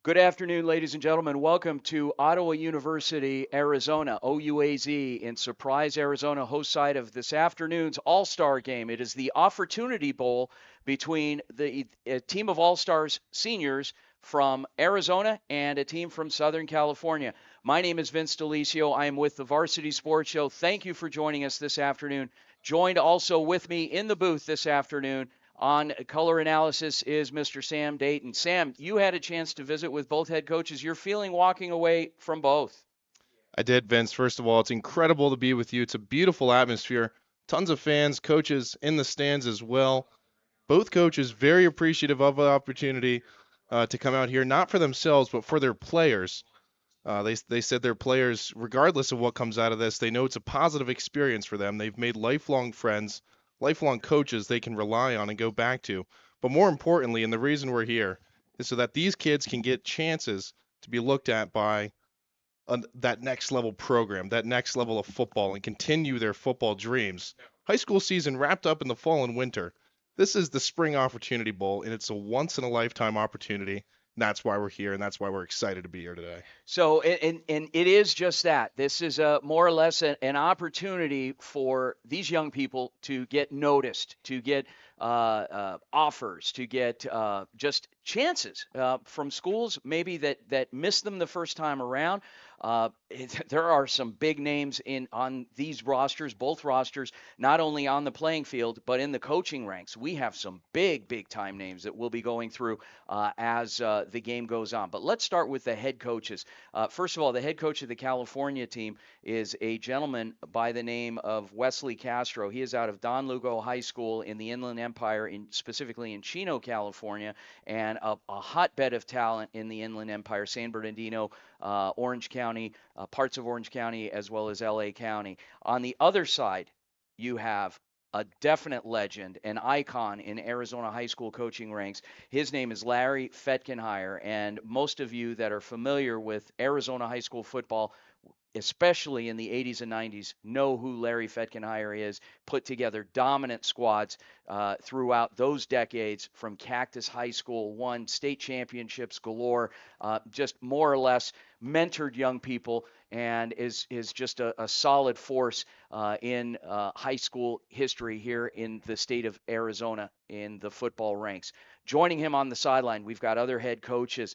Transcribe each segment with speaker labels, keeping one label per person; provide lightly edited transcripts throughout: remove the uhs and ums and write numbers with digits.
Speaker 1: Good afternoon, ladies and gentlemen. Welcome to Ottawa University, Arizona, OUAZ, in Surprise, Arizona, host site of this afternoon's All-Star game. It is the Offertunity Bowl between the a team of All-Stars seniors from Arizona and a team from Southern California. My name is Vince DeLisio. I am with the Varsity Sports Show. Thank you for joining us this afternoon. Joined also with me in the booth this afternoon on color analysis is Mr. Sam Dayton. Sam, you had a chance to visit with both head coaches. You're feeling walking away from both.
Speaker 2: I did, Vince. First of all, it's incredible to be with you. It's a beautiful atmosphere. Tons of fans, coaches in the stands as well. Both coaches very appreciative of the opportunity to come out here, not for themselves, but for their players. They said their players, regardless of what comes out of this, they know it's a positive experience for them. They've made lifelong friends, lifelong coaches they can rely on and go back to. But more importantly, and the reason we're here, is so that these kids can get chances to be looked at by that next level program, that next level of football, and continue their football dreams. High school season wrapped up in the fall and winter. This is the Spring Opportunity Bowl, and it's a once in a lifetime opportunity. And that's why we're here, and that's why we're excited to be here today.
Speaker 1: So, and it is just that. This is more or less an opportunity for these young people to get noticed, to get offers, to get just chances from schools maybe that missed them the first time around. There are some big names in on these rosters, both rosters, not only on the playing field but in the coaching ranks. We have some big time names that we'll be going through as the game goes on. But let's start with the head coaches. First of all, the head coach of the California team is a gentleman by the name of Wesley Castro. He is out of Don Lugo High School in the Inland Empire, specifically in Chino, California, and a hotbed of talent in the Inland Empire, San Bernardino, Orange County, parts of Orange County, as well as LA County. On the other side, you have a definite legend, an icon in Arizona high school coaching ranks. His name is Larry Fetkenhire, and most of you that are familiar with Arizona high school football, especially in the 80s and 90s, know who Larry Fetkenhire is. Put together dominant squads throughout those decades from Cactus High School, won state championships galore, just more or less mentored young people, and is just a solid force in high school history here in the state of Arizona in the football ranks. Joining him on the sideline, we've got other head coaches.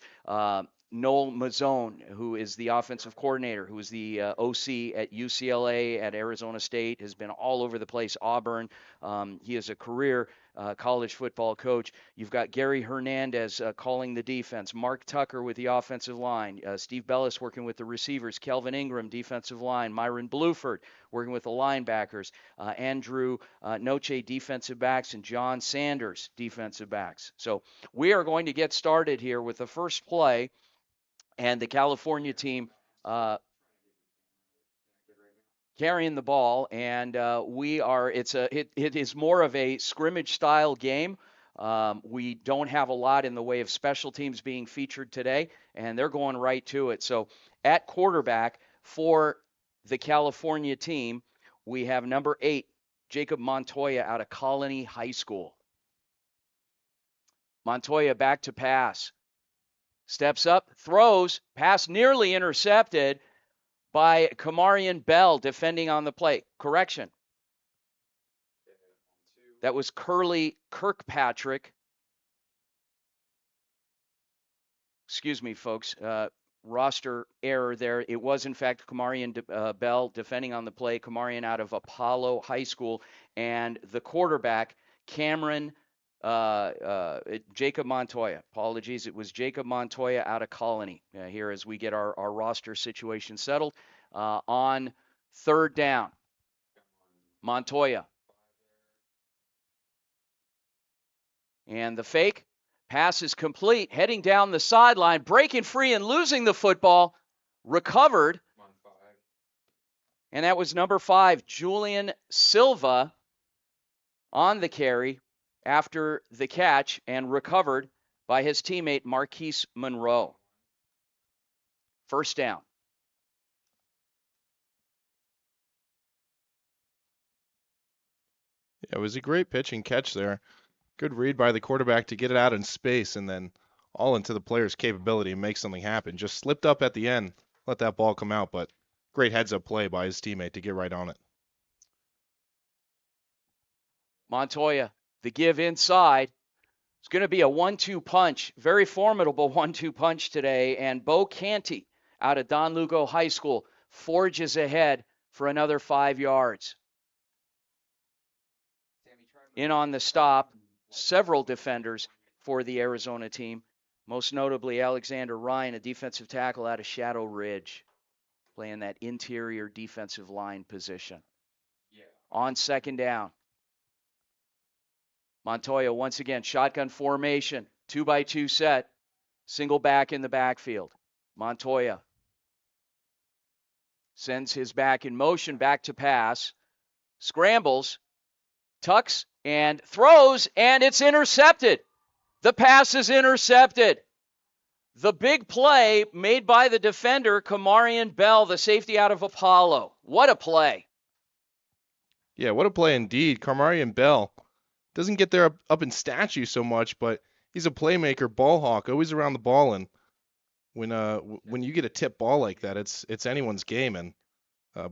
Speaker 1: Noel Mazzone, who is the offensive coordinator, who is the OC at UCLA, at Arizona State, has been all over the place, Auburn. He is a career college football coach. You've got Gary Hernandez calling the defense, Mark Tucker with the offensive line, Steve Bellis working with the receivers, Kelvin Ingram, defensive line, Myron Bluford working with the linebackers, Andrew Noche, defensive backs, and John Sanders, defensive backs. So we are going to get started here with the first play, and the California team carrying the ball, and we are. It is more of a scrimmage style game. We don't have a lot in the way of special teams being featured today, and they're going right to it. So at quarterback for the California team, we have number 8, Jacob Montoya out of Colony High School. Montoya back to pass. Steps up, throws, pass nearly intercepted by Kamarian Bell defending on the play. Correction. That was Curly Kirkpatrick. Excuse me, folks. Roster error there. It was, in fact, Kamarian Bell defending on the play. Kamarian out of Apollo High School. And the quarterback, Cameron Jacob Montoya. Apologies. It was Jacob Montoya out of Colony here as we get our roster situation settled. On third down, Montoya. And the fake pass is complete, heading down the sideline, breaking free and losing the football. Recovered. And that was number 5, Julian Silva, on the carry after the catch and recovered by his teammate Marquise Monroe. First down.
Speaker 2: Yeah, it was a great pitch and catch there. Good read by the quarterback to get it out in space and then all into the player's capability and make something happen. Just slipped up at the end, let that ball come out, but great heads-up play by his teammate to get right on it.
Speaker 1: Montoya, the give inside. It's going to be a 1-2 punch, very formidable 1-2 punch today. And Bo Canty out of Don Lugo High School forges ahead for another 5 yards. In on the stop, several defenders for the Arizona team, most notably Alexander Ryan, a defensive tackle out of Shadow Ridge, playing that interior defensive line position. On second down, Montoya once again, shotgun formation, 2-by-2 set, single back in the backfield. Montoya sends his back in motion, back to pass, scrambles, tucks, and throws, and it's intercepted. The pass is intercepted. The big play made by the defender, Kamarian Bell, the safety out of Apollo. What a play.
Speaker 2: Yeah, what a play indeed. Kamarian Bell doesn't get there up in statue so much, but he's a playmaker, ball hawk, always around the ball. And when you get a tip ball like that, it's anyone's game. And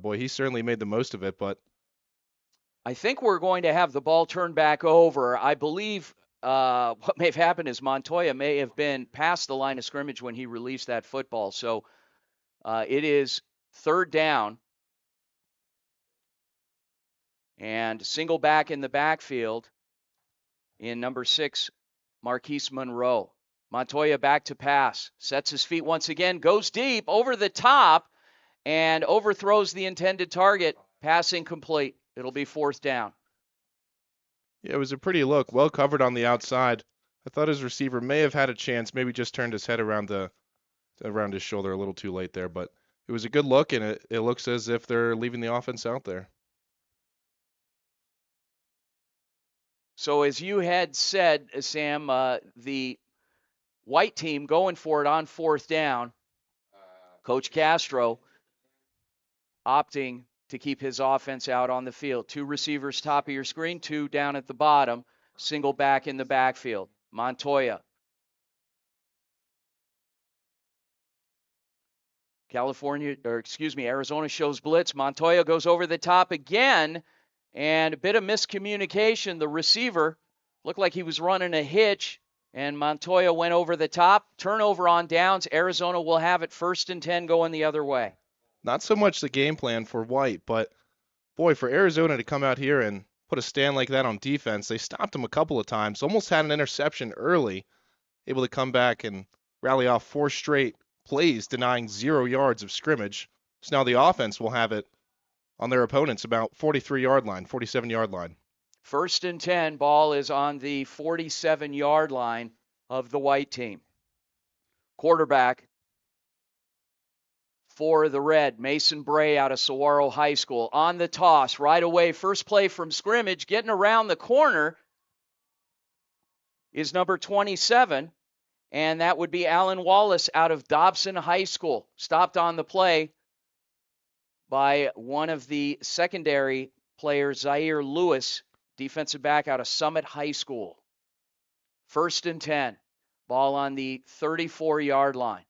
Speaker 2: boy, he certainly made the most of it. But
Speaker 1: I think we're going to have the ball turned back over. I believe what may have happened is Montoya may have been past the line of scrimmage when he released that football. So it is third down and single back in the backfield in number 6, Marquise Monroe. Montoya back to pass, sets his feet once again, goes deep over the top, and overthrows the intended target. Pass incomplete. It'll be fourth down.
Speaker 2: yeah, it was a pretty look, well covered on the outside. I thought his receiver may have had a chance, maybe just turned his head around his shoulder a little too late there, but it was a good look, and it looks as if they're leaving the offense out there.
Speaker 1: So as you had said, Sam, the white team going for it on fourth down. Coach Castro opting to keep his offense out on the field. 2 receivers top of your screen, 2 down at the bottom, single back in the backfield. Montoya. Arizona shows blitz. Montoya goes over the top again, and a bit of miscommunication. The receiver looked like he was running a hitch, and Montoya went over the top. Turnover on downs. Arizona will have it 1st and 10 going the other way.
Speaker 2: Not so much the game plan for White, but boy, for Arizona to come out here and put a stand like that on defense, they stopped him a couple of times, almost had an interception early, able to come back and rally off 4 straight plays, denying 0 yards of scrimmage. So now the offense will have it on their opponent's about 43-yard line, 47-yard line.
Speaker 1: 1st and 10, ball is on the 47-yard line of the white team. Quarterback for the red, Mason Bray out of Saguaro High School. On the toss, right away, first play from scrimmage, getting around the corner is number 27, and that would be Alan Wallace out of Dobson High School. Stopped on the play by one of the secondary players, Zaire Lewis, defensive back out of Summit High School. 1st and 10, ball on the 34-yard line.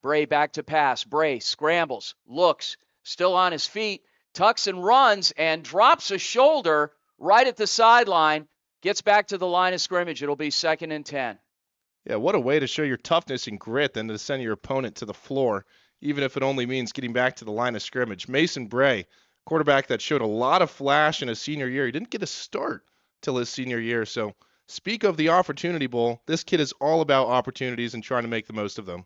Speaker 1: Bray back to pass. Bray scrambles, looks, still on his feet, tucks and runs, and drops a shoulder right at the sideline. Gets back to the line of scrimmage. It'll be 2nd and 10.
Speaker 2: Yeah, what a way to show your toughness and grit than to send your opponent to the floor, even if it only means getting back to the line of scrimmage. Mason Bray, quarterback that showed a lot of flash in his senior year. He didn't get a start till his senior year. So speak of the Opportunity Bowl. This kid is all about opportunities and trying to make the most of them.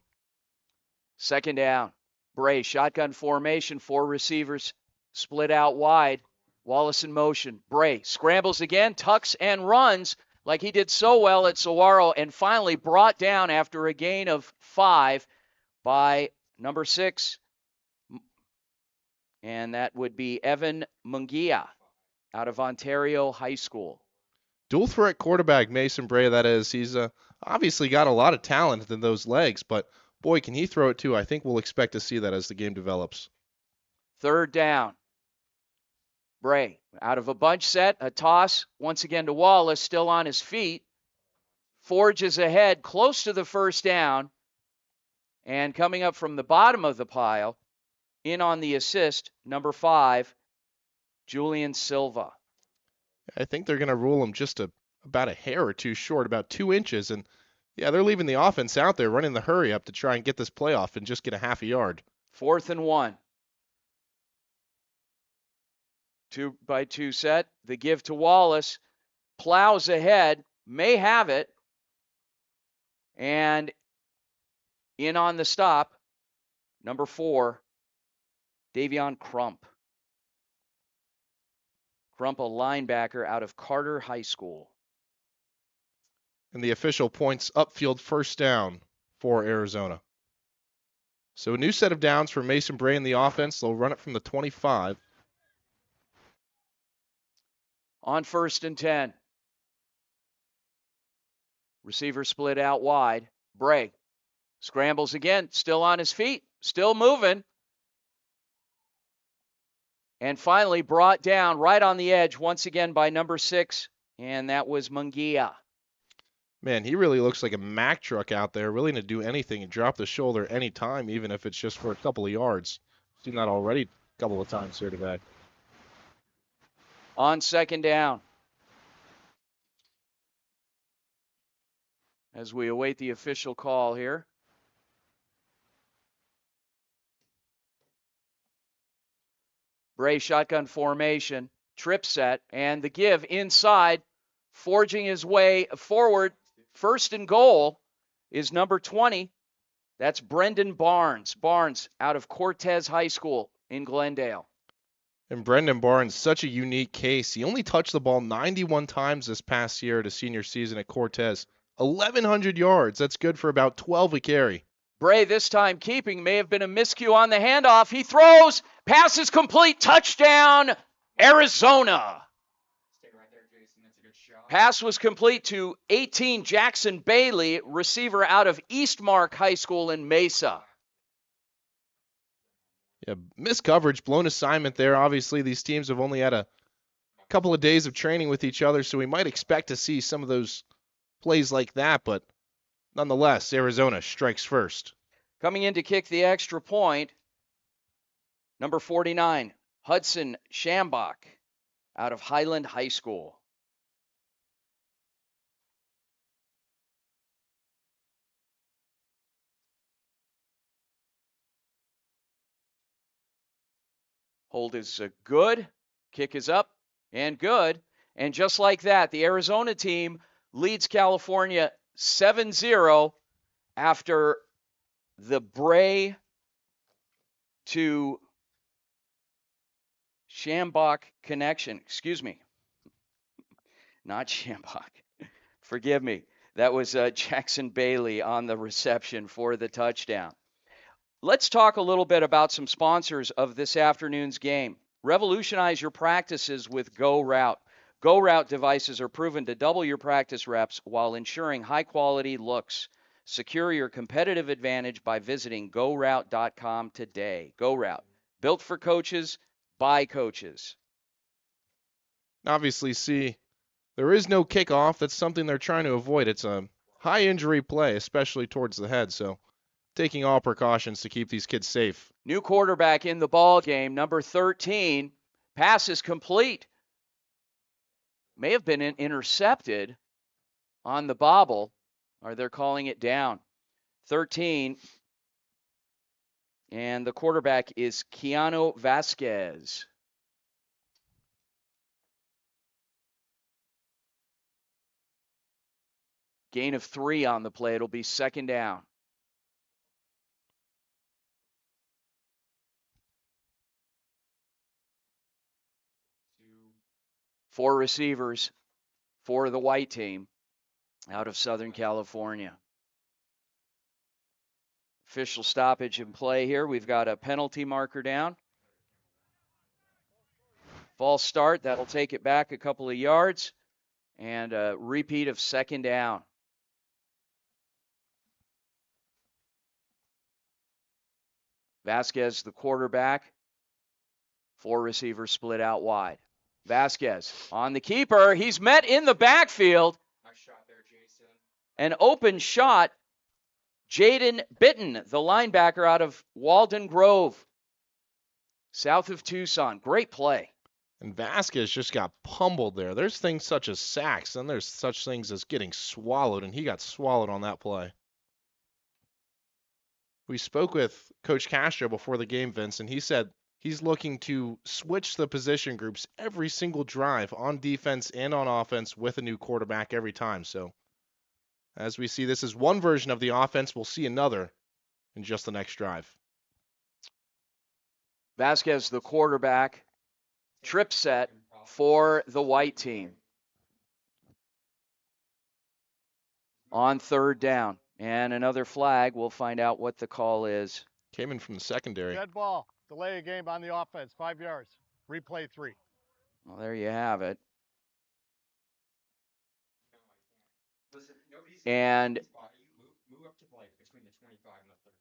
Speaker 1: 2nd down. Bray, shotgun formation, 4 receivers split out wide. Wallace in motion. Bray scrambles again, tucks and runs like he did so well at Saguaro, and finally brought down after a gain of 5 by number 6. And that would be Evan Mungia out of Ontario High School.
Speaker 2: Dual threat quarterback Mason Bray, that is. He's obviously got a lot of talent in those legs, but boy, can he throw it too. I think we'll expect to see that as the game develops.
Speaker 1: 3rd down. Bray out of a bunch set, a toss once again to Wallace, still on his feet. forges ahead close to the first down. And coming up from the bottom of the pile, in on the assist, number 5, Julian Silva.
Speaker 2: I think they're going to rule him just about a hair or two short, about 2 inches. And yeah, they're leaving the offense out there running the hurry up to try and get this playoff and just get a half a yard.
Speaker 1: 4th and 1. 2-by-2 set. The give to Wallace. Plows ahead. May have it. And in on the stop, number 4, Davion Crump. Crump, a linebacker out of Carter High School.
Speaker 2: And the official points upfield first down for Arizona. So a new set of downs for Mason Bray in the offense. They'll run it from the 25.
Speaker 1: On 1st and 10. Receiver split out wide. Bray scrambles again, still on his feet, still moving. And finally brought down right on the edge once again by number 6, and that was Munguia.
Speaker 2: Man, he really looks like a Mack truck out there, willing to do anything and drop the shoulder anytime, even if it's just for a couple of yards. Seen that already a couple of times here today.
Speaker 1: On 2nd down, as we await the official call here. Bray shotgun formation, trip set, and the give inside, forging his way forward. 1st and goal is number 20. That's Brendan Barnes. Barnes out of Cortez High School in Glendale.
Speaker 2: And Brendan Barnes, such a unique case. He only touched the ball 91 times this past year at his senior season at Cortez. 1,100 yards. That's good for about 12 a carry.
Speaker 1: Bray this time keeping, may have been a miscue on the handoff. He throws, pass is complete, touchdown, Arizona.
Speaker 3: Stay right there, Jason. That's a good shot.
Speaker 1: Pass was complete to 18 Jackson Bailey, receiver out of Eastmark High School in Mesa.
Speaker 2: Yeah, missed coverage, blown assignment there. Obviously, these teams have only had a couple of days of training with each other, so we might expect to see some of those plays like that, but nonetheless, Arizona strikes first.
Speaker 1: Coming in to kick the extra point, number 49, Hudson Shambach out of Highland High School. Hold is good. Kick is up and good. And just like that, the Arizona team leads California 7-0 after the Bray to Shambach connection. Excuse me. Not Shambach. Forgive me. That was Jackson Bailey on the reception for the touchdown. Let's talk a little bit about some sponsors of this afternoon's game. Revolutionize your practices with Go Route. Go Route devices are proven to double your practice reps while ensuring high-quality looks. Secure your competitive advantage by visiting GoRoute.com today. Go Route, built for coaches, by coaches.
Speaker 2: Obviously, see, there is no kickoff. That's something they're trying to avoid. It's a high injury play, especially towards the head, so taking all precautions to keep these kids safe.
Speaker 1: New quarterback in the ball game, number 13. Pass is complete. May have been intercepted on the bobble, or they're calling it down. 13. And the quarterback is Keanu Vasquez. Gain of 3 on the play. It'll be 2nd down. Four receivers for the white team out of Southern California. Official stoppage in play here. We've got a penalty marker down. False start. That'll take it back a couple of yards. And a repeat of 2nd down. Vasquez, the quarterback. 4 receivers split out wide. Vasquez on the keeper. He's met in the backfield.
Speaker 3: Nice shot there, Jason.
Speaker 1: An open shot. Jaden Bitten, the linebacker out of Walden Grove, south of Tucson. Great play.
Speaker 2: And Vasquez just got pummeled there. There's things such as sacks, and there's such things as getting swallowed, and he got swallowed on that play. We spoke with Coach Castro before the game, Vince, and he said he's looking to switch the position groups every single drive on defense and on offense with a new quarterback every time. So as we see, this is one version of the offense. We'll see another in just the next drive.
Speaker 1: Vasquez, the quarterback, trip set for the white team on third down. And another flag. We'll find out what the call is.
Speaker 2: Came in from the secondary.
Speaker 4: Dead ball. Delay a game on the offense. 5 yards. Replay 3.
Speaker 1: Well, there you have it. And
Speaker 3: move up to like between the 25 and the 30.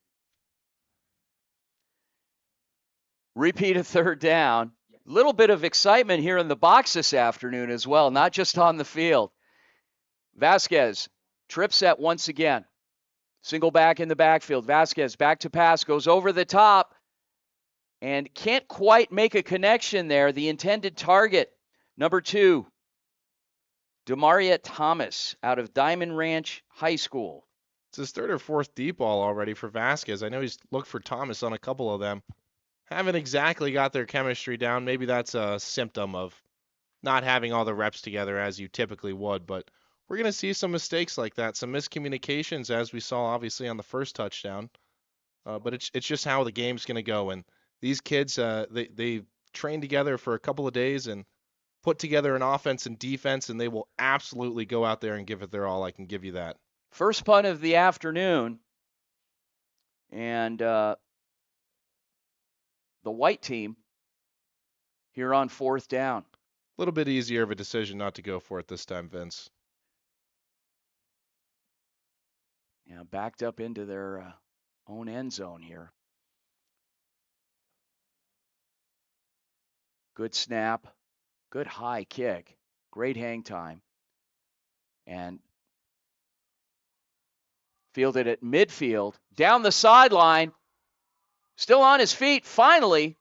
Speaker 1: repeat of third down. A little bit of excitement here in the box this afternoon as well, not just on the field. Vasquez, trip set once again. Single back in the backfield. Vasquez back to pass, goes over the top, and can't quite make a connection there. The intended target, number 2, Demaria Thomas out of Diamond Ranch High School.
Speaker 2: It's his third or fourth deep ball already for Vasquez. I know he's looked for Thomas on a couple of them. Haven't exactly got their chemistry down. Maybe that's a symptom of not having all the reps together as you typically would, but we're going to see some mistakes like that, some miscommunications as we saw obviously on the first touchdown. But it's just how the game's going to go. And these kids, they train together for a couple of days and put together an offense and defense, and they will absolutely go out there and give it their all. I can give you that.
Speaker 1: First punt of the afternoon. And the white team here on fourth down.
Speaker 2: A little bit easier of a decision not to go for it this time, Vince.
Speaker 1: Yeah, backed up into their own end zone here. Good snap, good high kick, great hang time. And fielded at midfield, down the sideline, still on his feet, finally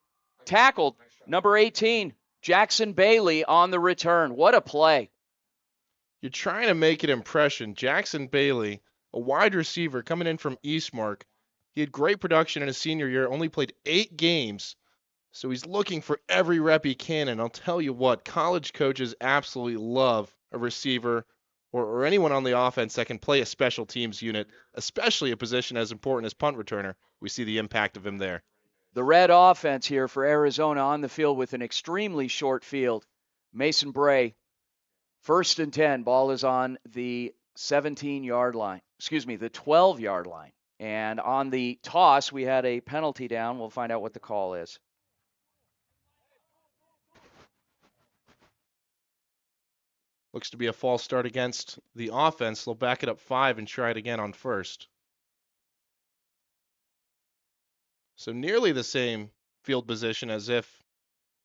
Speaker 1: tackled, number 18, Jackson Bailey on the return. What a play.
Speaker 2: You're trying to make an impression. Jackson Bailey, a wide receiver coming in from Eastmark. He had great production in his senior year, only played 8 games, so he's looking for every rep he can. And I'll tell you what, college coaches absolutely love a receiver or anyone on the offense that can play a special teams unit, especially a position as important as punt returner. We see the impact of him there.
Speaker 1: The red offense here for Arizona on the field with an extremely short field. Mason Bray, 1st and 10. Ball is on the 17-yard line. Excuse me, the 12-yard line. And on the toss, we had a penalty down. We'll find out what the call is.
Speaker 2: Looks to be a false start against the offense. They'll back it up 5 and try it again on first. So nearly the same field position as if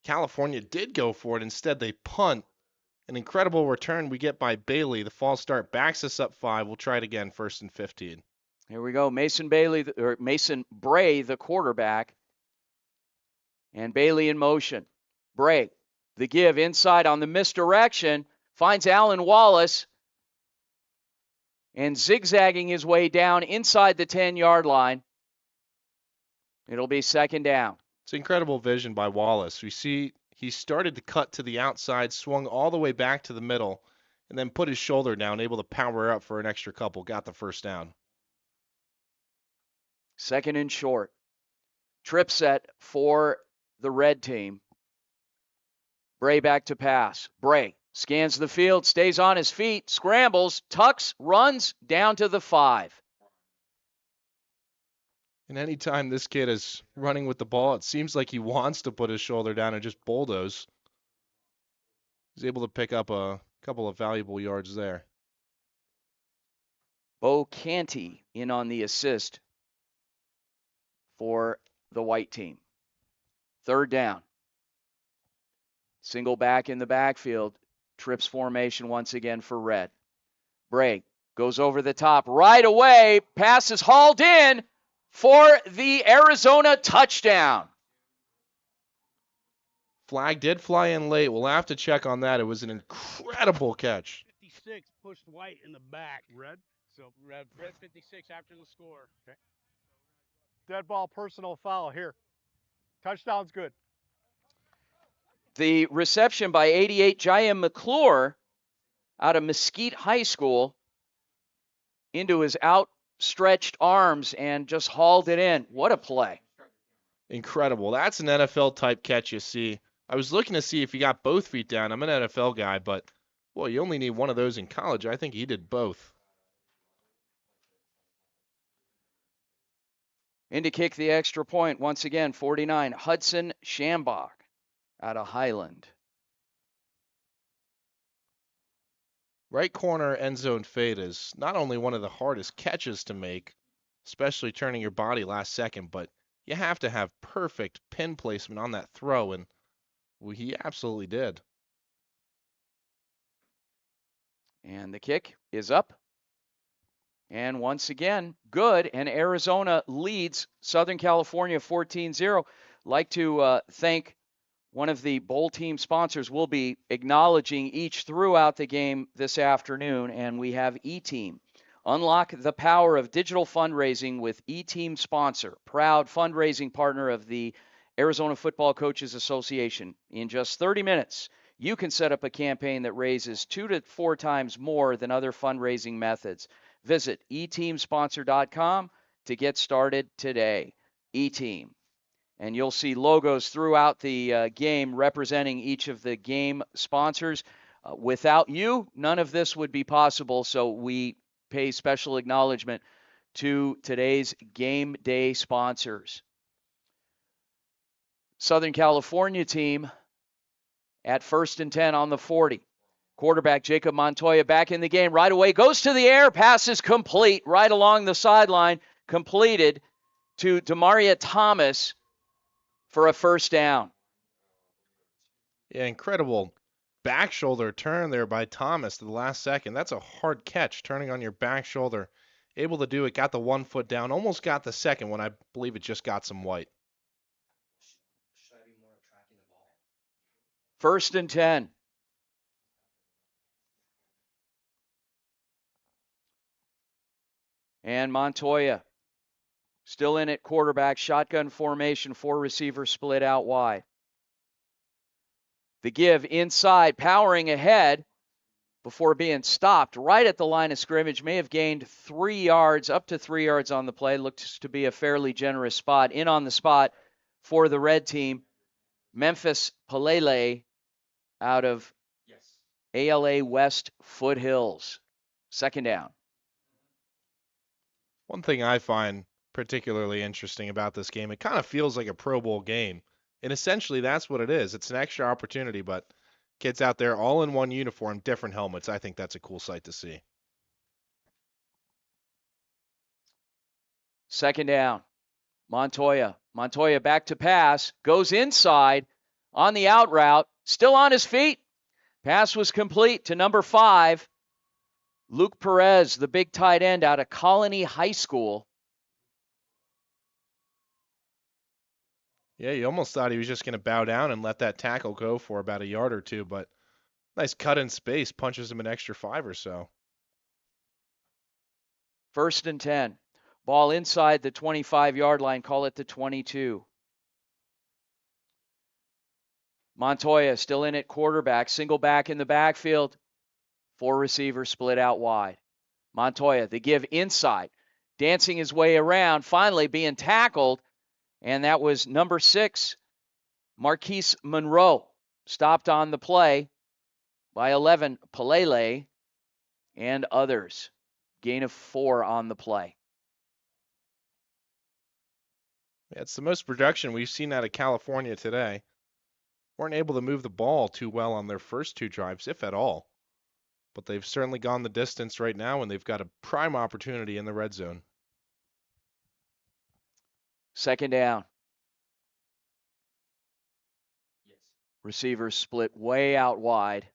Speaker 2: California did go for it. Instead, they punt. An incredible return we get by Bailey. The false start backs us up 5. We'll try it again, 1st and 15.
Speaker 1: Here we go. Mason Bray, the quarterback. And Bailey in motion. Bray, the give inside on the misdirection. Finds Allen Wallace. And zigzagging his way down inside the 10-yard line. It'll be 2nd down.
Speaker 2: It's incredible vision by Wallace. We see he started to cut to the outside, swung all the way back to the middle, and then put his shoulder down, able to power up for an extra couple. Got the 1st down.
Speaker 1: 2nd and short. Trip set for the red team. Bray back to pass. Bray scans the field, stays on his feet, scrambles, tucks, runs down to the 5.
Speaker 2: And anytime this kid is running with the ball, it seems like he wants to put his shoulder down and just bulldoze. He's able to pick up a couple of valuable yards there.
Speaker 1: Bo Canty in on the assist for the white team. 3rd down. Single back in the backfield. Trips formation once again for red. Bray Goes over the top right away. Pass is hauled in for the Arizona touchdown.
Speaker 2: Flag did fly in late. We'll have to check on that. It was an incredible catch.
Speaker 5: 56 pushed white in the back. Red? So red 56 after the score.
Speaker 4: Okay. Dead ball personal foul here. Touchdown's good.
Speaker 1: The reception by 88 Jayam McClure out of Mesquite High School into his outstretched arms and just hauled it in. What a play.
Speaker 2: Incredible. That's an NFL type catch you see. I was looking to see if he got both feet down. I'm an NFL guy, but boy, you only need one of those in college. I think he did both.
Speaker 1: In to kick the extra point, once again, 49, Hudson Shambach out of Highland.
Speaker 2: Right corner end zone fade is not only one of the hardest catches to make, especially turning your body last second, but you have to have perfect pin placement on that throw, and well, he absolutely did.
Speaker 1: And the kick is up. And once again, good. And Arizona leads Southern California 14-0. Like to thank one of the bowl team sponsors. We'll be acknowledging each throughout the game this afternoon. And we have E-Team. Unlock the power of digital fundraising with E-Team sponsor, proud fundraising partner of the Arizona Football Coaches Association. In just 30 minutes, you can set up a campaign that raises 2 to 4 times more than other fundraising methods. Visit eteamsponsor.com to get started today. E-Team. And you'll see logos throughout the game representing each of the game sponsors. Without you, none of this would be possible, so we pay special acknowledgement to today's game day sponsors. Southern California team at 1st and 10 on the 40. Quarterback Jacob Montoya back in the game right away. Goes to the air. Pass is complete right along the sideline. Completed to Demaria Thomas for a first down.
Speaker 2: Yeah, incredible back shoulder turn there by Thomas to the last second. That's a hard catch, turning on your back shoulder. Able to do it, got the 1 foot down, almost got the second one. I believe it just got some white.
Speaker 3: Should I be more tracking the ball?
Speaker 1: 1st and 10. And Montoya still in at quarterback, shotgun formation, 4 receivers split out wide. The give inside, powering ahead before being stopped right at the line of scrimmage. May have gained 3 yards, up to 3 yards on the play. Looks to be a fairly generous spot. In on the spot for the red team, Memphis Palele out of
Speaker 3: Yes.
Speaker 1: ALA West Foothills. 2nd down.
Speaker 2: One thing I find particularly interesting about this game, it kind of feels like a Pro Bowl game. And essentially, that's what it is. It's an extra opportunity, but kids out there all in one uniform, different helmets. I think that's a cool sight to see.
Speaker 1: 2nd down. Montoya. Montoya back to pass. Goes inside on the out route. Still on his feet. Pass was complete to number 5. Luke Perez, the big tight end out of Colony High School.
Speaker 2: Yeah, you almost thought he was just going to bow down and let that tackle go for about a yard or two, but nice cut in space, punches him an extra 5 or so.
Speaker 1: 1st and 10. Ball inside the 25-yard line, call it the 22. Montoya still in at quarterback, single back in the backfield. 4 receivers split out wide. Montoya, the give inside, dancing his way around, finally being tackled, and that was number 6, Marquise Monroe, stopped on the play by 11, Palele, and others. Gain of 4 on the play.
Speaker 2: Yeah, it's the most production we've seen out of California today. Weren't able to move the ball too well on their first 2 drives, if at all. But they've certainly gone the distance right now, and they've got a prime opportunity in the red zone.
Speaker 1: 2nd down.
Speaker 3: Yes.
Speaker 1: Receivers split way out wide,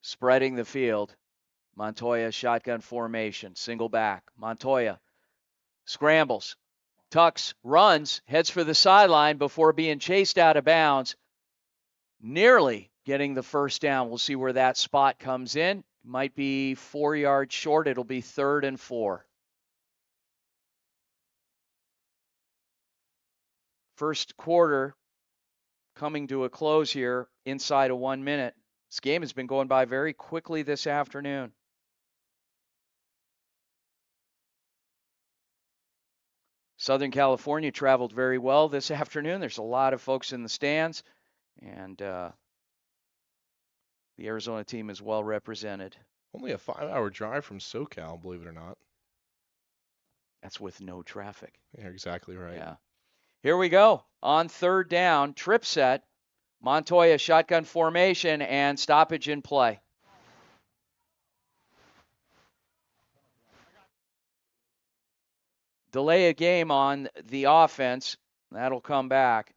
Speaker 1: spreading the field. Montoya shotgun formation, single back. Montoya scrambles, tucks, runs, heads for the sideline before being chased out of bounds, nearly getting the first down. We'll see where that spot comes in. Might be 4 yards short. It'll be 3rd and 4. First quarter coming to a close here inside of 1 minute. This game has been going by very quickly this afternoon. Southern California traveled very well this afternoon. There's a lot of folks in the stands, and the Arizona team is well represented.
Speaker 2: Only a 5-hour drive from SoCal, believe it or not.
Speaker 1: That's with no traffic.
Speaker 2: You're exactly right.
Speaker 1: Yeah. Here we go. On 3rd down, trip set. Montoya shotgun formation and stoppage in play. Delay a game on the offense. That'll come back.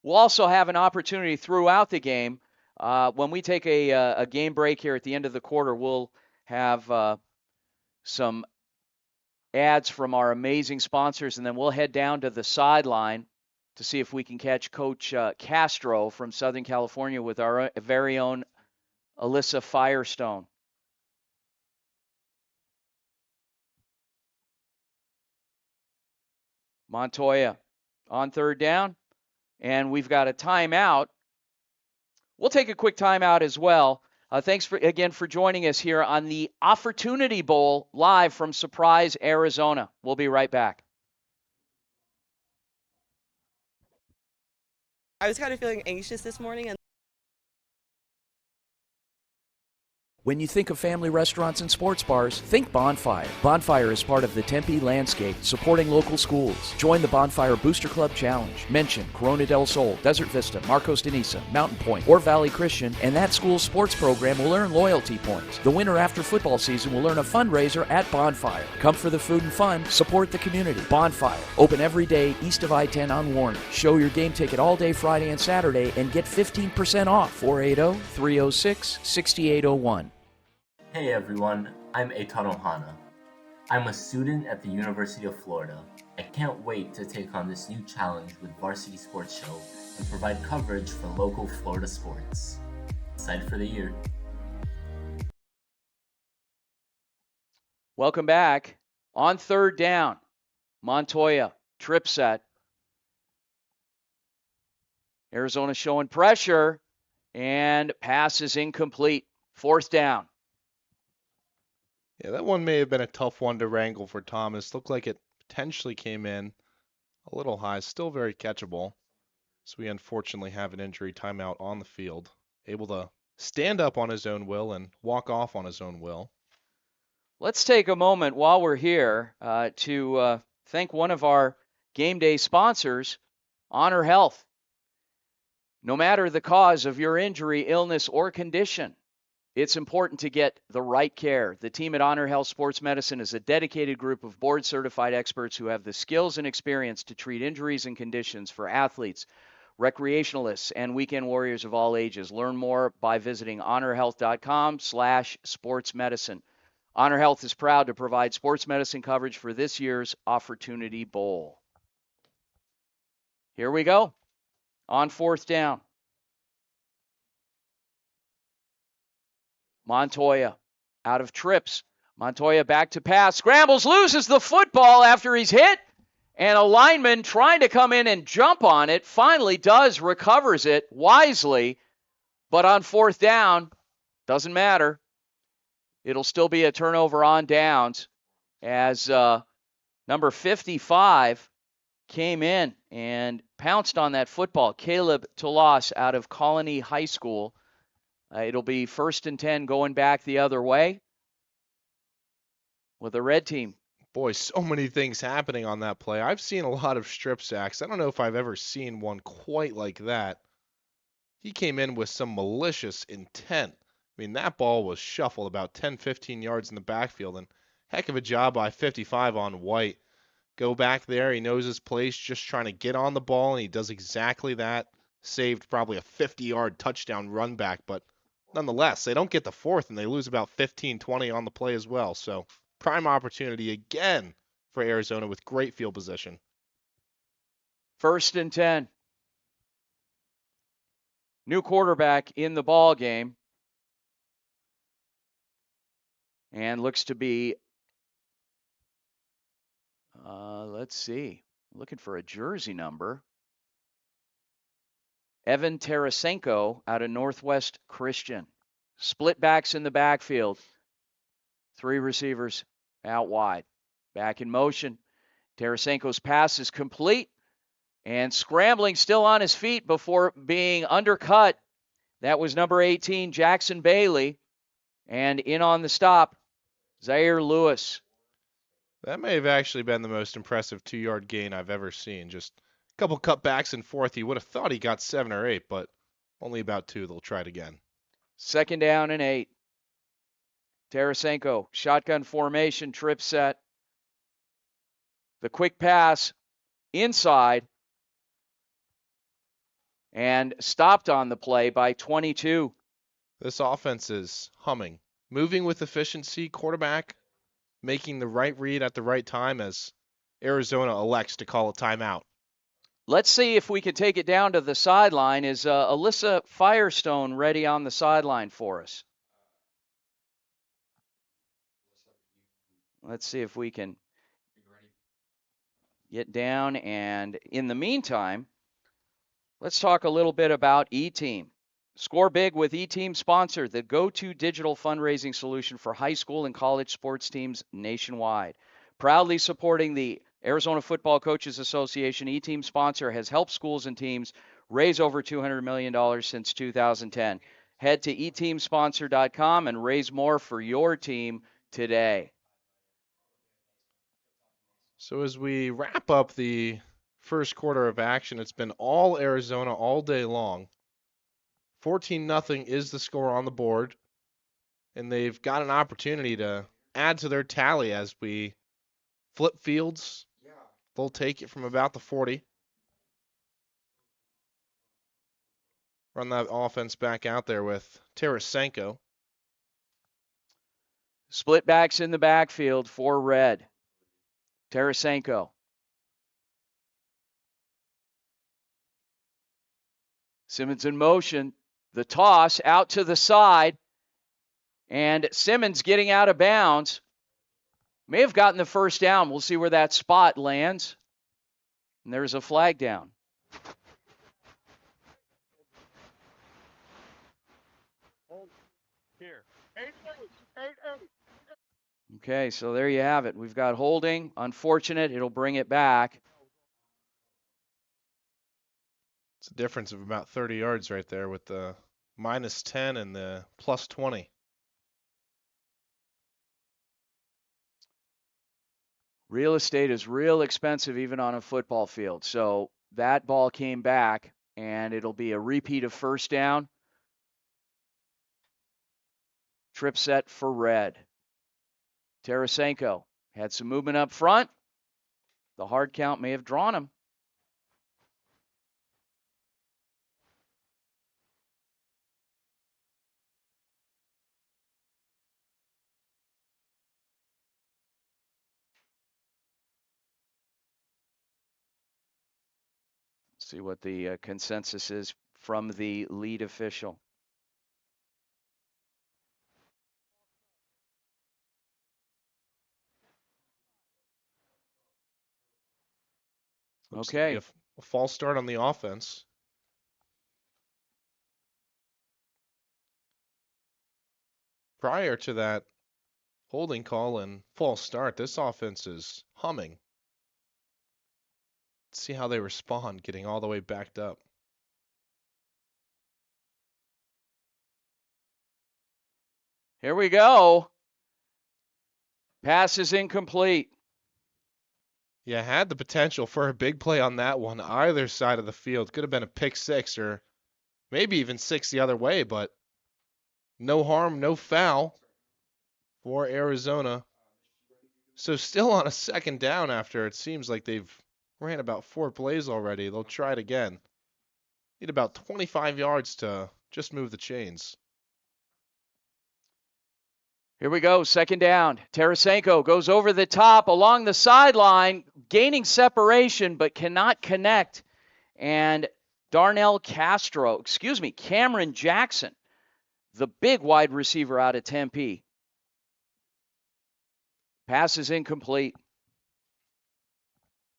Speaker 1: We'll also have an opportunity throughout the game. When we take a game break here at the end of the quarter, we'll have some ads from our amazing sponsors, and then we'll head down to the sideline to see if we can catch Coach Castro from Southern California with our very own Alyssa Firestone. Montoya on 3rd down, and we've got a timeout. We'll take a quick timeout as well. Thanks again for joining us here on the Offertunity Bowl live from Surprise, Arizona. We'll be right back.
Speaker 6: I was kind of feeling anxious this morning, and
Speaker 7: When you think of family restaurants and sports bars, think Bonfire. Bonfire is part of the Tempe landscape, supporting local schools. Join the Bonfire Booster Club Challenge. Mention Corona del Sol, Desert Vista, Marcos de Niza, Mountain Point, or Valley Christian, and that school's sports program will earn loyalty points. The winner after football season will earn a fundraiser at Bonfire. Come for the food and fun, support the community. Bonfire, open every day east of I-10 on Warner. Show your game ticket all day Friday and Saturday and get 15% off. 480-306-6801.
Speaker 8: Hey everyone, I'm Eitan Ohana. I'm a student at the University of Florida. I can't wait to take on this new challenge with Varsity Sports Show and provide coverage for local Florida sports. Excited for the year.
Speaker 1: Welcome back. On 3rd down, Montoya, trip set. Arizona showing pressure, and pass is incomplete. 4th down.
Speaker 2: Yeah, that one may have been a tough one to wrangle for Thomas. Looked like it potentially came in a little high, still very catchable. So we unfortunately have an injury timeout on the field. Able to stand up on his own will and walk off on his own will.
Speaker 1: Let's take a moment while we're here to thank one of our game day sponsors, Honor Health. No matter the cause of your injury, illness, or condition, it's important to get the right care. The team at Honor Health Sports Medicine is a dedicated group of board-certified experts who have the skills and experience to treat injuries and conditions for athletes, recreationalists, and weekend warriors of all ages. Learn more by visiting honorhealth.com/sportsmedicine. Honor Health is proud to provide sports medicine coverage for this year's Offertunity Bowl. Here we go. On 4th down. Montoya out of trips. Montoya back to pass. Scrambles, loses the football after he's hit. And a lineman trying to come in and jump on it finally recovers it wisely. But on 4th down, doesn't matter. It'll still be a turnover on downs as number 55 came in and pounced on that football. Caleb Tolas out of Colony High School. It'll be 1st and 10 going back the other way with the red team.
Speaker 2: Boy, so many things happening on that play. I've seen a lot of strip sacks. I don't know if I've ever seen one quite like that. He came in with some malicious intent. I mean, that ball was shuffled about 10, 15 yards in the backfield, and heck of a job by 55 on White. Go back there. He knows his place, just trying to get on the ball, and he does exactly that. Saved probably a 50-yard touchdown run back, but nonetheless, they don't get the fourth and they lose about 15-20 on the play as well. So prime opportunity again for Arizona with great field position.
Speaker 1: 1st and 10. New quarterback in the ball game. And looks to be, let's see, looking for a jersey number. Evan Tarasenko out of Northwest Christian. Split backs in the backfield. 3 receivers out wide. Back in motion. Tarasenko's pass is complete and scrambling still on his feet before being undercut. That was number 18, Jackson Bailey. And in on the stop, Zaire Lewis.
Speaker 2: That may have actually been the most impressive 2-yard gain I've ever seen. Just a couple cutbacks and forth. You would have thought he got 7 or 8, but only about 2. They'll try it again.
Speaker 1: 2nd down and 8. Tarasenko, shotgun formation, trip set. The quick pass inside and stopped on the play by 22.
Speaker 2: This offense is humming. Moving with efficiency, quarterback making the right read at the right time as Arizona elects to call a timeout.
Speaker 1: Let's see if we can take it down to the sideline. Is Alyssa Firestone ready on the sideline for us? Let's see if we can get down. And in the meantime, let's talk a little bit about eTeam. Score big with eTeam Sponsor, the go-to digital fundraising solution for high school and college sports teams nationwide. Proudly supporting the Arizona Football Coaches Association, eTeam Sponsor has helped schools and teams raise over $200 million since 2010. Head to eteamsponsor.com and raise more for your team today.
Speaker 2: So as we wrap up the first quarter of action, it's been all Arizona all day long. 14-0 is the score on the board, and they've got an opportunity to add to their tally as we flip fields. They'll take it from about the 40. Run that offense back out there with Tarasenko.
Speaker 1: Split backs in the backfield for Red. Tarasenko. Simmons in motion. The toss out to the side. And Simmons getting out of bounds. May have gotten the first down. We'll see where that spot lands. And there's a flag down.
Speaker 4: Here.
Speaker 1: Okay, so there you have it. We've got holding. Unfortunate. It'll bring it back.
Speaker 2: It's a difference of about 30 yards right there with the -10 and the +20.
Speaker 1: Real estate is real expensive even on a football field. So that ball came back, and it'll be a repeat of first down. Trip set for Red. Tarasenko had some movement up front. The hard count may have drawn him. See what the consensus is from the lead official.
Speaker 2: Looks to be
Speaker 1: Okay.
Speaker 2: a false start on the offense. Prior to that holding call and false start, this offense is humming. Let's see how they respond getting all the way backed up.
Speaker 1: Here we go. Pass is incomplete.
Speaker 2: Yeah, had the potential for a big play on that one, either side of the field. Could have been a pick six or maybe even 6 the other way, but no harm, no foul for Arizona. So still on a 2nd down after it seems like they've ran about 4 plays already. They'll try it again. Need about 25 yards to just move the chains.
Speaker 1: Here we go, second down. Tarasenko goes over the top along the sideline, gaining separation but cannot connect. And Cameron Jackson, the big wide receiver out of Tempe. Pass is incomplete.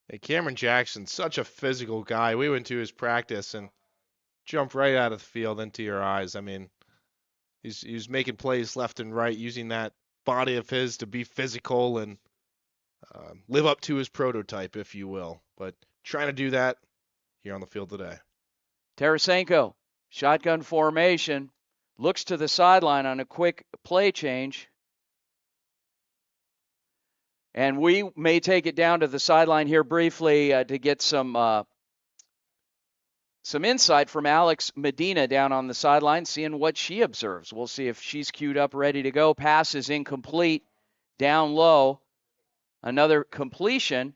Speaker 2: Hey, Cameron Jackson, such a physical guy. We went to his practice and jumped right out of the field into your eyes. I mean, he's making plays left and right, using that body of his to be physical and live up to his prototype, if you will. But trying to do that here on the field today.
Speaker 1: Tarasenko, shotgun formation, looks to the sideline on a quick play change. And we may take it down to the sideline here briefly to get some insight from Alex Medina down on the sideline, seeing what she observes. We'll see if she's queued up, ready to go. Pass is incomplete, down low. Another completion,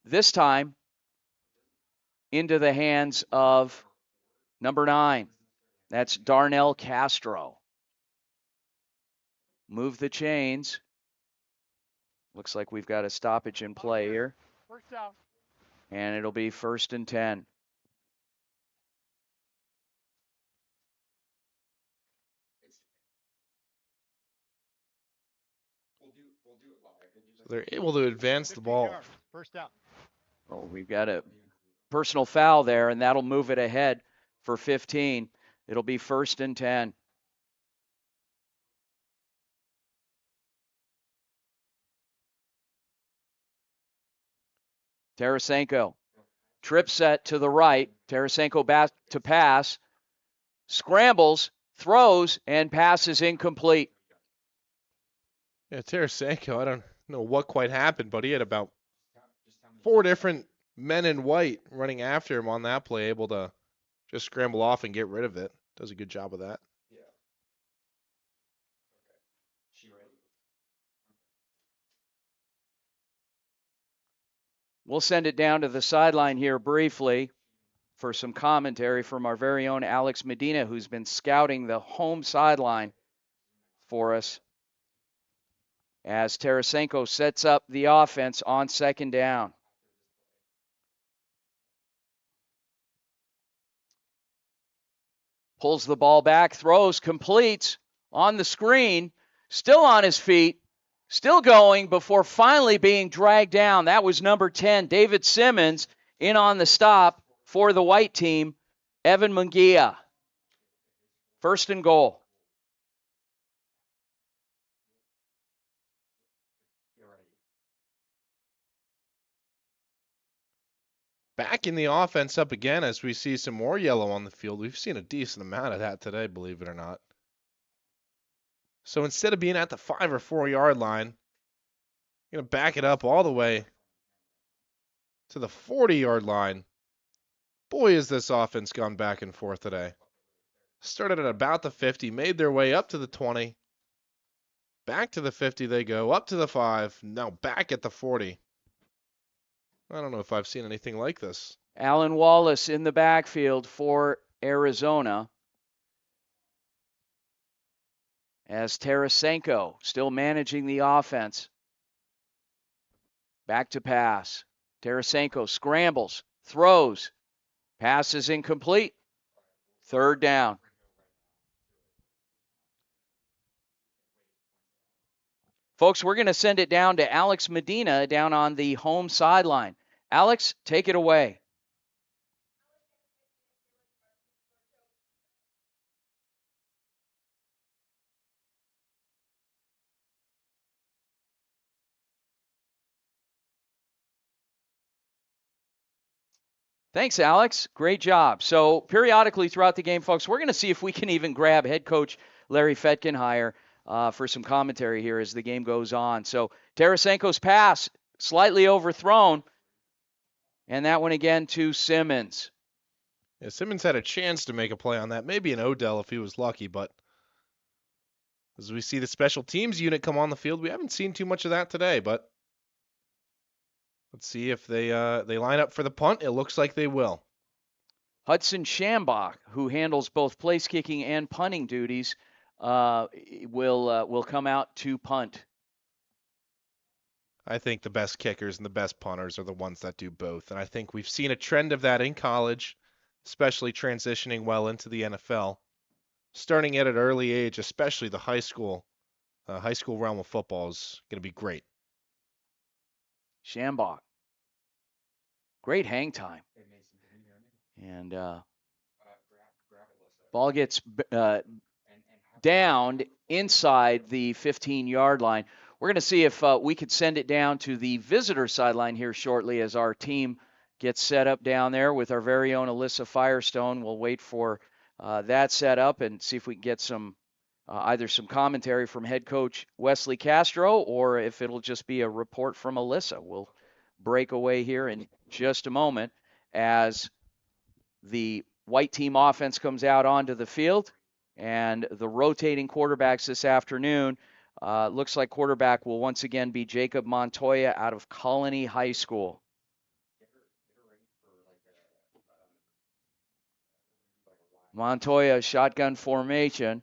Speaker 1: this time into the hands of number 9. That's Darnell Castro. Move the chains. Looks like we've got a stoppage in play here.
Speaker 4: First down.
Speaker 1: And it'll be 1st and 10.
Speaker 2: So they're able to advance the
Speaker 4: 15
Speaker 2: ball.
Speaker 4: yards. First down.
Speaker 1: Oh, we've got a personal foul there, and that'll move it ahead for 15. It'll be 1st and 10. Tarasenko, trip set to the right. Tarasenko back to pass, scrambles, throws, and passes incomplete.
Speaker 2: Yeah, Tarasenko, I don't know what quite happened, but he had about 4 different men in white running after him on that play, able to just scramble off and get rid of it. Does a good job of that.
Speaker 1: We'll send it down to the sideline here briefly for some commentary from our very own Alex Medina, who's been scouting the home sideline for us as Tarasenko sets up the offense on 2nd down. Pulls the ball back, throws, completes on the screen, still on his feet, still going before finally being dragged down. That was number 10, David Simmons, in on the stop for the white team, Evan Munguia. 1st and goal.
Speaker 2: Backing the offense up again as we see some more yellow on the field. We've seen a decent amount of that today, believe it or not. So instead of being at the 5 or 4 yard line, you're going to back it up all the way to the 40-yard line. Boy, has this offense gone back and forth today. Started at about the 50, made their way up to the 20. Back to the 50 they go, up to the 5, now back at the 40. I don't know if I've seen anything like this.
Speaker 1: Alan Wallace in the backfield for Arizona. As Tarasenko still managing the offense. Back to pass. Tarasenko scrambles, throws. Pass is incomplete. 3rd down. Folks, we're going to send it down to Alex Medina down on the home sideline. Alex, take it away. Thanks, Alex. Great job. So periodically throughout the game, folks, we're going to see if we can even grab head coach Larry Fetkenheier for some commentary here as the game goes on. So Tarasenko's pass slightly overthrown, and that one again to Simmons.
Speaker 2: Yeah, Simmons had a chance to make a play on that. Maybe an Odell if he was lucky, but as we see the special teams unit come on the field, we haven't seen too much of that today, but let's see if they line up for the punt. It looks like they will.
Speaker 1: Hudson Schambach, who handles both place kicking and punting duties will come out to punt.
Speaker 2: I think the best kickers and the best punters are the ones that do both. And I think we've seen a trend of that in college, especially transitioning well into the NFL. Starting at an early age, especially the high school realm of football is going to be great.
Speaker 1: Shambach. Great hang time. And ball gets downed inside the 15-yard line. We're going to see if we could send it down to the visitor sideline here shortly as our team gets set up down there with our very own Alyssa Firestone. We'll wait for that set up and see if we can get some either some commentary from head coach Wesley Castro or if it'll just be a report from Alyssa. We'll break away here in just a moment as the white team offense comes out onto the field. And the rotating quarterbacks this afternoon, looks like quarterback will once again be Jacob Montoya out of Colony High School. Montoya shotgun formation.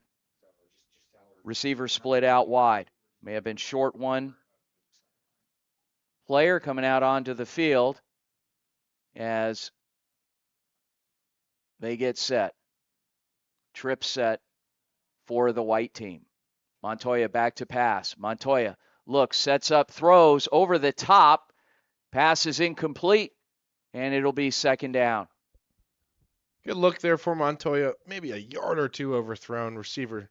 Speaker 1: Receiver split out wide. May have been short one player coming out onto the field as they get set. Trip set for the white team. Montoya back to pass. Montoya looks, sets up, throws over the top. Pass is incomplete, and it'll be second down.
Speaker 2: Good look there for Montoya. Maybe a yard or two overthrown. Receiver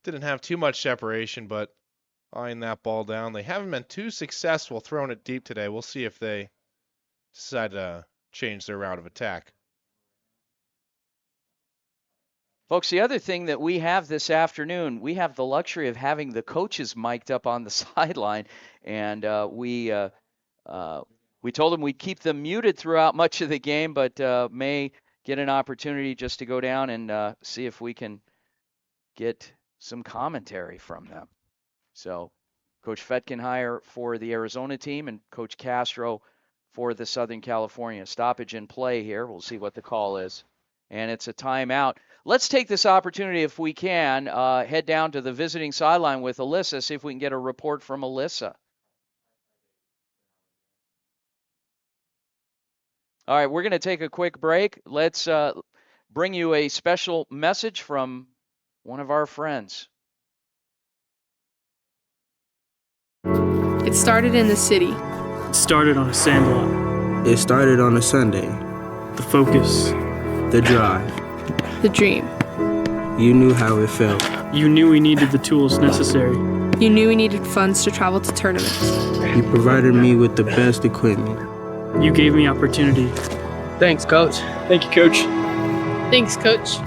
Speaker 2: didn't have too much separation, but eyeing that ball down. They haven't been too successful throwing it deep today. We'll see if they decide to change their route of attack.
Speaker 1: Folks, the other thing that we have this afternoon, we have the luxury of having the coaches mic'd up on the sideline, and we told them we'd keep them muted throughout much of the game, but may get an opportunity just to go down and see if we can get some commentary from them. So Coach Fetkenheier for the Arizona team and Coach Castro for the Southern California. Stoppage in play here. We'll see what the call is. And it's a timeout. Let's take this opportunity, if we can, head down to the visiting sideline with Alyssa, see if we can get a report from Alyssa. All right, we're going to take a quick break. Let's bring you a special message from one of our friends.
Speaker 9: It started in the city.
Speaker 10: It started on a sandlot.
Speaker 11: It started on a Sunday.
Speaker 10: The focus.
Speaker 11: The drive.
Speaker 9: The dream.
Speaker 11: You knew how it felt.
Speaker 10: You knew we needed the tools necessary.
Speaker 9: You knew we needed funds to travel to tournaments.
Speaker 11: You provided me with the best equipment.
Speaker 10: You gave me opportunity.
Speaker 11: Thanks, Coach.
Speaker 10: Thank you, Coach.
Speaker 9: Thanks, Coach.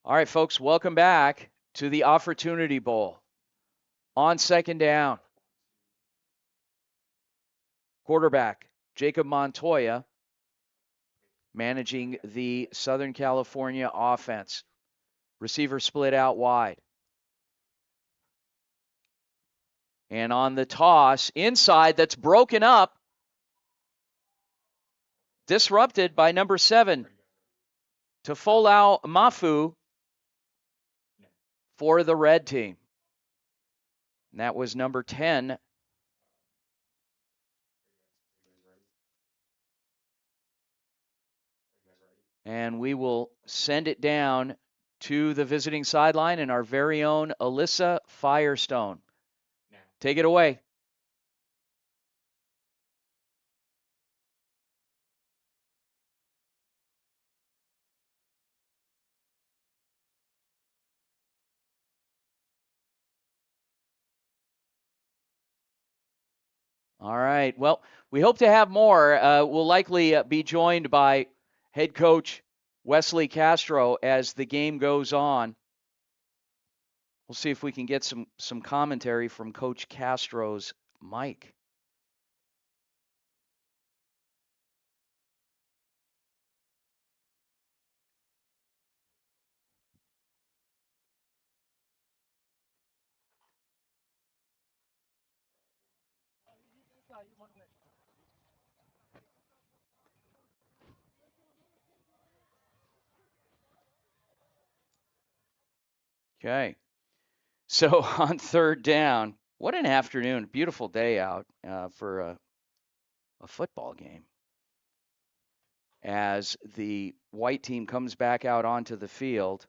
Speaker 1: All right, folks, welcome back to the Offertunity Bowl. On second down, quarterback Jacob Montoya managing the Southern California offense. Receiver split out wide. And on the toss, inside, that's broken up. Disrupted by number 7, Tafolau Mafu for the red team. And that was number 10. And we will send it down to the visiting sideline and our very own Alyssa Firestone. Take it away. All right. Well, we hope to have more. We'll likely be joined by head coach Wesley Castro as the game goes on. We'll see if we can get some commentary from Coach Castro's mic. Okay. So on third down, what an afternoon. Beautiful day out for a football game. As the white team comes back out onto the field.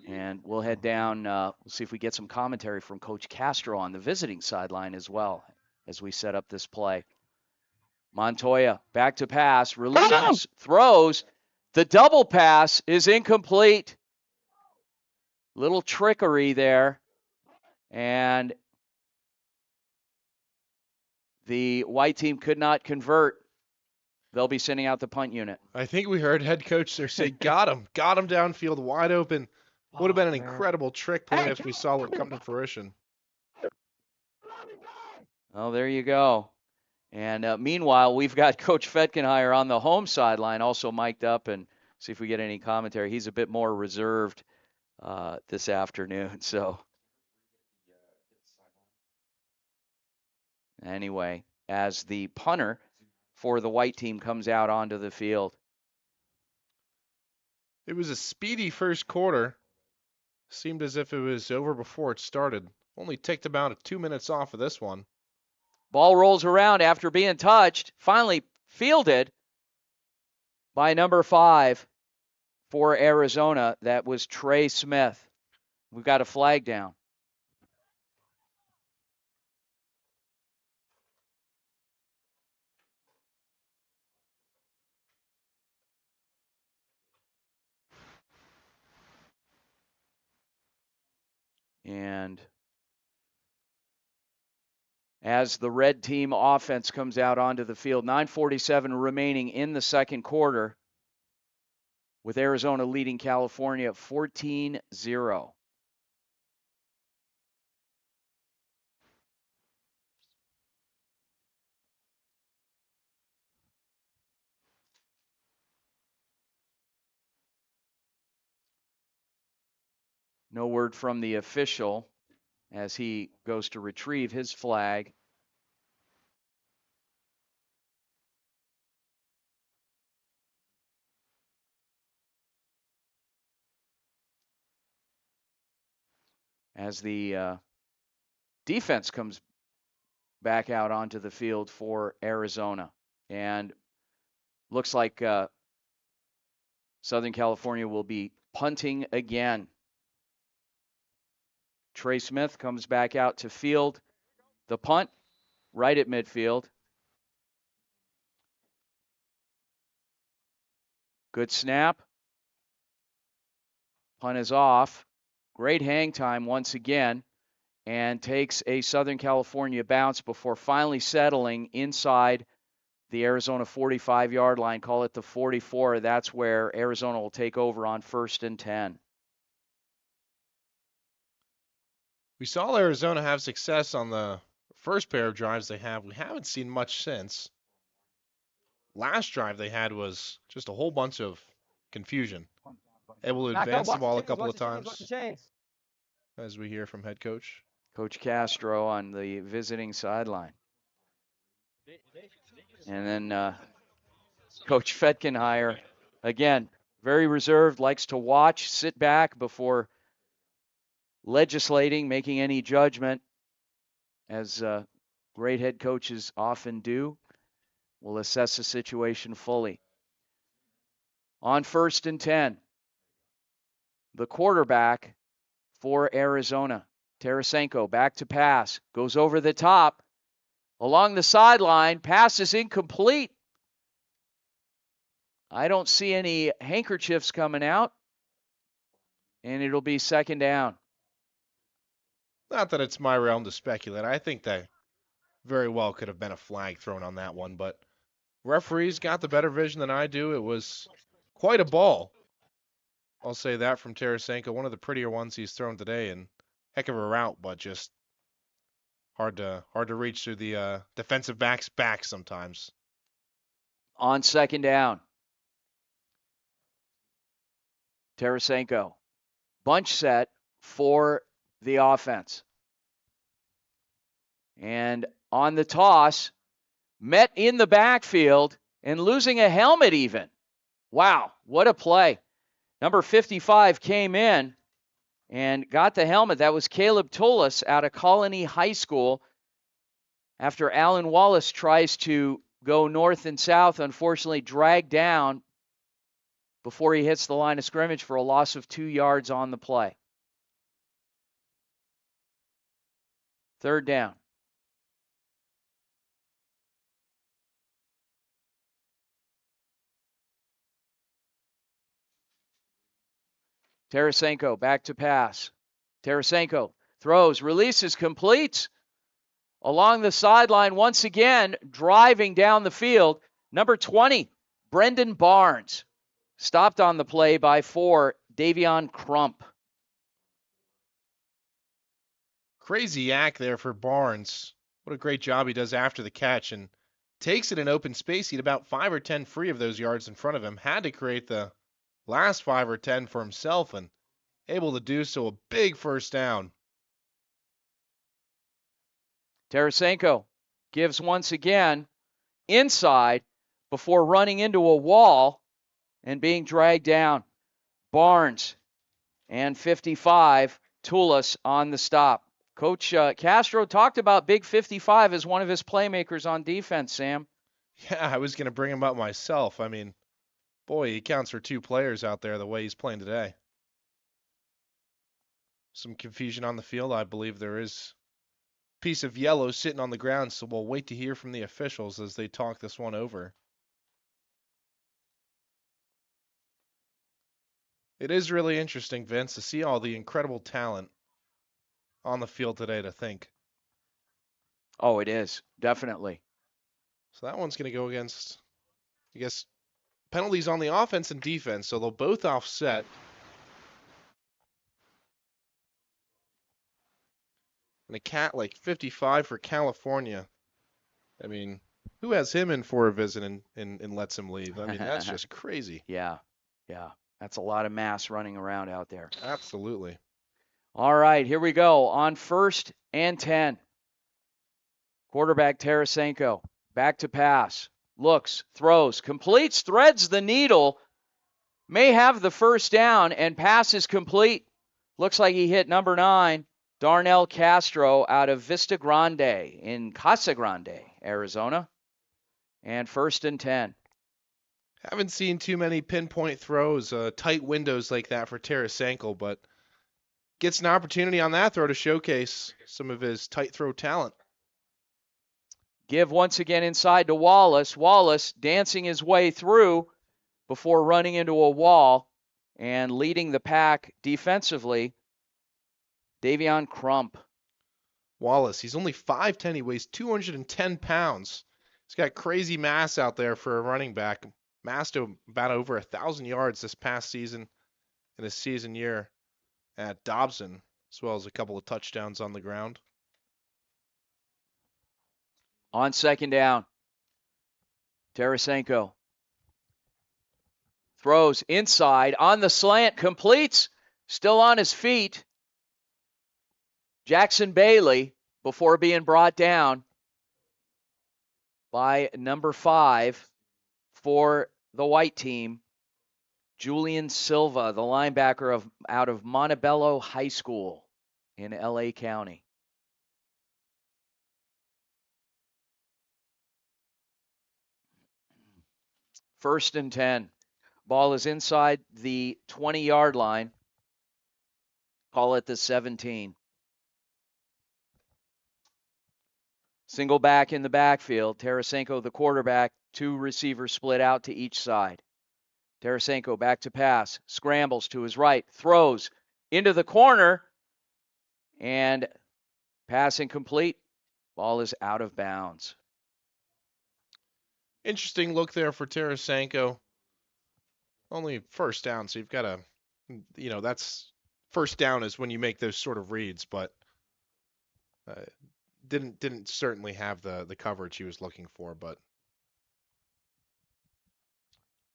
Speaker 1: And we'll head down. We'll see if we get some commentary from Coach Castro on the visiting sideline as well as we set up this play. Montoya back to pass, releases, throws. The double pass is incomplete. Little trickery there. And the white team could not convert. They'll be sending out the punt unit.
Speaker 2: I think we heard head coach there say, got him downfield, wide open. Would have been an incredible trick play if we saw it come to fruition.
Speaker 1: Oh, there you go. And meanwhile, we've got Coach Fetkenheier on the home sideline, also mic'd up, and see if we get any commentary. He's a bit more reserved this afternoon. So anyway, as the punter for the white team comes out onto the field.
Speaker 2: It was a speedy first quarter. Seemed as if it was over before it started. Only ticked about 2 minutes off of this one.
Speaker 1: Ball rolls around after being touched. Finally fielded by number 5 for Arizona. That was Trey Smith. We've got a flag down. And as the red team offense comes out onto the field, 9:47 remaining in the second quarter, with Arizona leading California 14-0. No word from the official as he goes to retrieve his flag. As the defense comes back out onto the field for Arizona. And looks like Southern California will be punting again. Trey Smith comes back out to field the punt right at midfield. Good snap. Punt is off. Great hang time once again, and takes a Southern California bounce before finally settling inside the Arizona 45-yard line. Call it the 44. That's where Arizona will take over on 1st and 10.
Speaker 2: We saw Arizona have success on the first pair of drives they have. We haven't seen much since. Last drive they had was just a whole bunch of confusion. Able to advance the ball a couple of times, as we hear from head coach.
Speaker 1: Coach Castro on the visiting sideline. And then Coach Fetkenheier, again, very reserved, likes to watch, sit back before legislating, making any judgment, as great head coaches often do. Will assess the situation fully. On 1st and 10, the quarterback for Arizona, Tarasenko, back to pass, goes over the top, along the sideline, pass is incomplete. I don't see any handkerchiefs coming out, and it'll be 2nd down.
Speaker 2: Not that it's my realm to speculate. I think that very well could have been a flag thrown on that one, but referees got the better vision than I do. It was quite a ball. I'll say that from Tarasenko, one of the prettier ones he's thrown today, and heck of a route, but just hard to reach through the defensive back's back sometimes.
Speaker 1: On 2nd down, Tarasenko, bunch set for the offense. And on the toss, met in the backfield and losing a helmet even. Wow, what a play. Number 55 came in and got the helmet. That was Caleb Tullis out of Colony High School. After Alan Wallace tries to go north and south, unfortunately dragged down before he hits the line of scrimmage for a loss of 2 yards on the play. Third down. Tarasenko back to pass. Tarasenko throws, releases, completes. Along the sideline once again, driving down the field. Number 20, Brendan Barnes. Stopped on the play by 4, Davion Crump.
Speaker 2: Crazy yak there for Barnes. What a great job he does after the catch and takes it in open space. He had about 5 or 10 free of those yards in front of him. Had to create the last 5 or 10 for himself and able to do so. A big first down.
Speaker 1: Tarasenko gives once again inside before running into a wall and being dragged down. Barnes and 55, Tulis on the stop. Coach Castro talked about Big 55 as one of his playmakers on defense, Sam.
Speaker 2: Yeah, I was going to bring him up myself. I mean, boy, he counts for 2 players out there the way he's playing today. Some confusion on the field. I believe there is a piece of yellow sitting on the ground, so we'll wait to hear from the officials as they talk this one over. It is really interesting, Vince, to see all the incredible talent on the field today to think.
Speaker 1: Oh, it is. Definitely.
Speaker 2: So that one's going to go against, I guess, penalties on the offense and defense, so they'll both offset. And a cat like 55 for California. I mean, who has him in for a visit and lets him leave? I mean, that's just crazy.
Speaker 1: Yeah. That's a lot of mass running around out there.
Speaker 2: Absolutely.
Speaker 1: All right, here we go. On 1st and 10. Quarterback Tarasenko. Back to pass. Looks, throws, completes, threads the needle. May have the first down and pass is complete. Looks like he hit number 9, Darnell Castro out of Vista Grande in Casa Grande, Arizona. And 1st and 10.
Speaker 2: Haven't seen too many pinpoint throws, tight windows like that for Tarasenko, but gets an opportunity on that throw to showcase some of his tight throw talent.
Speaker 1: Give once again inside to Wallace. Wallace dancing his way through before running into a wall and leading the pack defensively, Davion Crump.
Speaker 2: Wallace, he's only 5'10". He weighs 210 pounds. He's got crazy mass out there for a running back. Massed to about over 1,000 yards this past season in his season year at Dobson, as well as a couple of touchdowns on the ground.
Speaker 1: On 2nd down, Tarasenko throws inside on the slant, completes, still on his feet. Jackson Bailey before being brought down by number 5 for the white team, Julian Silva, the linebacker out of Montebello High School in LA County. First and 10. Ball is inside the 20-yard line. Call it the 17. Single back in the backfield. Tarasenko, the quarterback. 2 receivers split out to each side. Tarasenko back to pass. Scrambles to his right. Throws into the corner. And pass incomplete. Ball is out of bounds.
Speaker 2: Interesting look there for Tarasenko. Only first down, so you've got to, that's first down is when you make those sort of reads, but didn't certainly have the coverage he was looking for, but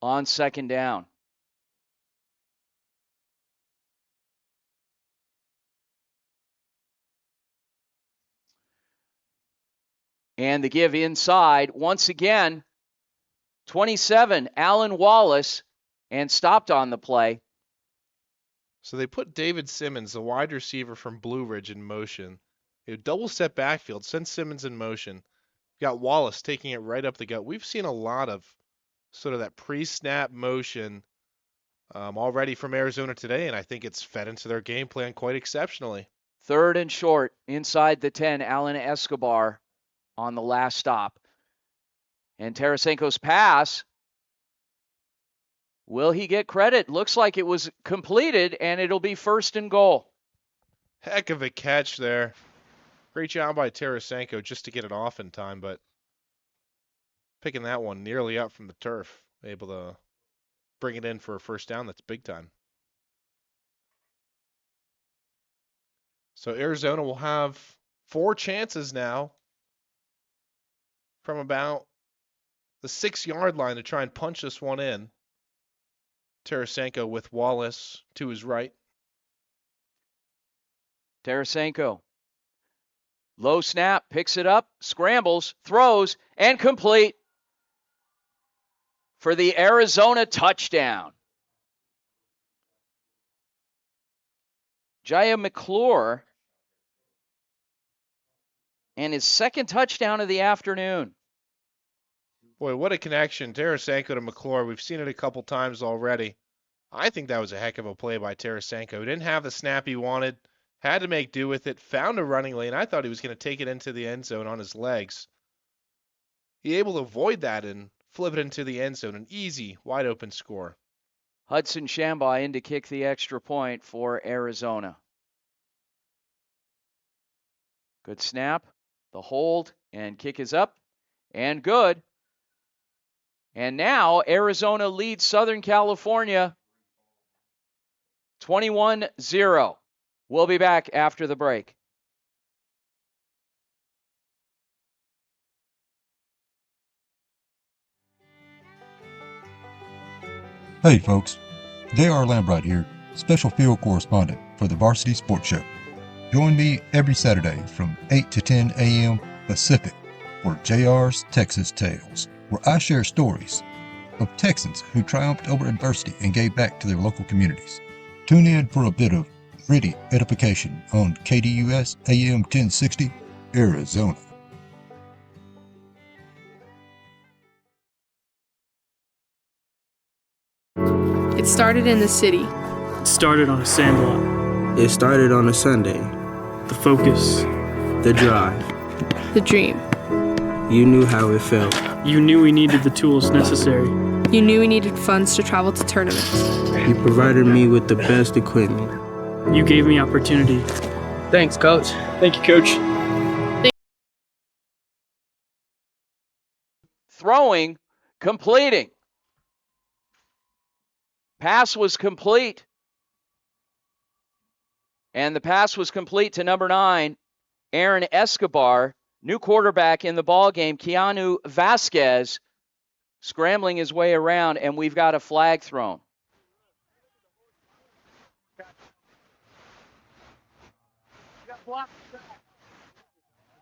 Speaker 1: on 2nd down. And the give inside, once again, 27, Allen Wallace, and stopped on the play.
Speaker 2: So they put David Simmons, the wide receiver from Blue Ridge, in motion. Double step backfield, send Simmons in motion. Got Wallace taking it right up the gut. We've seen a lot of sort of that pre-snap motion already from Arizona today, and I think it's fed into their game plan quite exceptionally.
Speaker 1: 3rd and short, inside the 10, Alan Escobar on the last stop. And Tarasenko's pass, will he get credit? Looks like it was completed, and it'll be 1st and goal.
Speaker 2: Heck of a catch there. Great job by Tarasenko just to get it off in time, but picking that one nearly up from the turf, able to bring it in for a first down. That's big time. So Arizona will have 4 chances now from about the 6-yard line to try and punch this one in. Tarasenko with Wallace to his right.
Speaker 1: Tarasenko. Low snap, picks it up, scrambles, throws, and complete for the Arizona touchdown. Jaya McClure, and his 2nd touchdown of the afternoon.
Speaker 2: Boy, what a connection. Tarasenko to McClure. We've seen it a couple times already. I think that was a heck of a play by Tarasenko. He didn't have the snap he wanted, had to make do with it, found a running lane. I thought he was going to take it into the end zone on his legs. He able to avoid that and flip it into the end zone. An easy, wide open score.
Speaker 1: Hudson Shambaugh in to kick the extra point for Arizona. Good snap, the hold, and kick is up, and good. And now Arizona leads Southern California 21-0. We'll be back after the break.
Speaker 12: Hey folks, J.R. Lambright here, special field correspondent for the Varsity Sports Show. Join me every Saturday from 8 to 10 a.m. Pacific for JR's Texas Tales, where I share stories of Texans who triumphed over adversity and gave back to their local communities. Tune in for a bit of gritty edification on KDUS AM 1060, Arizona.
Speaker 9: It started in the city.
Speaker 10: It started on a sandlot.
Speaker 11: It started on a Sunday.
Speaker 10: The focus.
Speaker 11: The drive.
Speaker 9: The dream.
Speaker 11: You knew how it felt.
Speaker 10: You knew we needed the tools necessary.
Speaker 9: You knew we needed funds to travel to tournaments.
Speaker 11: You provided me with the best equipment.
Speaker 10: You gave me opportunity.
Speaker 11: Thanks, Coach.
Speaker 10: Thank you, Coach.
Speaker 1: Throwing, completing. Pass was complete. And the pass was complete to number 9, Aaron Escobar, new quarterback in the ballgame, Keanu Vasquez, scrambling his way around, and we've got a flag thrown.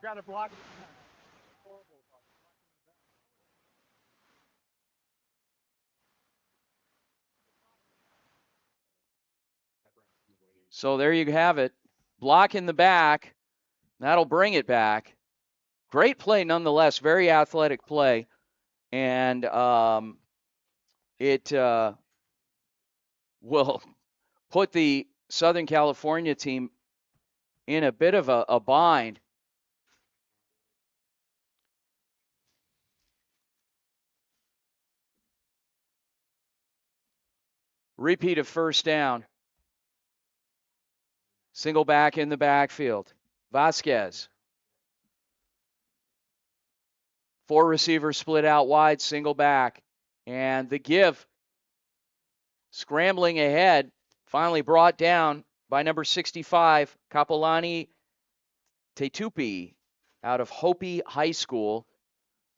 Speaker 4: Got to block.
Speaker 1: So there you have it. Block in the back. That'll bring it back. Great play nonetheless. Very athletic play. And it will put the Southern California team in a bit of a bind. Repeat of first down. Single back in the backfield. Vasquez. 4 receivers split out wide, single back. And the give. Scrambling ahead. Finally brought down by number 65, Kapolani Tetupi out of Hopi High School.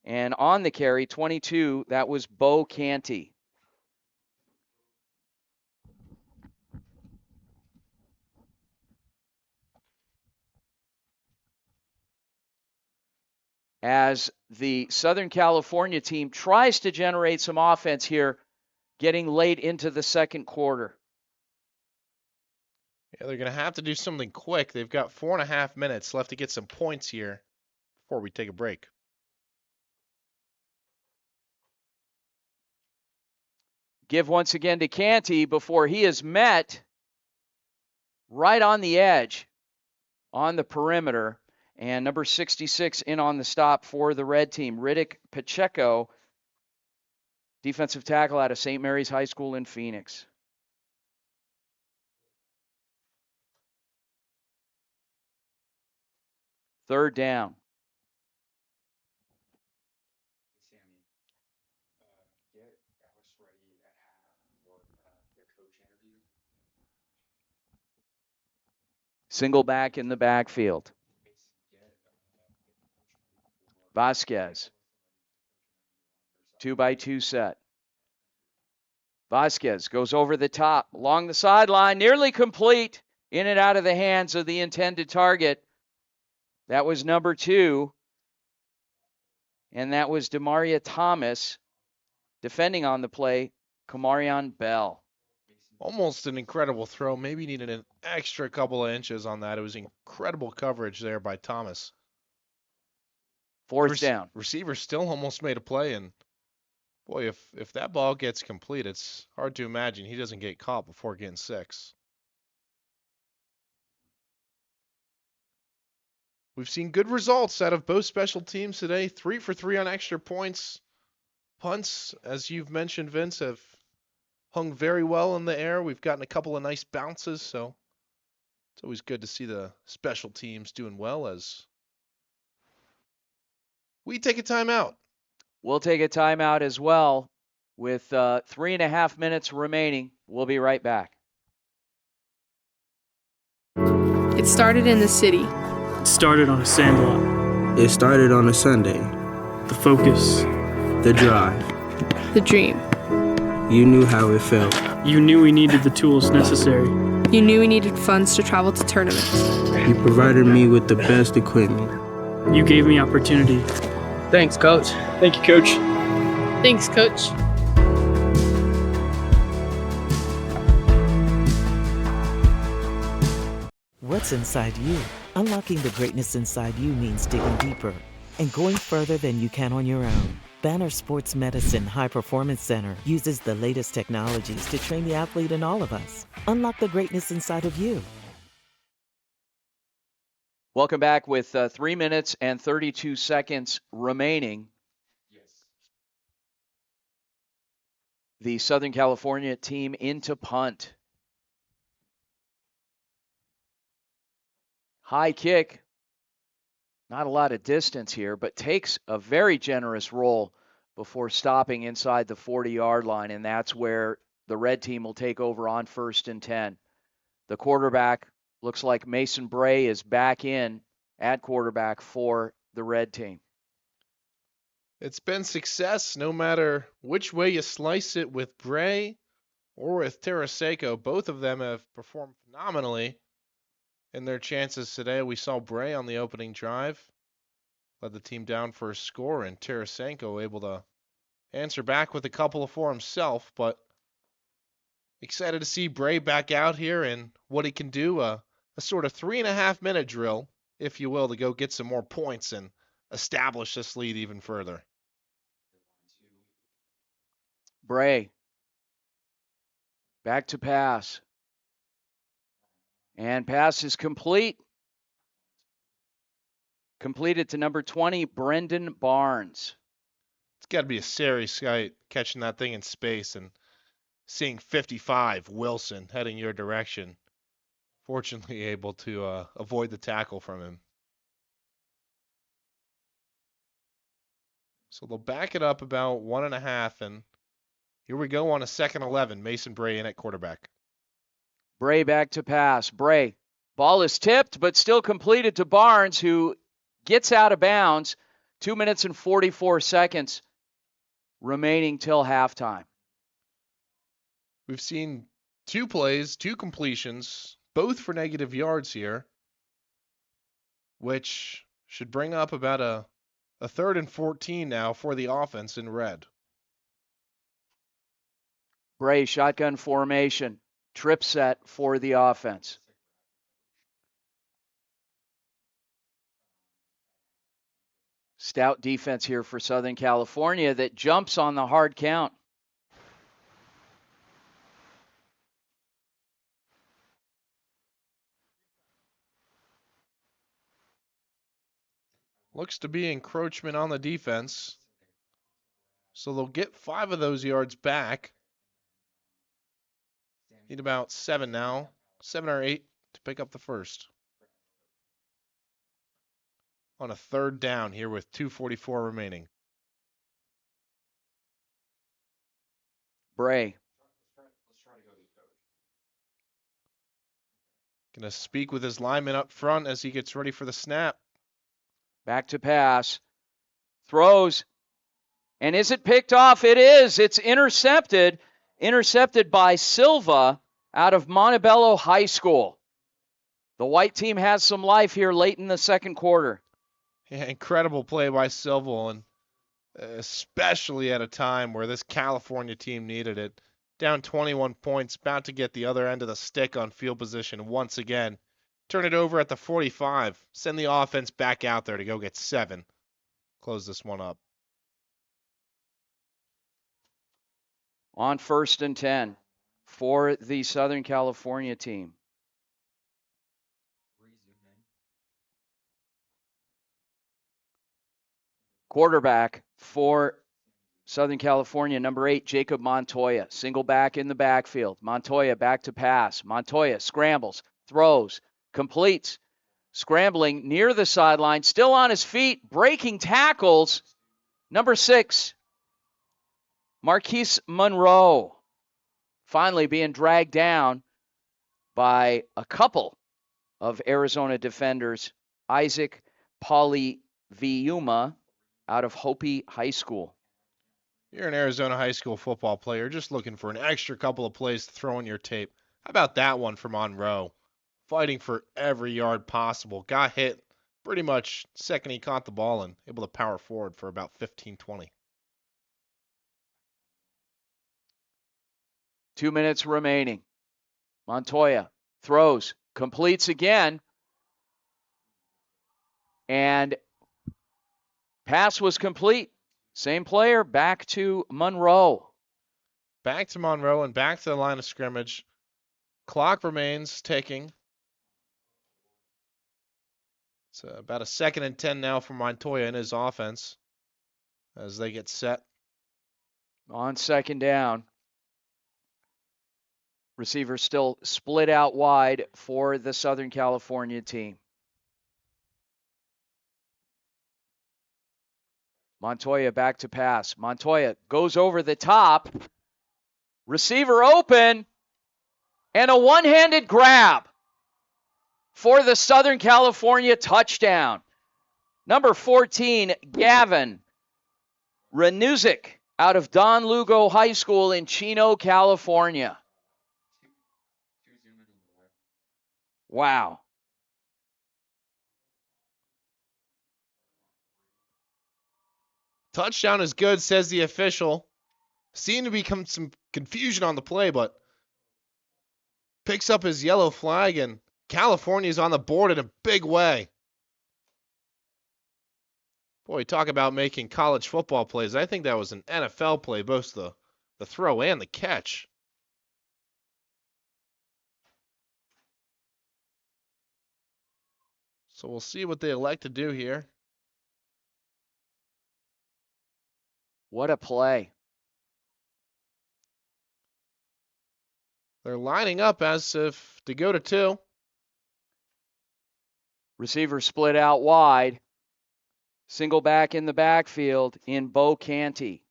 Speaker 1: And on the carry, 22, that was Bo Canty. as the Southern California team tries to generate some offense here, getting late into the second quarter.
Speaker 2: Yeah, they're going to have to do something quick. They've got 4.5 minutes left to get some points here before we take a break.
Speaker 1: Give once again to Canty before he is met right on the edge on the perimeter. And number 66 in on the stop for the red team, Riddick Pacheco, defensive tackle out of St. Mary's High School in Phoenix. Third down. Single back in the backfield. Vasquez. 2-by-2 set. Vasquez goes over the top, along the sideline, nearly complete, in and out of the hands of the intended target. That was number 2, and that was Demaria Thomas. Defending on the play, Kamarion Bell.
Speaker 2: Almost an incredible throw. Maybe needed an extra couple of inches on that. It was incredible coverage there by Thomas.
Speaker 1: Fourth down.
Speaker 2: Receiver still almost made a play, and boy, if that ball gets complete, it's hard to imagine he doesn't get caught before getting 6. We've seen good results out of both special teams today. 3 for 3 on extra points. Punts, as you've mentioned, Vince, have hung very well in the air. We've gotten a couple of nice bounces, so it's always good to see the special teams doing well as we take a timeout.
Speaker 1: We'll take a timeout as well with 3.5 minutes remaining. We'll be right back.
Speaker 9: It started in the city.
Speaker 10: It started on a sandlot.
Speaker 11: It started on a Sunday.
Speaker 10: The focus.
Speaker 11: The drive.
Speaker 9: The dream.
Speaker 11: You knew how it felt.
Speaker 10: You knew we needed the tools necessary.
Speaker 9: You knew we needed funds to travel to tournaments.
Speaker 11: You provided me with the best equipment.
Speaker 10: You gave me opportunity.
Speaker 11: Thanks, Coach.
Speaker 10: Thank you, Coach.
Speaker 9: Thanks, Coach.
Speaker 13: What's inside you? Unlocking the greatness inside you means digging deeper and going further than you can on your own. Banner Sports Medicine High Performance Center uses the latest technologies to train the athlete in all of us. Unlock the greatness inside of you.
Speaker 1: Welcome back with 3 minutes and 32 seconds remaining. The Southern California team into punt. High kick. Not a lot of distance here, but takes a very generous roll before stopping inside the 40-yard line, and that's where the red team will take over on 1st and 10. The quarterback looks like Mason Bray is back in at quarterback for the red team.
Speaker 2: It's been success no matter which way you slice it with Bray or with Tarasenko. Both of them have performed phenomenally in their chances today. We saw Bray on the opening drive, led the team down for a score, and Tarasenko able to answer back with a couple for himself, but excited to see Bray back out here and what he can do, a sort of 3.5-minute drill, if you will, to go get some more points and establish this lead even further.
Speaker 1: Bray. Back to pass. And pass is complete. Completed to number 20, Brendan Barnes.
Speaker 2: It's got to be a serious sight catching that thing in space and seeing 55, Wilson, heading your direction. Fortunately able to avoid the tackle from him. So they'll back it up about 1.5, and here we go on a 2nd 11. Mason Bray in at quarterback.
Speaker 1: Bray back to pass. Bray. Ball is tipped, but still completed to Barnes, who gets out of bounds. 2 minutes and 44 seconds remaining till halftime.
Speaker 2: We've seen 2 plays, 2 completions, both for negative yards here, which should bring up about a A 3rd and 14 now for the offense in red.
Speaker 1: Bray, shotgun formation. Trip set for the offense. Stout defense here for Southern California that jumps on the hard count.
Speaker 2: Looks to be encroachment on the defense. So they'll get 5 of those yards back. Need about 7 now. 7 or 8 to pick up the first. On a 3rd down here with 2:44 remaining.
Speaker 1: Bray.
Speaker 2: Gonna speak with his lineman up front as he gets ready for the snap.
Speaker 1: Back to pass. Throws. And is it picked off? It is. It's intercepted. Intercepted by Silva out of Montebello High School. The white team has some life here late in the second quarter.
Speaker 2: Yeah, incredible play by Silva, and especially at a time where this California team needed it. Down 21 points, about to get the other end of the stick on field position once again. Turn it over at the 45. Send the offense back out there to go get 7. Close this one up.
Speaker 1: On 1st and 10 for the Southern California team. Quarterback for Southern California, number 8, Jacob Montoya. Single back in the backfield. Montoya back to pass. Montoya scrambles, throws, completes. Scrambling near the sideline, still on his feet, breaking tackles. Number 6, Marquise Monroe. Finally being dragged down by a couple of Arizona defenders. Isaac Polyviuma out of Hopi High School.
Speaker 2: You're an Arizona high school football player just looking for an extra couple of plays to throw in your tape. How about that one from Monroe? Fighting for every yard possible. Got hit pretty much second he caught the ball and able to power forward for about 15-20.
Speaker 1: 2 minutes remaining. Montoya throws, completes again, and pass was complete. Same player, back to Monroe.
Speaker 2: Back to Monroe and back to the line of scrimmage. Clock remains ticking. It's about a 2nd and 10 now for Montoya in his offense as they get set.
Speaker 1: On 2nd down. Receiver still split out wide for the Southern California team. Montoya back to pass. Montoya goes over the top. Receiver open. And a one-handed grab for the Southern California touchdown. Number 14, Gavin Renuzik out of Don Lugo High School in Chino, California. Wow.
Speaker 2: Touchdown is good, says the official. Seemed to become some confusion on the play, but picks up his yellow flag, and California's on the board in a big way. Boy, talk about making college football plays. I think that was an NFL play, both the throw and the catch. So we'll see what they elect to do here.
Speaker 1: What a play.
Speaker 2: They're lining up as if to go to 2.
Speaker 1: Receiver split out wide. Single back in the backfield in Bo Canty.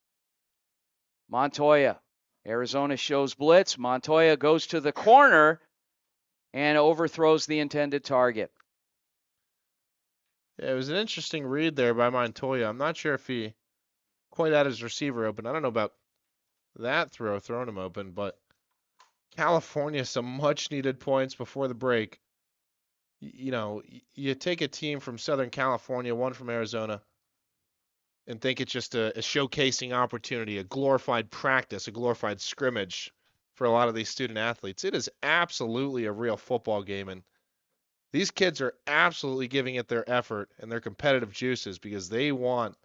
Speaker 1: Montoya. Arizona shows blitz. Montoya goes to the corner and overthrows the intended target.
Speaker 2: Yeah, it was an interesting read there by Montoya. I'm not sure if he quite had his receiver open. I don't know about that throw, throwing him open, but California some much needed points before the break. You know, you take a team from Southern California, one from Arizona, and think it's just a showcasing opportunity, a glorified practice, a glorified scrimmage for a lot of these student athletes. It is absolutely a real football game, and these kids are absolutely giving it their effort and their competitive juices because they want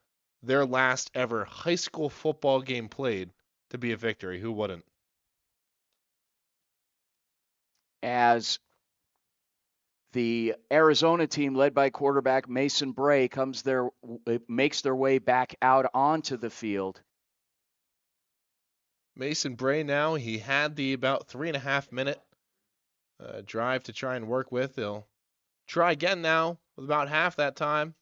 Speaker 2: their last ever high school football game played to be a victory. Who wouldn't?
Speaker 1: As the Arizona team, led by quarterback Mason Bray, makes their way back out onto the field.
Speaker 2: Mason Bray now, he had the about 3.5 minute drive to try and work with. He'll try again now with about half that time.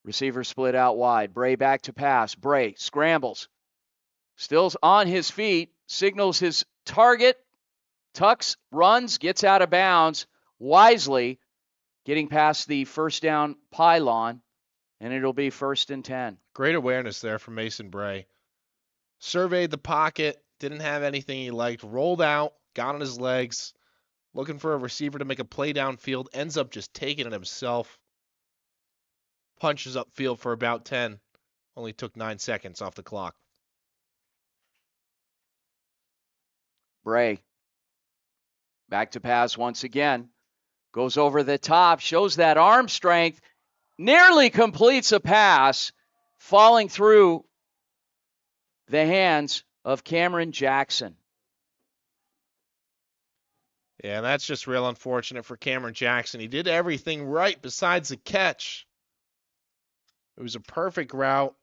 Speaker 1: Receiver split out wide. Bray back to pass. Bray scrambles. Still's on his feet, signals his target, tucks, runs, gets out of bounds wisely, getting past the first down pylon, and it'll be 1st and 10.
Speaker 2: Great awareness there from Mason Bray. Surveyed the pocket, didn't have anything he liked, rolled out, got on his legs, looking for a receiver to make a play downfield, ends up just taking it himself. Punches upfield for about 10. Only took 9 seconds off the clock.
Speaker 1: Bray back to pass once again. Goes over the top, shows that arm strength, nearly completes a pass, falling through the hands of Cameron Jackson.
Speaker 2: Yeah, that's just real unfortunate for Cameron Jackson. He did everything right besides the catch. It was a perfect route.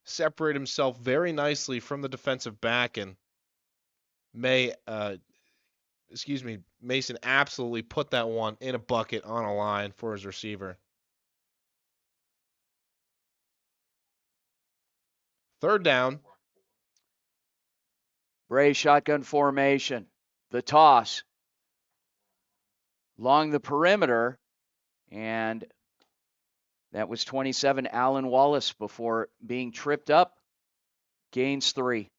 Speaker 2: Separated himself very nicely from the defensive back, and Mason absolutely put that one in a bucket on a line for his receiver. 3rd down.
Speaker 1: Bray shotgun formation. The toss along the perimeter, and that was 27 Allen Wallace before being tripped up. Gains 3.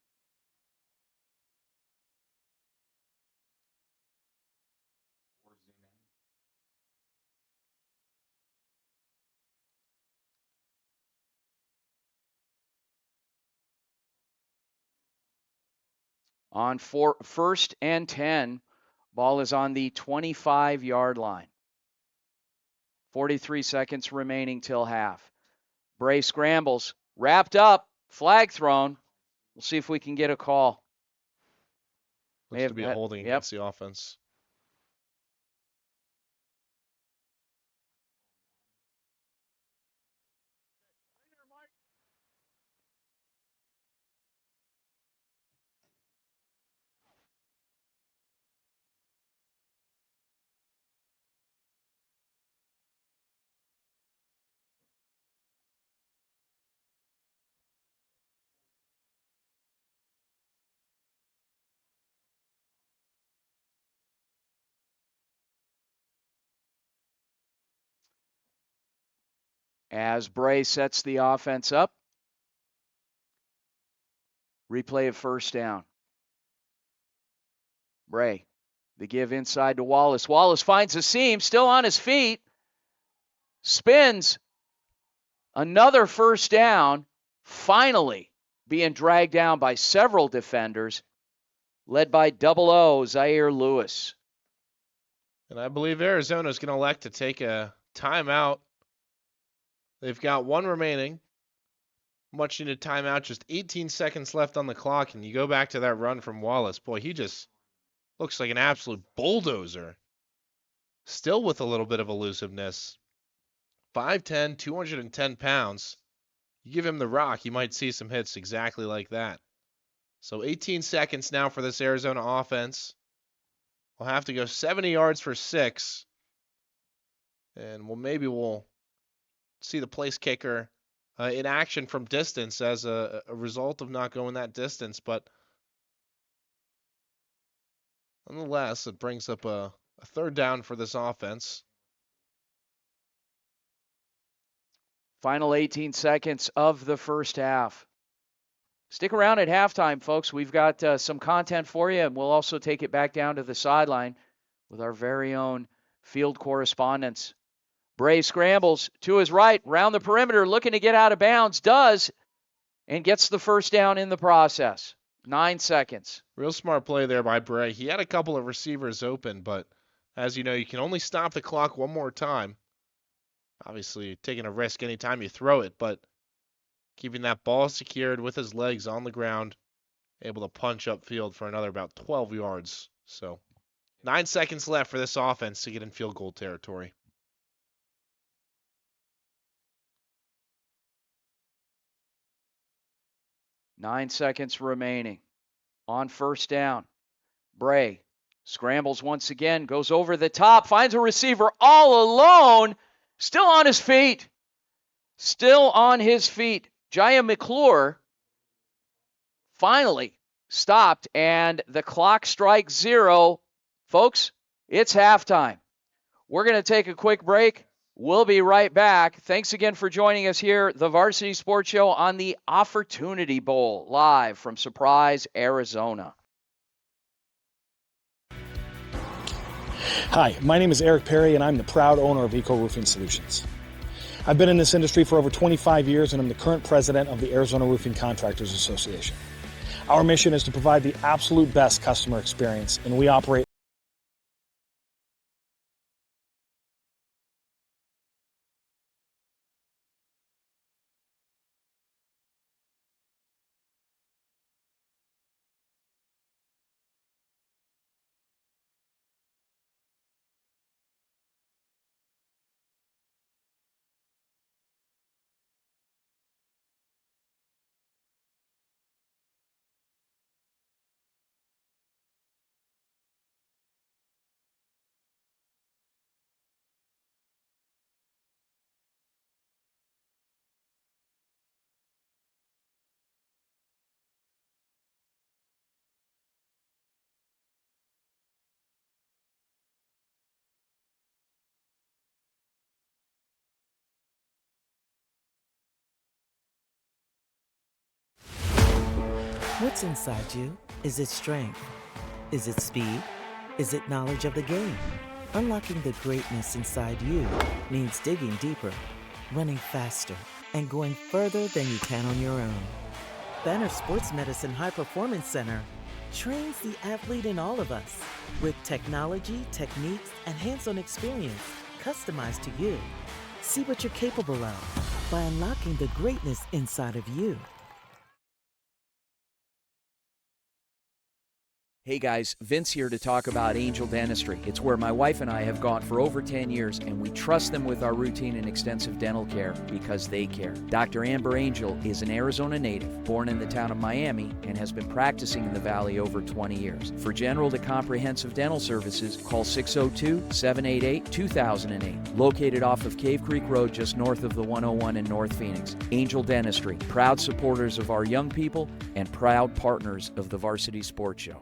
Speaker 1: On 1st and 10, ball is on the 25-yard line. 43 seconds remaining till half. Bray scrambles, wrapped up, flag thrown. We'll see if we can get a call.
Speaker 2: Looks to be a holding against the offense.
Speaker 1: As Bray sets the offense up, replay of 1st down. Bray, the give inside to Wallace. Wallace finds a seam, still on his feet, spins, another 1st down, finally being dragged down by several defenders, led by 00 Zaire Lewis.
Speaker 2: And I believe Arizona is going to elect to take a timeout. They've got one remaining. Much needed timeout. Just 18 seconds left on the clock. And you go back to that run from Wallace. Boy, he just looks like an absolute bulldozer. Still with a little bit of elusiveness. 5'10", 210 pounds. You give him the rock, you might see some hits exactly like that. So 18 seconds now for this Arizona offense. We'll have to go 70 yards for 6. And maybe we'll see the place kicker in action from distance as a result of not going that distance. But nonetheless, it brings up a 3rd down for this offense.
Speaker 1: Final 18 seconds of the 1st half. Stick around at halftime, folks. We've got some content for you, and we'll also take it back down to the sideline with our very own field correspondents. Bray scrambles to his right, round the perimeter, looking to get out of bounds, does, and gets the first down in the process. 9 seconds.
Speaker 2: Real smart play there by Bray. He had a couple of receivers open, but as you know, you can only stop the clock one more time. Obviously, taking a risk anytime you throw it, but keeping that ball secured with his legs on the ground, able to punch upfield for another about 12 yards. So 9 seconds left for this offense to get in field goal territory.
Speaker 1: Nine seconds remaining. On first down, Bray scrambles once again, goes over the top, finds a receiver all alone, still on his feet. Still on his feet. Jaya McClure finally stopped, and the clock strikes 0. Folks, it's halftime. We're going to take a quick break. We'll be right back. Thanks again for joining us here, the Varsity Sports Show on the Offertunity Bowl, live from Surprise, Arizona.
Speaker 14: Hi, my name is Eric Perry, and I'm the proud owner of Eco Roofing Solutions. I've been in this industry for over 25 years, and I'm the current president of the Arizona Roofing Contractors Association. Our mission is to provide the absolute best customer experience, and we operate
Speaker 13: What's inside you? Is it strength? Is it speed? Is it knowledge of the game? Unlocking the greatness inside you means digging deeper, running faster, and going further than you can on your own. Banner Sports Medicine High Performance Center trains the athlete in all of us with technology, techniques, and hands-on experience customized to you. See what you're capable of by unlocking the greatness inside of you.
Speaker 7: Hey guys, Vince here to talk about Angel Dentistry. It's where my wife and I have gone for over 10 years, and we trust them with our routine and extensive dental care because they care. Dr. Amber Angel is an Arizona native, born in the town of Miami, and has been practicing in the Valley over 20 years. For general to comprehensive dental services, call 602-788-2008. Located off of Cave Creek Road just north of the 101 in North Phoenix. Angel Dentistry, proud supporters of our young people and proud partners of the Varsity Sports Show.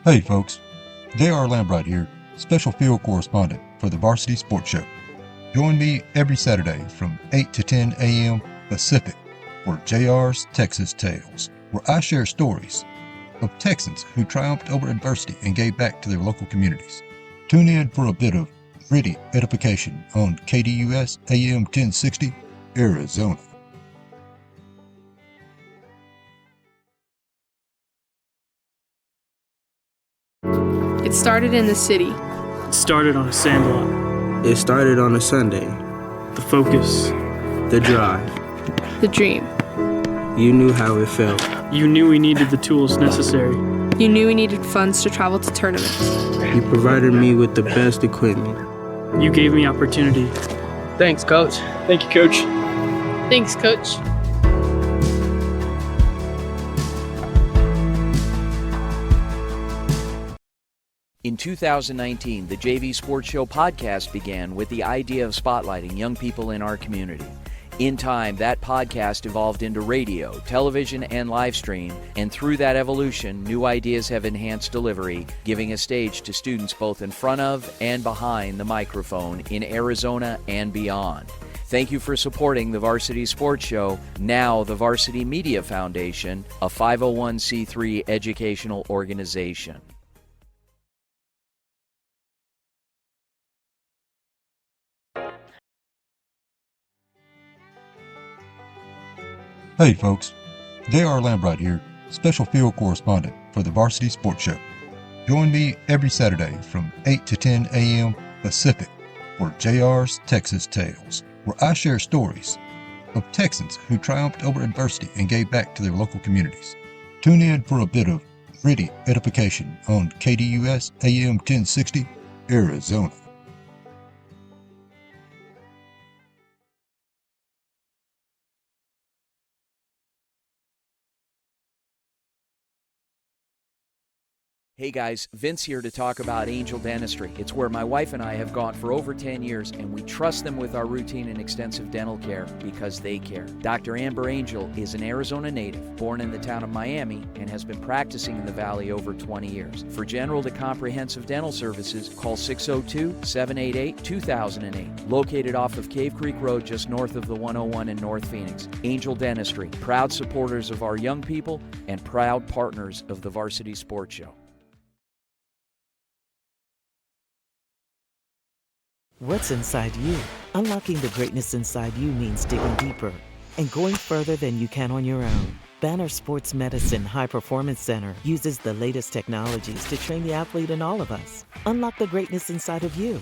Speaker 12: Hey folks, J.R. Lambright here, special field correspondent for the Varsity Sports Show. Join me every Saturday from 8 to 10 a.m. Pacific for JR's Texas Tales, where I share stories of Texans who triumphed over adversity and gave back to their local communities. Tune in for a bit of gritty edification on KDUS AM 1060, Arizona.
Speaker 9: It started in the city.
Speaker 10: It started on a sandlot.
Speaker 11: It started on a Sunday.
Speaker 10: The focus.
Speaker 11: The drive.
Speaker 9: The dream.
Speaker 11: You knew how it felt.
Speaker 10: You knew we needed the tools necessary.
Speaker 9: You knew we needed funds to travel to tournaments.
Speaker 11: You provided me with the best equipment.
Speaker 10: You gave me opportunity.
Speaker 11: Thanks, Coach.
Speaker 10: Thank you, Coach.
Speaker 9: Thanks, Coach.
Speaker 7: In 2019, the JV Sports Show podcast began with the idea of spotlighting young people in our community. In time, that podcast evolved into radio, television, and live stream, and through that evolution, new ideas have enhanced delivery, giving a stage to students both in front of and behind the microphone in Arizona and beyond. Thank you for supporting the Varsity Sports Show, now the Varsity Media Foundation, a 501c3 educational organization.
Speaker 12: Hey folks, J.R. Lambright here, special field correspondent for the Varsity Sports Show. Join me every Saturday from 8 to 10 a.m. Pacific for JR's Texas Tales, where I share stories of Texans who triumphed over adversity and gave back to their local communities. Tune in for a bit of gritty edification on KDUS AM 1060, Arizona.
Speaker 7: Hey guys, Vince here to talk about Angel Dentistry. It's where my wife and I have gone for over 10 years, and we trust them with our routine and extensive dental care because they care. Dr. Amber Angel is an Arizona native, born in the town of Miami, and has been practicing in the Valley over 20 years. For general to comprehensive dental services, call 602-788-2008. Located off of Cave Creek Road just north of the 101 in North Phoenix. Angel Dentistry, proud supporters of our young people and proud partners of the Varsity Sports Show.
Speaker 13: What's inside you? Unlocking the greatness inside you means digging deeper and going further than you can on your own. Banner Sports Medicine High Performance Center uses the latest technologies to train the athlete in all of us. Unlock the greatness inside of you.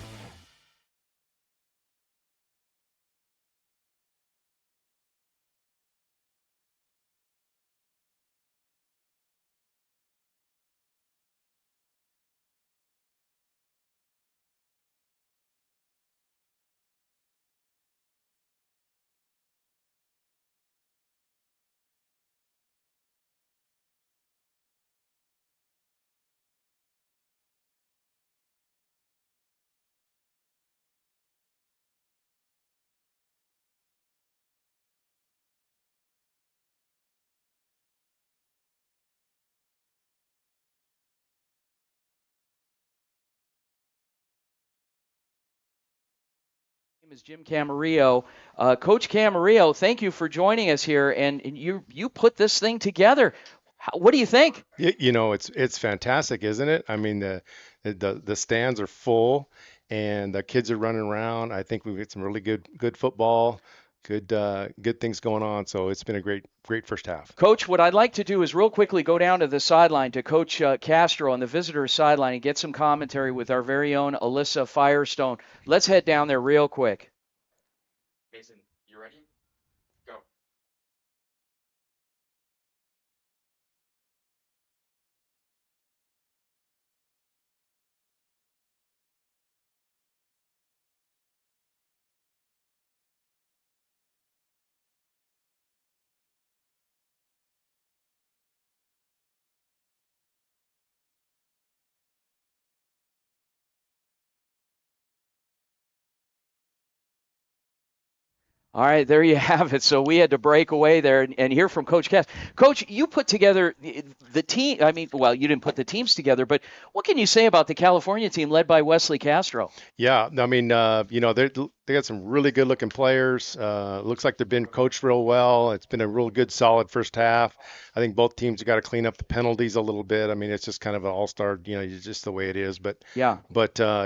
Speaker 1: My name is Jim Camarillo. Coach Camarillo, thank you for joining us here, and you put this thing together. What do you think?
Speaker 15: You know, it's fantastic, isn't it? I mean, the stands are full, and the kids are running around. I think we've got some really good football, good things going on. So it's been a great first half.
Speaker 1: Coach, what I'd like to do is real quickly go down to the sideline to Coach Castro on the visitor sideline and get some commentary with our very own Alyssa Firestone. Let's head down there real quick.
Speaker 16: Mason, you ready? Go.
Speaker 1: All right, there you have it. So we had to break away there and hear from Coach Cass. Coach, you put together the team. I mean, well, you didn't put the teams together, but what can you say about the California team led by Wesley Castro?
Speaker 15: Yeah, I mean, you know, they got some really good-looking players. Looks like they've been coached real well. It's been a real good, solid first half. I think both teams have got to clean up the penalties a little bit. I mean, it's just kind of an all-star, you know, it's just the way it is. But
Speaker 1: yeah,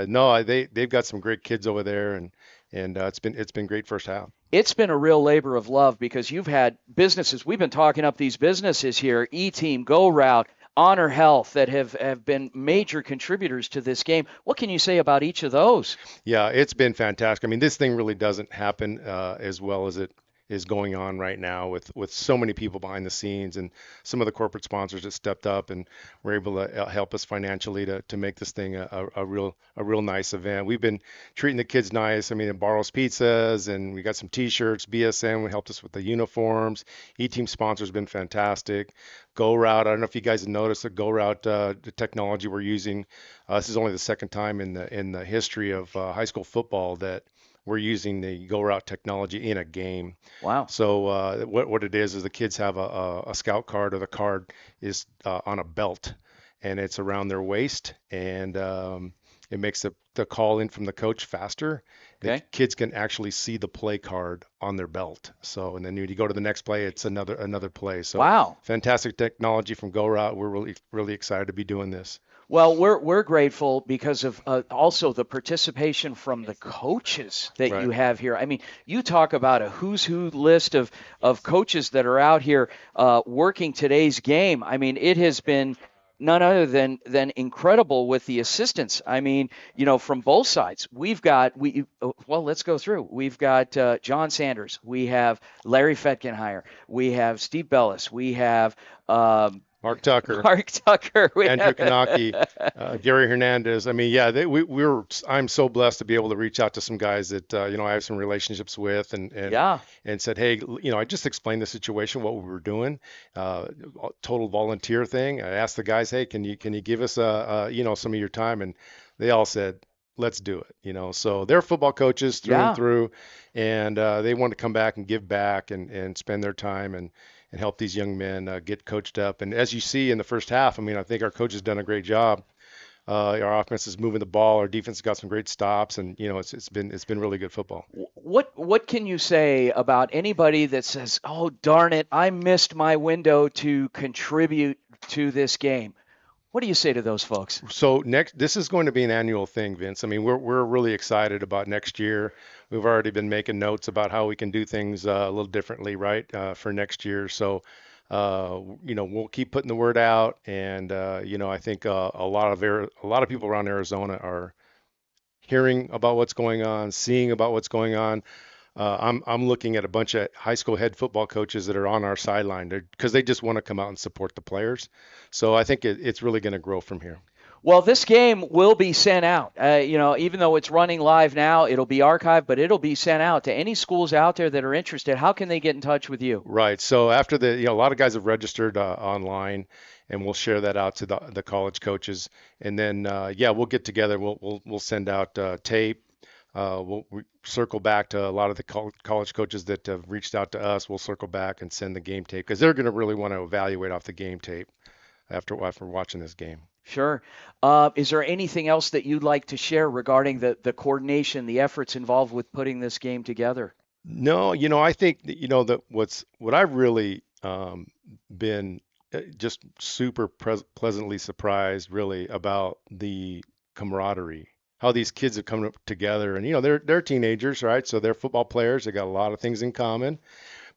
Speaker 15: no, they've got some great kids over there, and it's been great first half.
Speaker 1: It's been a real labor of love because you've had businesses. We've been talking up these businesses here, E-Team, Go Route, Honor Health, that have been major contributors to this game. What can you say about each of those?
Speaker 15: Yeah, it's been fantastic. I mean, this thing really doesn't happen as well as it is going on right now with so many people behind the scenes and some of the corporate sponsors that stepped up and were able to help us financially to make this thing a real nice event. We've been treating the kids nice. I mean, Barro's Pizzas, and we got some T-shirts. BSN helped us with the uniforms. E-Team sponsors been fantastic. Go Route, I don't know if you guys have noticed the Go Route the technology we're using. This is only the second time in the history of high school football that we're using the Go Route technology in a game.
Speaker 1: Wow.
Speaker 15: So what it is the kids have a scout card, or the card is on a belt, and it's around their waist, and it makes the call in from the coach faster.
Speaker 1: Okay.
Speaker 15: The kids can actually see the play card on their belt. So, and then when you go to the next play, it's another play. So
Speaker 1: wow.
Speaker 15: Fantastic technology from Go Route. We're really excited to be doing this.
Speaker 1: Well, we're grateful because of also the participation from the coaches that
Speaker 15: Right.
Speaker 1: you have here. I mean, you talk about a who's who list of coaches that are out here working today's game. I mean, it has been none other than incredible with the assistance. I mean, from both sides. Well, let's go through. We've got John Sanders. We have Larry Fetkenheier. We have Steve Bellis. We have
Speaker 15: Mark Tucker.
Speaker 1: Mark Tucker.
Speaker 15: Andrew Kanaki, Gary Hernandez. I mean, yeah, I'm so blessed to be able to reach out to some guys that I have some relationships with,
Speaker 1: Yeah.
Speaker 15: and said, hey, I just explained the situation, what we were doing, total volunteer thing. I asked the guys, hey, can you give us some of your time, and they all said, let's do it. So they're football coaches through and
Speaker 1: Yeah.
Speaker 15: through, and they want to come back and give back and spend their time and help these young men get coached up. And as you see in the first half, I mean, I think our coach has done a great job. Our offense is moving the ball. Our defense has got some great stops, and it's been really good football.
Speaker 1: What can you say about anybody that says, "Oh, darn it, I missed my window to contribute to this game"? What do you say to those folks?
Speaker 15: So this is going to be an annual thing, Vince. I mean, we're really excited about next year. We've already been making notes about how we can do things a little differently, right, for next year. So, we'll keep putting the word out, and I think a lot of people around Arizona are hearing about what's going on, seeing about what's going on. I'm looking at a bunch of high school head football coaches that are on our sideline because they just want to come out and support the players. So I think it's really going to grow from here.
Speaker 1: Well, this game will be sent out. Even though it's running live now, it'll be archived, but it'll be sent out to any schools out there that are interested. How can they get in touch with you?
Speaker 15: Right. So after a lot of guys have registered online, and we'll share that out to the college coaches, and then we'll get together. We'll send out tape. We'll circle back to a lot of the college coaches that have reached out to us. We'll circle back and send the game tape because they're going to really want to evaluate off the game tape after watching this game.
Speaker 1: Sure. Is there anything else that you'd like to share regarding the coordination, the efforts involved with putting this game together?
Speaker 15: No, I think that what I've really been just super pleasantly surprised really about the camaraderie, how these kids have come up together, and they're teenagers, right? So they're football players. They got a lot of things in common.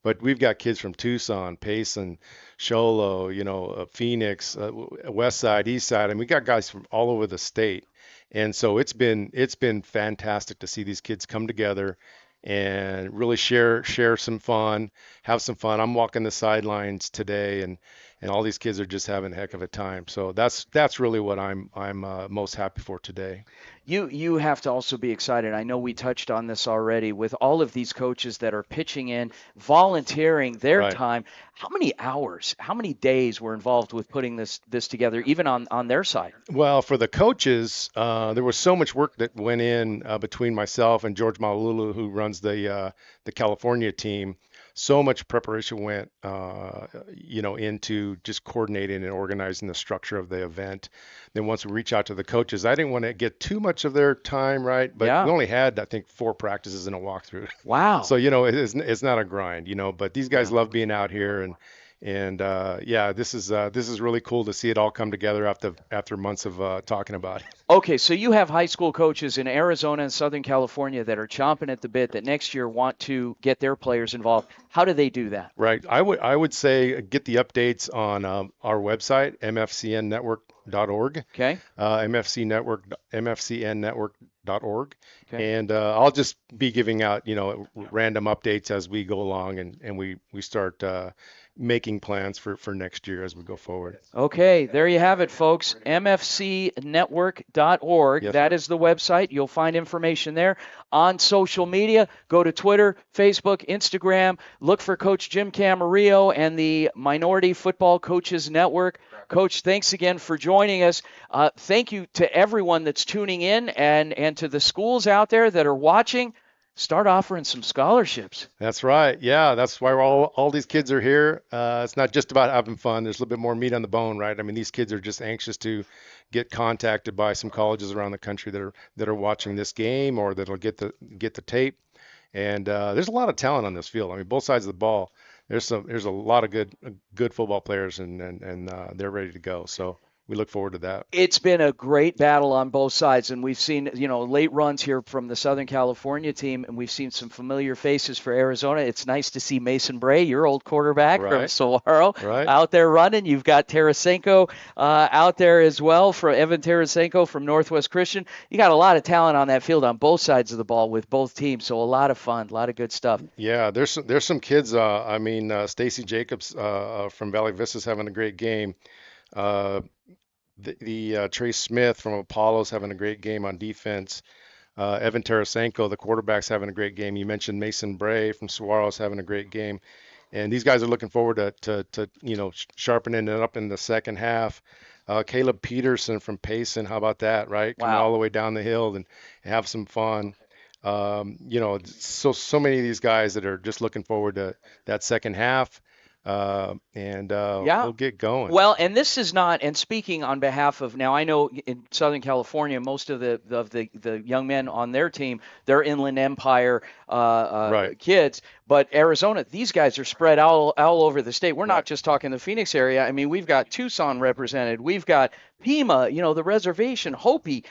Speaker 15: But we've got kids from Tucson, Payson, Sholo, Phoenix, West Side, East Side, and we got guys from all over the state. And so it's been fantastic to see these kids come together and really share some fun, have some fun. I'm walking the sidelines today, and all these kids are just having a heck of a time. So that's really what I'm most happy for today.
Speaker 1: You have to also be excited. I know we touched on this already with all of these coaches that are pitching in, volunteering their time. How many hours, how many days were involved with putting this together, even on their side?
Speaker 15: Well, for the coaches, there was so much work that went in between myself and George Malulu, who runs the California team. So much preparation went, into just coordinating and organizing the structure of the event. Then once we reach out to the coaches, I didn't want to get too much of their time, right? But we only had, I think, 4 practices and a walkthrough.
Speaker 1: Wow.
Speaker 15: So, it's not a grind, but these guys love being out here, and this is really cool to see it all come together after months of talking about it.
Speaker 1: Okay, so you have high school coaches in Arizona and Southern California that are chomping at the bit that next year want to get their players involved. How do they do that?
Speaker 15: Right. I would say get the updates on our website, mfcnnetwork.org.
Speaker 1: Okay.
Speaker 15: mfcnnetwork.org.
Speaker 1: Okay.
Speaker 15: And I'll just be giving out, random updates as we go along, and we start making plans for next year as we go forward.
Speaker 1: Okay, there you have it, folks. mfcnetwork.org.
Speaker 15: Yes,
Speaker 1: that is the website. You'll find information there. On social media, go to Twitter, Facebook, Instagram. Look for Coach Jim Camarillo and the Minority Football Coaches Network. Coach, thanks again for joining us. Thank you to everyone that's tuning in and to the schools out there that are watching. Start offering some scholarships.
Speaker 15: That's right. Yeah, that's why all these kids are here. It's not just about having fun. There's a little bit more meat on the bone, right? I mean, these kids are just anxious to get contacted by some colleges around the country that are watching this game or that'll get the tape. And there's a lot of talent on this field. I mean, both sides of the ball. There's a lot of good football players, and they're ready to go. So we look forward to that.
Speaker 1: It's been a great battle on both sides, and we've seen, late runs here from the Southern California team, and we've seen some familiar faces for Arizona. It's nice to see Mason Bray, your old quarterback from Saguaro, out there running. You've got Tarasenko out there as well, for Evan Tarasenko from Northwest Christian. You got a lot of talent on that field on both sides of the ball with both teams, so a lot of fun, a lot of good stuff.
Speaker 15: Yeah, there's some kids. Stacy Jacobs from Valley Vista's having a great game. Trey Smith from Apollo's having a great game on defense. Evan Tarasenko, the quarterback's having a great game. You mentioned Mason Bray from Saguaro's having a great game. And these guys are looking forward to sharpening it up in the second half. Caleb Peterson from Payson, how about that, right? Coming all the way down the hill and have some fun. So many of these guys that are just looking forward to that second half. We'll get going.
Speaker 1: Well, and this is not, and speaking on behalf of, now I know in Southern California, most of the young men on their team, they're Inland Empire kids, but Arizona, these guys are spread all over the state. We're not just talking the Phoenix area. I mean, we've got Tucson represented. We've got Pima, the reservation, Hopi,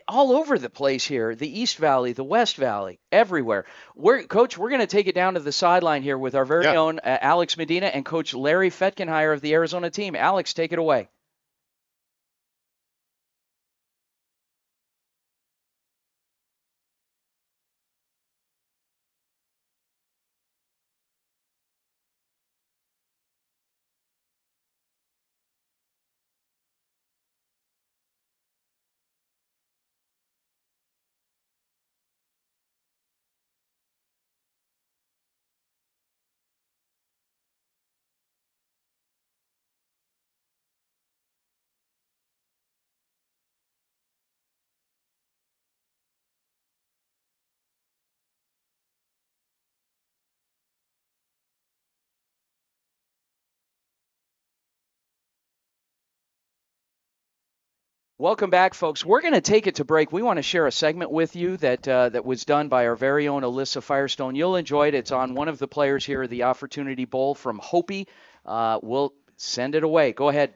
Speaker 1: all over the place here, the East Valley, the West Valley, everywhere. Coach, we're going to take it down to the sideline here with our very own Alex Medina and Coach Larry Fetkenheier of the Arizona team. Alex, take it away. Welcome back, folks. We're going to take it to break. We want to share a segment with you that was done by our very own Alyssa Firestone. You'll enjoy it. It's on one of the players here, the Offertunity Bowl from Hopi. We'll send it away. Go ahead.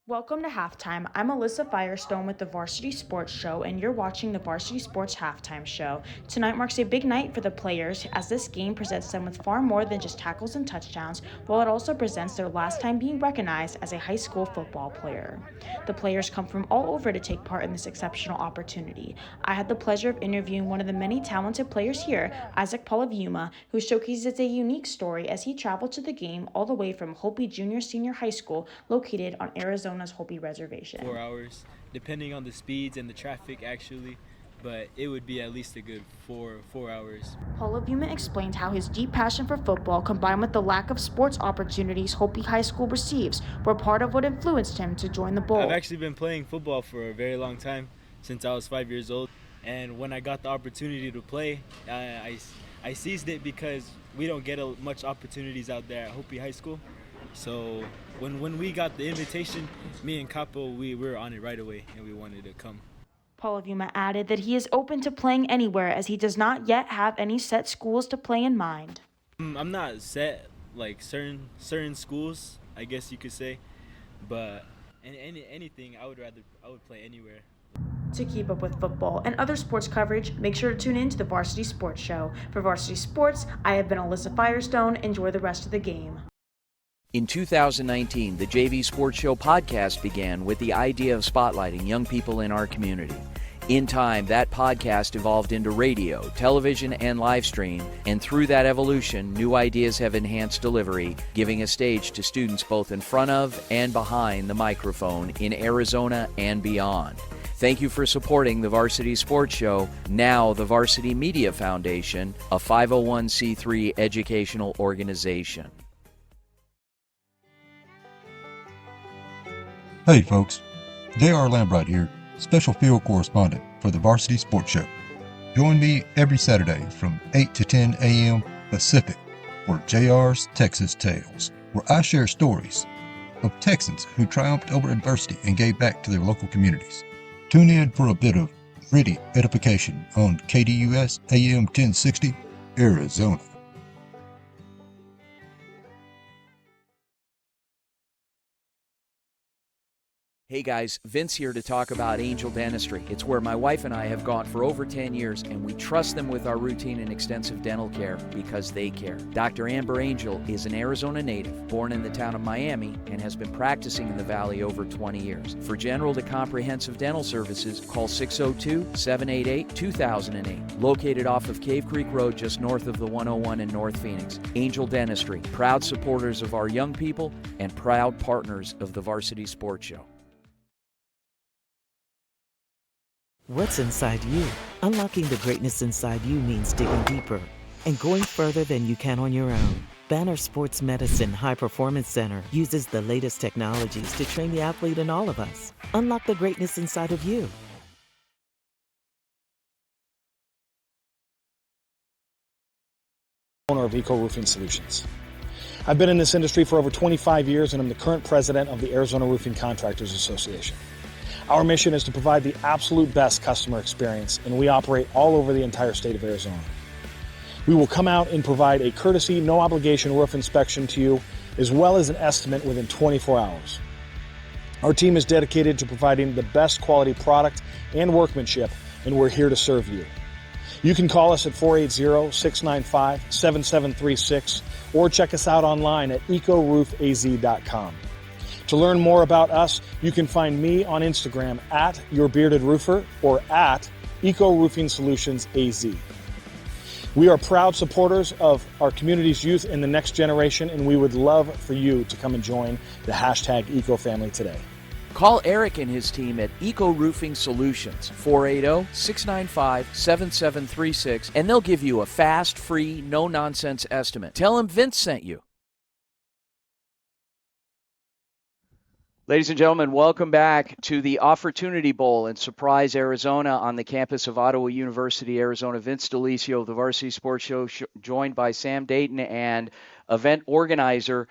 Speaker 17: Welcome to Halftime. I'm Alyssa Firestone with the Varsity Sports Show, and you're watching the Varsity Sports Halftime Show. Tonight marks a big night for the players, as this game presents them with far more than just tackles and touchdowns, while it also presents their last time being recognized as a high school football player. The players come from all over to take part in this exceptional opportunity. I had the pleasure of interviewing one of the many talented players here, Isaac Polavuma, who showcases a unique story as he traveled to the game all the way from Hopi Junior Senior High School, located on Arizona's Hopi Reservation.
Speaker 18: 4 hours, depending on the speeds and the traffic actually, but it would be at least a good 4 hours.
Speaker 17: Polavuma explained how his deep passion for football combined with the lack of sports opportunities Hopi High School receives were part of what influenced him to join the bowl.
Speaker 18: I've actually been playing football for a very long time, since I was 5 years old, and when I got the opportunity to play, I seized it because we don't get much opportunities out there at Hopi High School. So when we got the invitation, me and Capo, we were on it right away, and we wanted to come.
Speaker 17: Polavuma added that he is open to playing anywhere, as he does not yet have any set schools to play in mind.
Speaker 18: I'm not set like certain schools, I guess you could say, but anything I would play anywhere.
Speaker 17: To keep up with football and other sports coverage, make sure to tune in to the Varsity Sports Show. For Varsity Sports, I have been Alyssa Firestone. Enjoy the rest of the game.
Speaker 7: In 2019, the JV Sports Show podcast began with the idea of spotlighting young people in our community. In time, that podcast evolved into radio, television, and live stream, and through that evolution, new ideas have enhanced delivery, giving a stage to students both in front of and behind the microphone in Arizona and beyond. Thank you for supporting the Varsity Sports Show, now the Varsity Media Foundation, a 501c3 educational organization.
Speaker 12: Hey folks, J.R. Lambright here, special field correspondent for the Varsity Sports Show. Join me every Saturday from 8 to 10 a.m. Pacific for JR's Texas Tales, where I share stories of Texans who triumphed over adversity and gave back to their local communities. Tune in for a bit of gritty edification on KDUS AM 1060, Arizona.
Speaker 7: Hey guys, Vince here to talk about Angel Dentistry. It's where my wife and I have gone for over 10 years, and we trust them with our routine and extensive dental care because they care. Dr. Amber Angel is an Arizona native, born in the town of Miami, and has been practicing in the Valley over 20 years. For general to comprehensive dental services, call 602-788-2008. Located off of Cave Creek Road just north of the 101 in North Phoenix. Angel Dentistry, proud supporters of our young people and proud partners of the Varsity Sports Show.
Speaker 13: What's inside you? Unlocking the greatness inside you means digging deeper and going further than you can on your own. Banner Sports Medicine High Performance Center uses the latest technologies to train the athlete in all of us. Unlock the greatness inside of you.
Speaker 14: Owner of Eco Roofing Solutions. I've been in this industry for over 25 years, and I'm the current president of the Arizona Roofing Contractors Association. Our mission is to provide the absolute best customer experience, and we operate all over the entire state of Arizona. We will come out and provide a courtesy, no obligation roof inspection to you, as well as an estimate within 24 hours. Our team is dedicated to providing the best quality product and workmanship, and we're here to serve you. You can call us at 480-695-7736 or check us out online at ecoroofaz.com. To learn more about us, you can find me on Instagram at YourBeardedRoofer or at Eco Roofing Solutions AZ. We are proud supporters of our community's youth and the next generation, and we would love for you to come and join the hashtag Eco Family today.
Speaker 7: Call Eric and his team at Eco Roofing Solutions, 480-695-7736, and they'll give you a fast, free, no-nonsense estimate. Tell them Vince sent you.
Speaker 1: Ladies and gentlemen, welcome back to the Offertunity Bowl in Surprise, Arizona on the campus of Ottawa University, Arizona. Vince DeLisio of the Varsity Sports Show, joined by Sam Dayton and event organizer,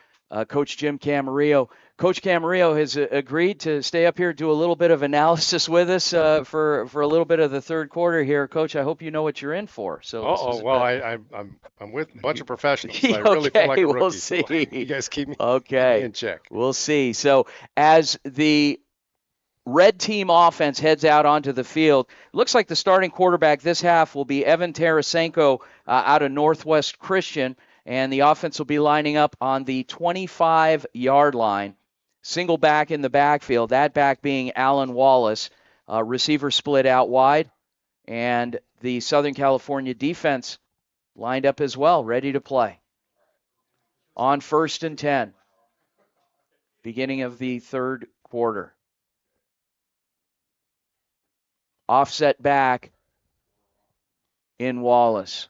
Speaker 1: Coach Jim Camarillo. Coach Camarillo has agreed to stay up here, do a little bit of analysis with us for a little bit of the third quarter here. Coach, I hope you know what you're in for. So
Speaker 15: well, I'm with a bunch of professionals. So I really feel like a rookie.
Speaker 1: We'll see.
Speaker 15: So you guys keep me in check.
Speaker 1: We'll see. So as the red team offense heads out onto the field, looks like the starting quarterback this half will be Evan Tarasenko out of Northwest Christian, and the offense will be lining up on the 25-yard line. Single back in the backfield, that back being Alan Wallace. Receiver split out wide, and the Southern California defense lined up as well, ready to play. On 1st and 10, beginning of the third quarter. Offset back in Wallace.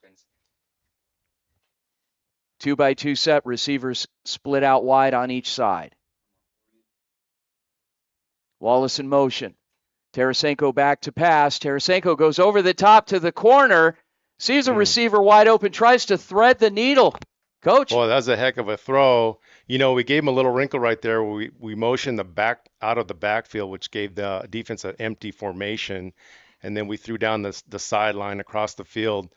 Speaker 1: 2-by-2 set, receivers split out wide on each side. Wallace in motion. Tarasenko back to pass. Tarasenko goes over the top to the corner, sees a receiver wide open, tries to thread the needle. Coach?
Speaker 15: Boy, that was a heck of a throw. You know, we gave him a little wrinkle right there. We motioned the back out of the backfield, which gave the defense an empty formation. And then we threw down the sideline across the field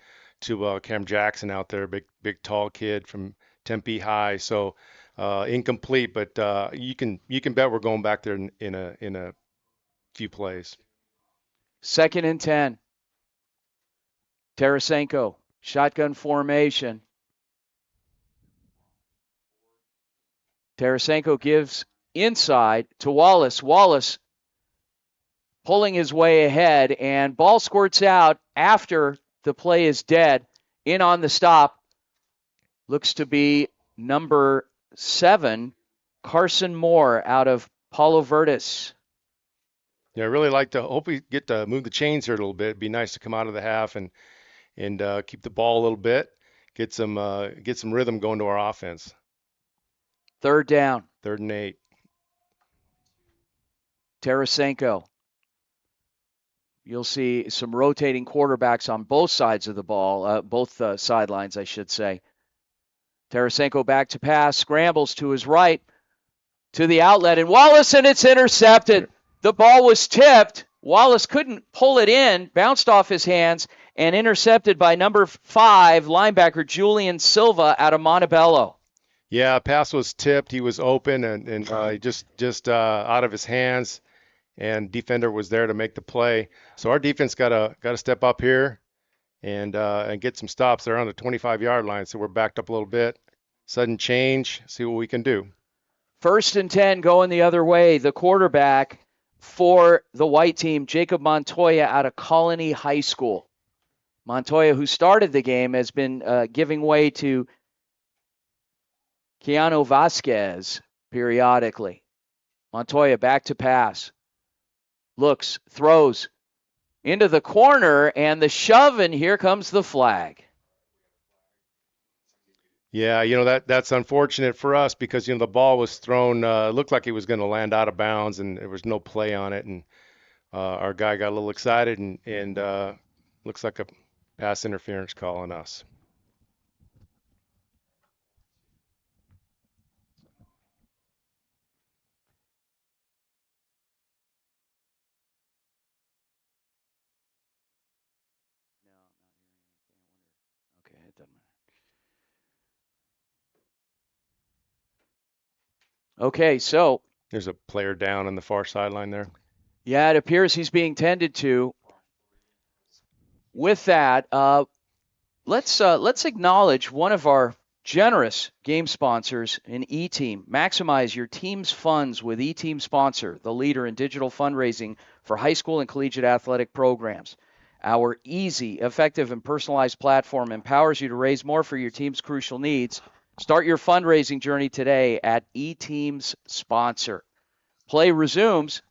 Speaker 15: to Cam Jackson out there, big tall kid from Tempe High. So incomplete, but you can bet we're going back there in a few plays.
Speaker 1: 2nd and 10. Tarasenko, shotgun formation. Tarasenko gives inside to Wallace. Wallace pulling his way ahead, and ball squirts out after the play is dead. In on the stop looks to be number 7, Carson Moore out of Palo Verdes.
Speaker 15: Yeah, I really like to hope we get to move the chains here a little bit. It'd be nice to come out of the half and keep the ball a little bit, get some rhythm going to our offense.
Speaker 1: 3rd down.
Speaker 15: 3rd and 8.
Speaker 1: Tarasenko. You'll see some rotating quarterbacks on both sides of the ball, both sidelines, I should say. Tarasenko back to pass, scrambles to his right, to the outlet, and Wallace, and it's intercepted. The ball was tipped. Wallace couldn't pull it in, bounced off his hands, and intercepted by number 5 linebacker Julian Silva out of Montebello.
Speaker 15: Yeah, pass was tipped. He was open and just out of his hands. and defender was there to make the play. So our defense got to step up here and get some stops. They're on the 25-yard line, so we're backed up a little bit. Sudden change, see what we can do.
Speaker 1: 1st and 10 going the other way. The quarterback for the white team, Jacob Montoya out of Colony High School. Montoya, who started the game, has been giving way to Keanu Vasquez periodically. Montoya back to pass. Looks, throws into the corner, and the shove, and here comes the flag.
Speaker 15: Yeah, that's unfortunate for us because the ball was thrown. Looked like it was going to land out of bounds, and there was no play on it. And our guy got a little excited, and looks like a pass interference call on us.
Speaker 1: Okay, it doesn't matter. Okay, so
Speaker 15: there's a player down on the far sideline there.
Speaker 1: Yeah, it appears he's being tended to. With that, let's acknowledge one of our generous game sponsors in eTeam. Maximize your team's funds with eTeam Sponsor, the leader in digital fundraising for high school and collegiate athletic programs. Our easy, effective, and personalized platform empowers you to raise more for your team's crucial needs. Start your fundraising journey today at eTeam's Sponsor. Play resumes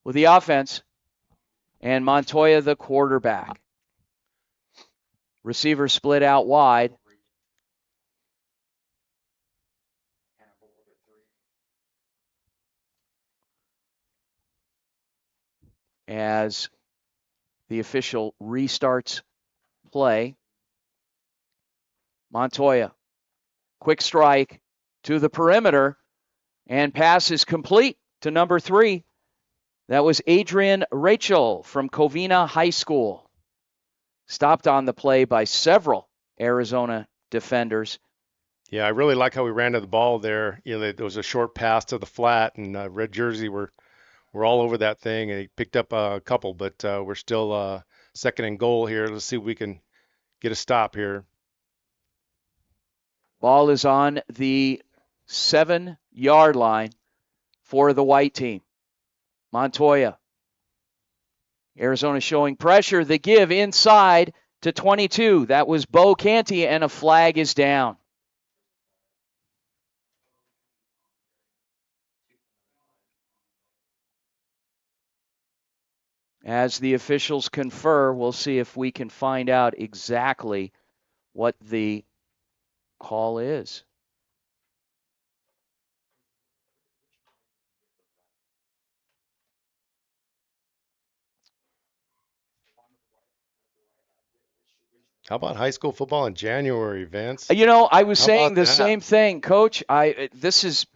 Speaker 1: with the offense and Montoya, the quarterback. Receiver split out wide. As the official restarts play. Montoya, quick strike to the perimeter, and pass is complete to number 3. That was Adrian Rachel from Covina High School. Stopped on the play by several Arizona defenders.
Speaker 15: Yeah, I really like how we ran to the ball there. There was a short pass to the flat, and red jersey were all over that thing, and he picked up a couple, but we're still 2nd and goal here. Let's see if we can get a stop here.
Speaker 1: Ball is on the 7-yard line for the white team. Montoya. Arizona showing pressure. The give inside to 22. That was Bo Canty, and a flag is down. As the officials confer, we'll see if we can find out exactly what the call is.
Speaker 15: How about high school football in January, Vince?
Speaker 1: I was
Speaker 15: How
Speaker 1: saying
Speaker 15: about
Speaker 1: the
Speaker 15: that?
Speaker 1: same thing, Coach. This is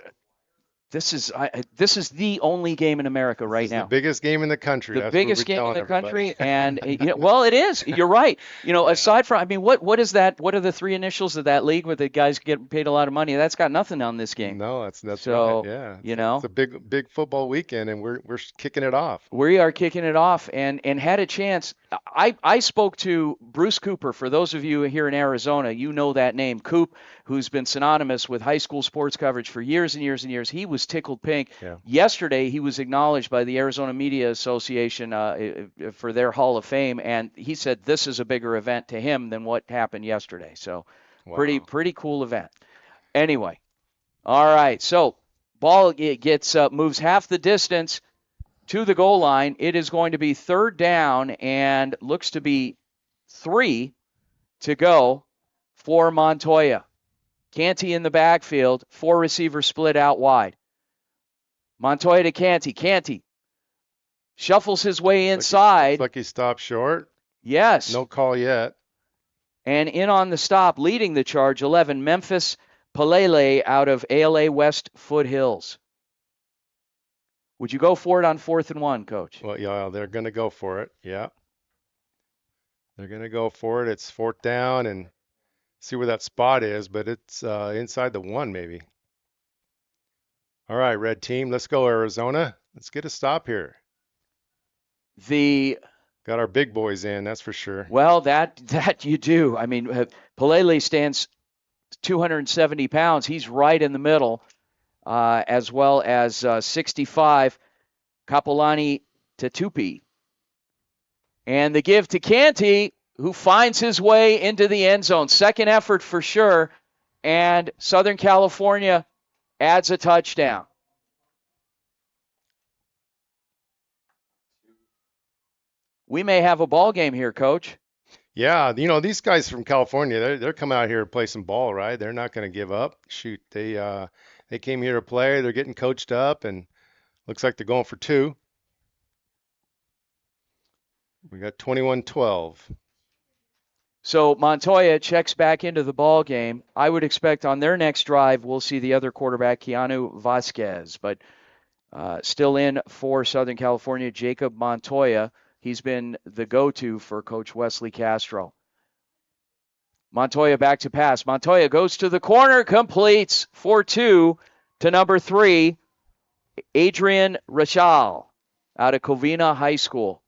Speaker 1: the only game in America right now.
Speaker 15: The biggest game in the country.
Speaker 1: The
Speaker 15: That's
Speaker 1: biggest
Speaker 15: what we're
Speaker 1: game in
Speaker 15: telling
Speaker 1: the country,
Speaker 15: everybody.
Speaker 1: and well, it is. You're right. Aside from, what is that? What are the 3 initials of that league where the guys get paid a lot of money? That's got nothing on this game.
Speaker 15: No, that's
Speaker 1: so,
Speaker 15: right. Yeah, it's a big football weekend, and we're kicking it off.
Speaker 1: We are kicking it off, and had a chance. I spoke to Bruce Cooper. For those of you here in Arizona, you know that name, Coop, who's been synonymous with high school sports coverage for years and years and years. He was tickled pink.
Speaker 15: Yeah.
Speaker 1: Yesterday, he was acknowledged by the Arizona Media Association for their Hall of Fame, and he said this is a bigger event to him than what happened yesterday. So,
Speaker 15: wow.
Speaker 1: pretty cool event. Anyway, all right. So, ball gets moves half the distance to the goal line. It is going to be 3rd down and looks to be 3 to go for Montoya. Canty in the backfield, 4 receivers split out wide. Montoya to Canty. Canty shuffles his way inside.
Speaker 15: Looks like he stopped short.
Speaker 1: Yes.
Speaker 15: No call yet.
Speaker 1: And in on the stop, leading the charge, 11, Memphis Palele out of ALA West Foothills. Would you go for it on 4th and 1, Coach?
Speaker 15: Well, yeah, they're going to go for it. Yeah. They're going to go for it. It's 4th down, and see where that spot is, but it's inside the 1 maybe. All right, red team, let's go Arizona. Let's get a stop here.
Speaker 1: The
Speaker 15: Got our big boys in, that's for sure.
Speaker 1: Well, that you do. I mean, Palele stands 270 pounds. He's right in the middle, as well as 65, Kapolani Tatupi. And the give to Canty, who finds his way into the end zone. Second effort for sure. And Southern California adds a touchdown. We may have a ball game here, Coach.
Speaker 15: Yeah, you know, these guys from California, they're coming out here to play some ball, right? They're not going to give up. Shoot, they came here to play. They're getting coached up, and looks like they're going for two. We got 21-12.
Speaker 1: So Montoya checks back into the ball game. I would expect on their next drive we'll see the other quarterback, Keanu Vasquez, but still in for Southern California, Jacob Montoya. He's been the go-to for Coach Wesley Castro. Montoya back to pass. Montoya goes to the corner, completes 4-2 to number 3, Adrian Rachal out of Covina High School.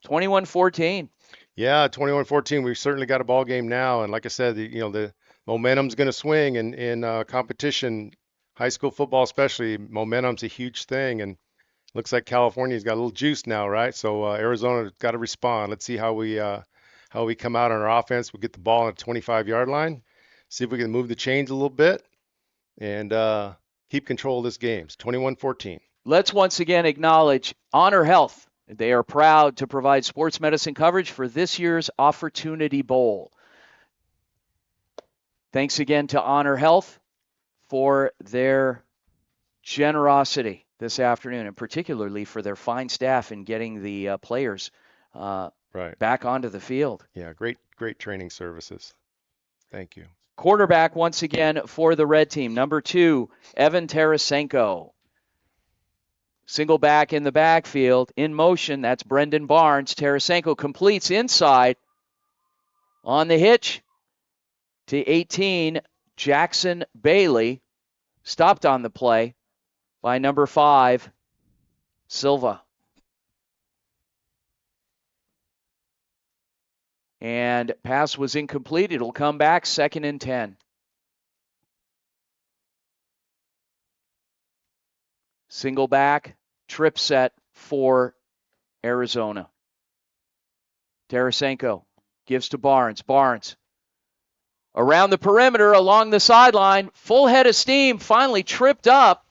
Speaker 1: 21-14.
Speaker 15: Yeah, 21-14. We've certainly got a ball game now, and like I said, the momentum's going to swing in competition, high school football especially. Momentum's a huge thing, and looks like California's got a little juice now, right? So Arizona's got to respond. Let's see how we come out on our offense. We'll get the ball at the 25-yard line, see if we can move the chains a little bit, and keep control of this game. It's 21-14.
Speaker 1: Let's once again acknowledge Honor Health. They are proud to provide sports medicine coverage for this year's Offertunity Bowl. Thanks again to Honor Health for their generosity this afternoon, and particularly for their fine staff in getting the players back onto the field.
Speaker 15: Yeah, great training services. Thank you.
Speaker 1: Quarterback once again for the red team, number 2, Evan Tarasenko. Single back in the backfield, in motion, that's Brendan Barnes. Tarasenko completes inside on the hitch to 18, Jackson Bailey. Stopped on the play by number 5, Silva. And pass was incomplete. It'll come back, 2nd and 10. Single back, trip set for Arizona. Tarasenko gives to Barnes. Barnes around the perimeter, along the sideline, full head of steam, finally tripped up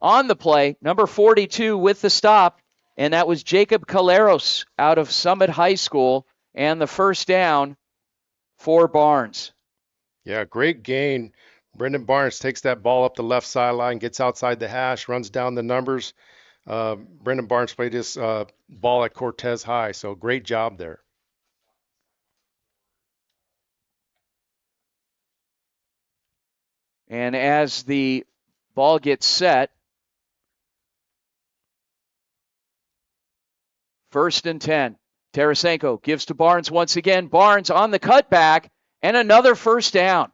Speaker 1: on the play. Number 42 with the stop, and that was Jacob Caleros out of Summit High School, and the first down for Barnes.
Speaker 15: Yeah, great gain. Brendan Barnes takes that ball up the left sideline, gets outside the hash, runs down the numbers. Brendan Barnes played this ball at Cortez High, so great job there.
Speaker 1: And as the ball gets set, 1st and 10. Tarasenko gives to Barnes once again. Barnes on the cutback, and another first down.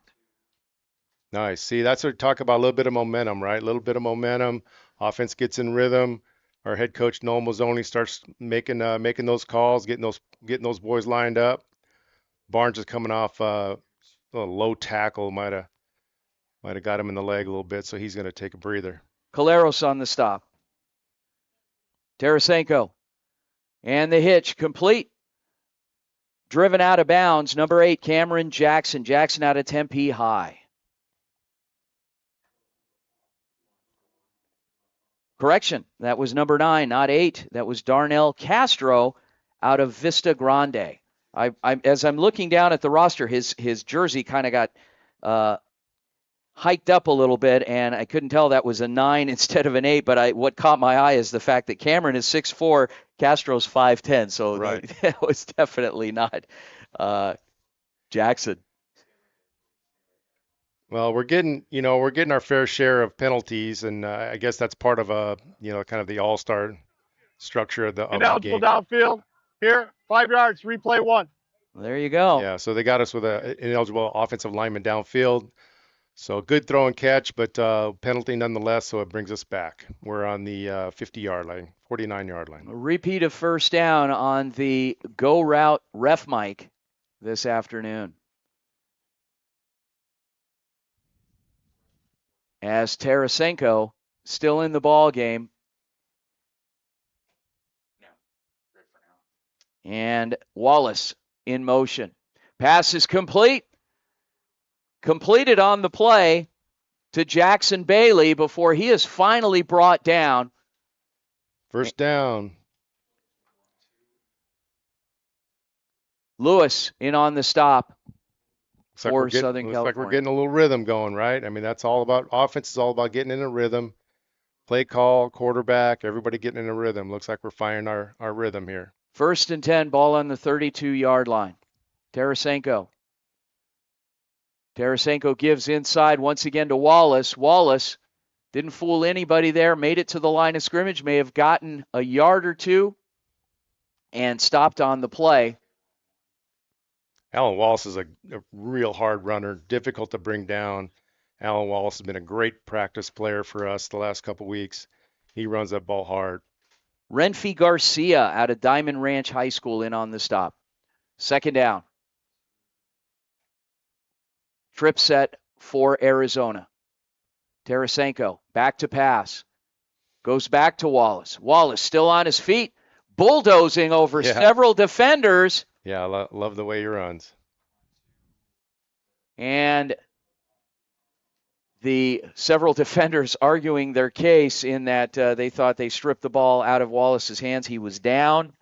Speaker 15: Nice. See, that's what we talk about, a little bit of momentum, right? A little bit of momentum. Offense gets in rhythm. Our head coach, Noel Mazzoni, starts making those calls, getting those boys lined up. Barnes is coming off a low tackle, might have got him in the leg a little bit, so he's going to take a breather.
Speaker 1: Caleros on the stop. Tarasenko. And the hitch complete. Driven out of bounds, number 8, Cameron Jackson. Jackson out of Tempe High. Correction, that was number 9, not 8. That was Darnell Castro out of Vista Grande. As I'm looking down at the roster, his jersey kind of got hiked up a little bit, and I couldn't tell that was a 9 instead of an 8, but what caught my eye is the fact that Cameron is 6'4", Castro's 5'10", so
Speaker 15: right.
Speaker 1: That was definitely not Jackson.
Speaker 15: Well, we're getting our fair share of penalties, and I guess that's part of kind of the all-star structure of the game.
Speaker 4: Ineligible downfield. Here, 5 yards, replay 1.
Speaker 1: There you go.
Speaker 15: Yeah, so they got us with an ineligible offensive lineman downfield. So good throw and catch, but penalty nonetheless, so it brings us back. We're on the 50-yard line, 49-yard line.
Speaker 1: A repeat of first down on the go route ref mic this afternoon. As Tarasenko still in the ball game. And Wallace in motion. Pass is complete. Completed on the play to Jackson Bailey before he is finally brought down.
Speaker 15: First down.
Speaker 1: Lewis in on the stop
Speaker 15: Looks like
Speaker 1: for Southern
Speaker 15: looks
Speaker 1: California.
Speaker 15: like we're getting a little rhythm going, right? I mean, that's all about offense. Is all about getting in a rhythm. Play call, quarterback, everybody getting in a rhythm. Looks like we're finding our rhythm here.
Speaker 1: 1st and 10, ball on the 32-yard line. Tarasenko gives inside once again to Wallace. Wallace didn't fool anybody there, made it to the line of scrimmage, may have gotten a yard or two, and stopped on the play.
Speaker 15: Alan Wallace is a real hard runner, difficult to bring down. Alan Wallace has been a great practice player for us the last couple weeks. He runs that ball hard.
Speaker 1: Renfie Garcia out of Diamond Ranch High School in on the stop. 2nd down. Trip set for Arizona. Tarasenko back to pass. Goes back to Wallace. Wallace still on his feet, bulldozing over several defenders.
Speaker 15: Yeah, I love the way he runs.
Speaker 1: And the several defenders arguing their case in that they thought they stripped the ball out of Wallace's hands. He was down.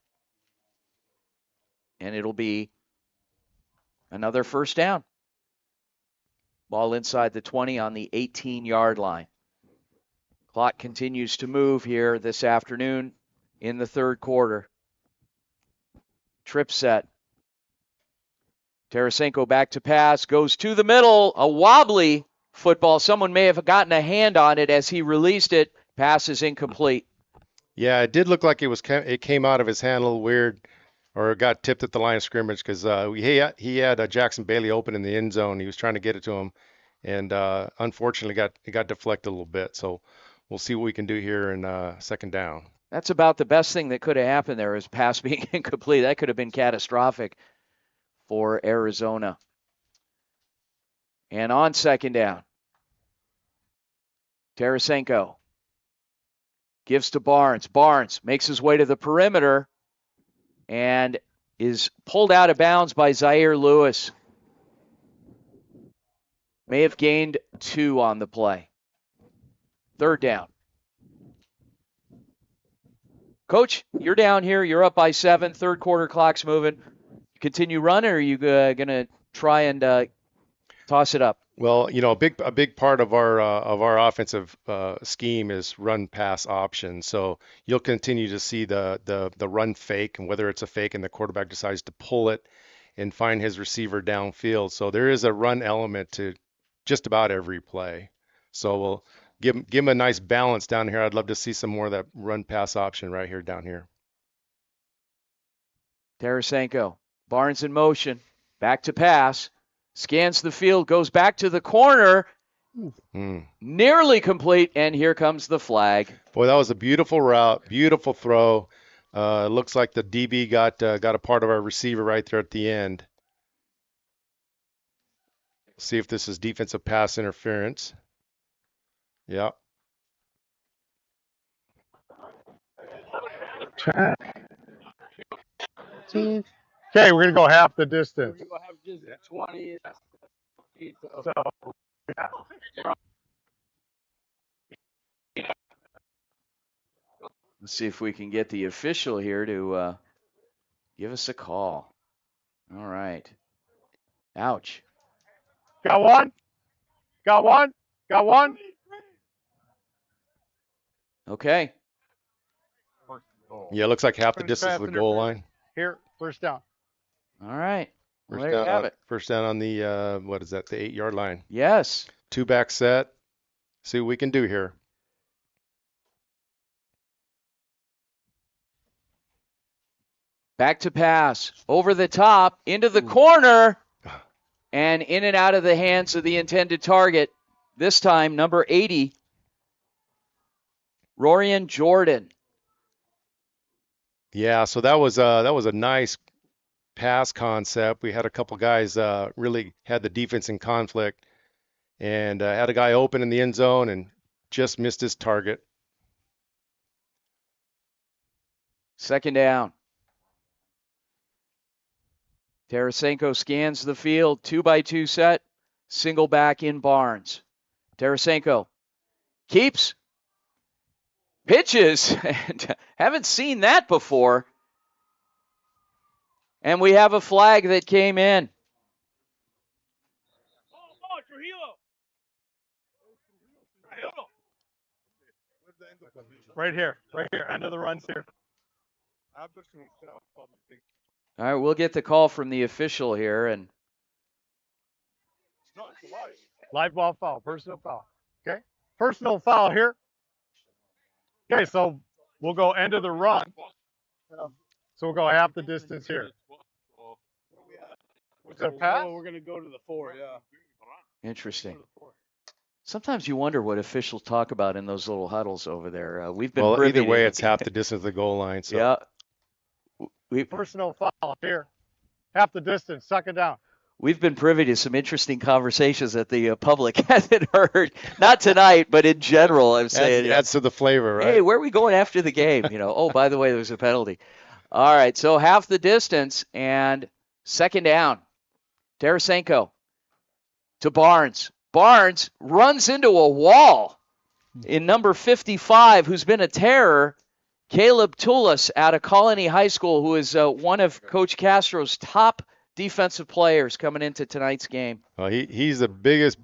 Speaker 1: And it'll be another first down. Ball inside the 20 on the 18-yard line. Clock continues to move here this afternoon in the 3rd quarter. Trip set. Tarasenko back to pass, goes to the middle, a wobbly football. Someone may have gotten a hand on it as he released it. Pass is incomplete.
Speaker 15: Yeah, it did look like it came out of his hand a little weird, or it got tipped at the line of scrimmage because he had Jackson Bailey open in the end zone. He was trying to get it to him, and unfortunately it got deflected a little bit. So we'll see what we can do here in 2nd down.
Speaker 1: That's about the best thing that could have happened there is pass being incomplete. That could have been catastrophic for Arizona. And on 2nd down, Tarasenko gives to Barnes. Barnes makes his way to the perimeter and is pulled out of bounds by Zaire Lewis. May have gained 2 on the play. 3rd down. Coach, you're down here. You're up by 7. 3rd quarter clock's moving. Continue running, or are you going to try and toss it up?
Speaker 15: Well, you know, a big part of our offensive scheme is run pass option. So you'll continue to see the run fake, and whether it's a fake and the quarterback decides to pull it and find his receiver downfield. So there is a run element to just about every play. So we'll give him a nice balance down here. I'd love to see some more of that run pass option right here down here.
Speaker 1: Tarasenko, Barnes in motion, back to pass, scans the field, goes back to the corner, nearly complete, and here comes the flag.
Speaker 15: Boy, that was a beautiful route, beautiful throw. Looks like the DB got a part of our receiver right there at the end. See if this is defensive pass interference. Yeah.
Speaker 4: Okay, we're going to go half the distance.
Speaker 5: We're going to have just 20.
Speaker 4: So,
Speaker 1: Let's see if we can get the official here to give us a call. All right. Ouch.
Speaker 4: Got one? Got one? Got one?
Speaker 1: Okay.
Speaker 15: Yeah, it looks like half the distance to the goal line.
Speaker 4: Here, first down.
Speaker 1: All right. Well,
Speaker 15: First
Speaker 1: there you have it.
Speaker 15: First down on the, what is that, the 8-yard line.
Speaker 1: Yes.
Speaker 15: 2-back set. See what we can do here.
Speaker 1: Back to pass. Over the top, into the corner, and in and out of the hands of the intended target. This time, number 80, Rorian Jordan.
Speaker 15: Yeah, so that was a nice pass concept. We had a couple guys really had the defense in conflict, and had a guy open in the end zone and just missed his target.
Speaker 1: Second down. Tarasenko scans the field, 2-by-2 set, single back in Barnes. Tarasenko keeps, pitches, and haven't seen that before. And we have a flag that came in.
Speaker 4: Right here. End of the runs here.
Speaker 1: All right, we'll get the call from the official here. And
Speaker 4: Live ball foul, personal foul. Okay? Personal foul here. Okay, so we'll go end of the run. So we'll go half the distance here. What's that, pass?
Speaker 5: Oh, we're going to go to the 4, yeah.
Speaker 1: interesting. Sometimes you wonder what officials talk about in those little huddles over there. We've been
Speaker 15: Well,
Speaker 1: privy
Speaker 15: either way,
Speaker 1: to,
Speaker 15: it's half the distance of the goal line. So
Speaker 1: yeah,
Speaker 4: Personal foul here. Half the distance, second down.
Speaker 1: we've been privy to some interesting conversations that the public hasn't heard. Not tonight, but in general. I'm saying,
Speaker 15: adds to the flavor, right?
Speaker 1: hey, where are we going after the game? Oh, by the way, there's a penalty. All right, so half the distance and second down. Tarasenko to Barnes. Barnes runs into a wall in number 55, who's been a terror, Caleb Toulis out of Colony High School, who is one of Coach Castro's top defensive players coming into tonight's game.
Speaker 15: Well, he's the biggest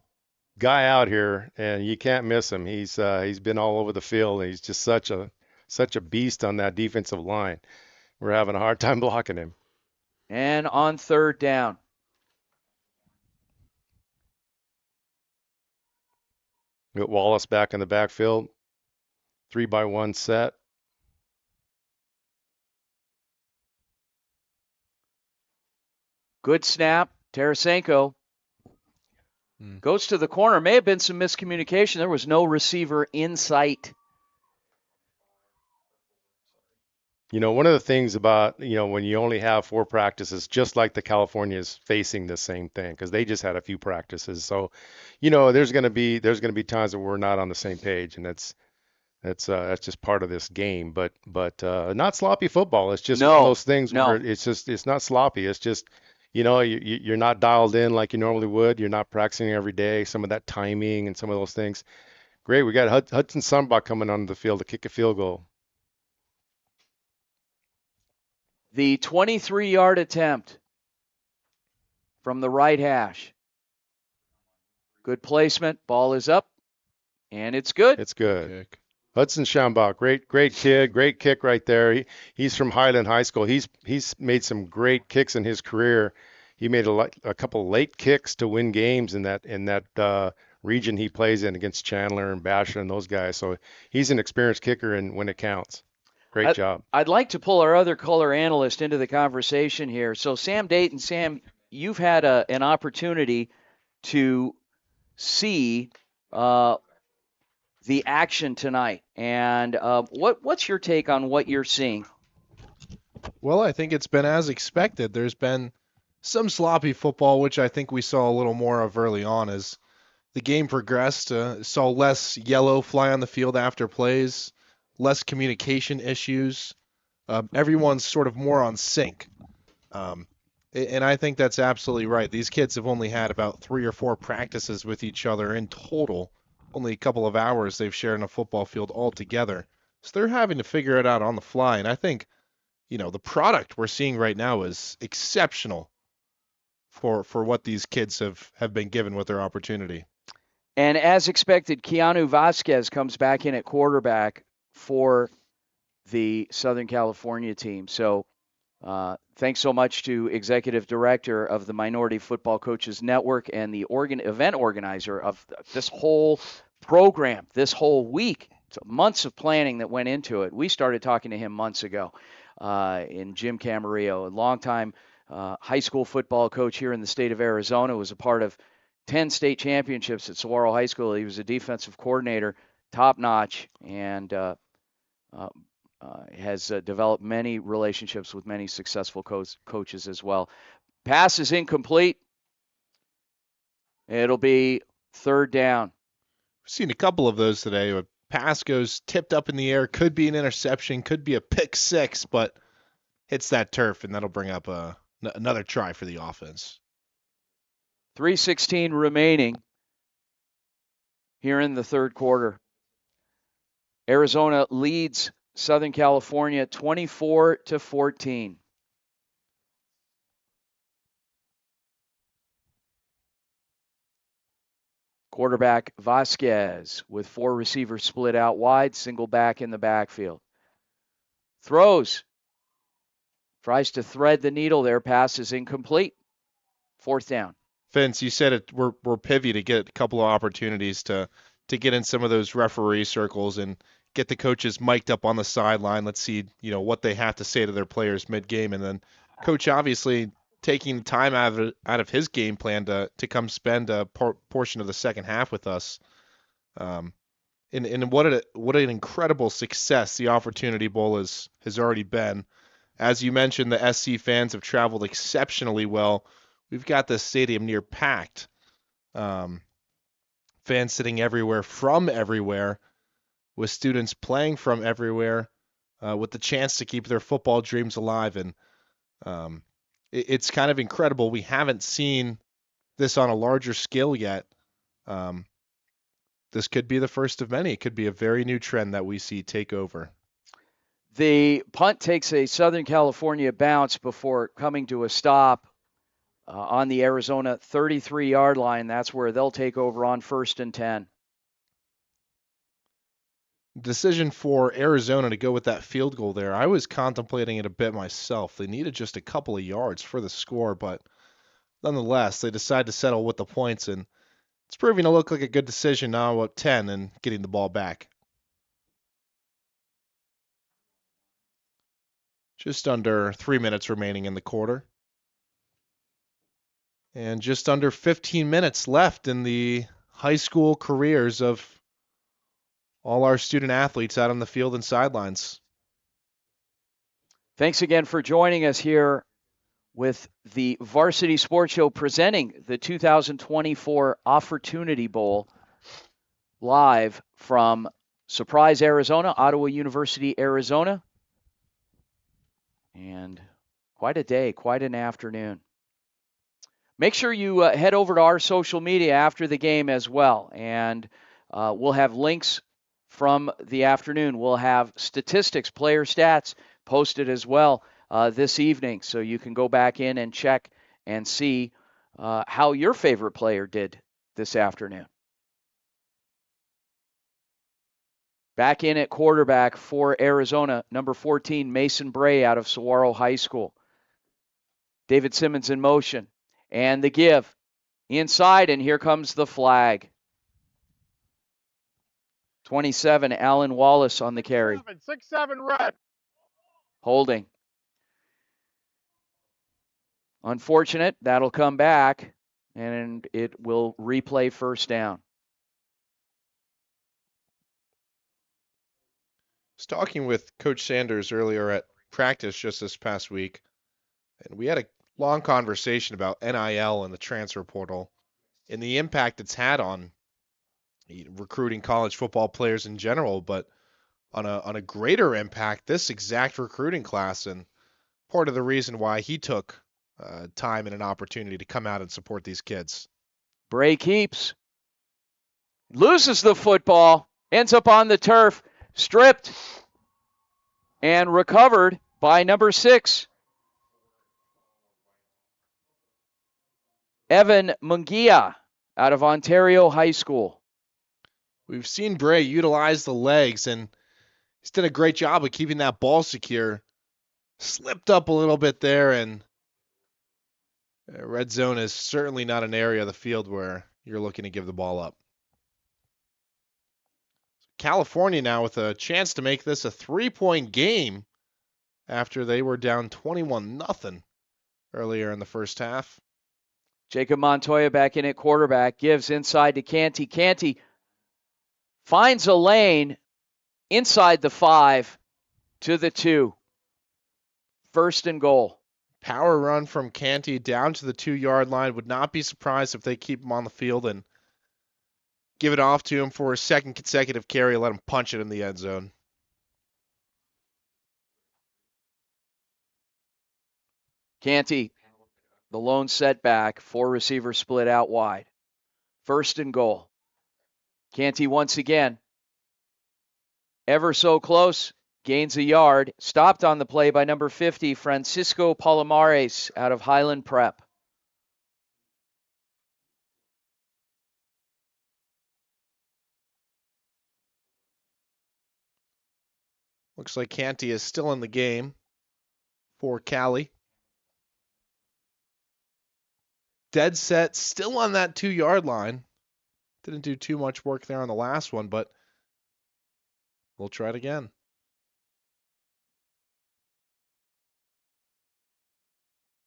Speaker 15: guy out here, and you can't miss him. He's been all over the field. And he's just such a beast on that defensive line. We're having a hard time blocking him.
Speaker 1: And on third down.
Speaker 15: Got Wallace back in the backfield. 3-by-1 set.
Speaker 1: Good snap. Tarasenko goes to the corner. May have been some miscommunication. There was no receiver in sight.
Speaker 15: One of the things about, when you only have 4 practices, just like the California's facing the same thing, because they just had a few practices. So, there's going to be times that we're not on the same page, and that's just part of this game. But not sloppy football. It's just one of those things where it's not sloppy. It's just, you're not dialed in like you normally would. You're not practicing every day. Some of that timing and some of those things. Great. We got Hudson Sunbach coming onto the field to kick a field goal.
Speaker 1: The 23-yard attempt from the right hash. Good placement. Ball is up, and it's good.
Speaker 15: It's good. Hudson Schambach, great kid, great kick right there. He's from Highland High School. He's made some great kicks in his career. He made a couple late kicks to win games in that region he plays in against Chandler and Basher and those guys. So he's an experienced kicker, and when it counts. Great job.
Speaker 1: I'd like to pull our other color analyst into the conversation here. So Sam Dayton, Sam, you've had an opportunity to see the action tonight. And what's your take on what you're seeing?
Speaker 2: Well, I think it's been as expected. There's been some sloppy football, which I think we saw a little more of early on as the game progressed. Saw less yellow fly on the field after plays, less communication issues. Everyone's sort of more on sync. And I think that's absolutely right. These kids have only had about 3 or 4 practices with each other in total. Only a couple of hours they've shared in a football field altogether. So they're having to figure it out on the fly. And I think, the product we're seeing right now is exceptional for what these kids have been given with their opportunity.
Speaker 1: And as expected, Keanu Vasquez comes back in at quarterback for the Southern California team. So thanks so much to Executive Director of the Minority Football Coaches Network and the event organizer of this whole program, this whole week. It's months of planning that went into it. We started talking to him months ago in Jim Camarillo, a longtime high school football coach here in the state of Arizona, was a part of 10 state championships at Saguaro High School. He was a defensive coordinator, top notch, and has developed many relationships with many successful coaches as well. Pass is incomplete. It'll be third down.
Speaker 2: We've seen a couple of those today. A pass goes tipped up in the air, could be an interception, could be a pick six, but hits that turf, and that'll bring up another try for the offense.
Speaker 1: 3:16 remaining here in the third quarter. Arizona leads Southern California 24-14. Quarterback Vasquez with 4 receivers split out wide, single back in the backfield. Throws. Tries to thread the needle there. Pass is incomplete. Fourth down.
Speaker 2: Vince, you said we're Pivy to get a couple of opportunities to get in some of those referee circles and get the coaches mic'd up on the sideline. Let's see, what they have to say to their players mid-game, and then coach obviously taking time out of his game plan to come spend a portion of the second half with us. And what an incredible success the Offertunity Bowl has already been. As you mentioned, the SC fans have traveled exceptionally well. We've got the stadium near packed. Fans sitting everywhere from everywhere, with students playing from everywhere, with the chance to keep their football dreams alive. And it's kind of incredible. We haven't seen this on a larger scale yet. This could be the first of many. It could be a very new trend that we see take over.
Speaker 1: The punt takes a Southern California bounce before coming to a stop on the Arizona 33-yard line. That's where they'll take over on 1st and 10.
Speaker 2: Decision for Arizona to go with that field goal there. I was contemplating it a bit myself. They needed just a couple of yards for the score, but nonetheless, they decide to settle with the points, and it's proving to look like a good decision now up 10 and getting the ball back. Just under 3 minutes remaining in the quarter. And just under 15 minutes left in the high school careers of all our student athletes out on the field and sidelines.
Speaker 1: Thanks again for joining us here with the Varsity Sports Show presenting the 2024 Offertunity Bowl live from Surprise, Arizona, Ottawa University, Arizona. And quite a day, quite an afternoon. Make sure you head over to our social media after the game as well, and we'll have links from the afternoon. We'll have statistics, player stats posted as well this evening, so you can go back in and check and see how your favorite player did this afternoon. Back in at quarterback for Arizona, number 14, Mason Bray out of Saguaro High School. David Simmons in motion. And the give inside, and here comes the flag. 27, Alan Wallace on the carry.
Speaker 4: 6-7 red.
Speaker 1: Holding. Unfortunate. That'll come back, and it will replay first down.
Speaker 2: I was talking with Coach Sanders earlier at practice just this past week, and we had a long conversation about NIL and the transfer portal and the impact it's had on recruiting college football players in general, but on a greater impact, this exact recruiting class, and part of the reason why he took time and an opportunity to come out and support these kids.
Speaker 1: Bray keeps. Loses the football. Ends up on the turf. Stripped. And recovered by number 6. Evan Mungia out of Ontario High School.
Speaker 2: We've seen Bray utilize the legs, and he's done a great job of keeping that ball secure. Slipped up a little bit there, and red zone is certainly not an area of the field where you're looking to give the ball up. California now with a chance to make this a 3-point game after they were down 21-0 earlier in the first half.
Speaker 1: Jacob Montoya back in at quarterback, gives inside to Canty. Canty finds a lane inside the 5 to the 2. First and goal.
Speaker 2: Power run from Canty down to the 2-yard line. Would not be surprised if they keep him on the field and give it off to him for a second consecutive carry. Let him punch it in the end zone.
Speaker 1: Canty, the lone setback, 4 receivers split out wide. First and goal. Canty once again, ever so close, gains a yard. Stopped on the play by number 50, Francisco Palomares out of Highland Prep.
Speaker 2: Looks like Canty is still in the game for Cali. Dead set, still on that 2-yard line. Didn't do too much work there on the last one, but we'll try it again.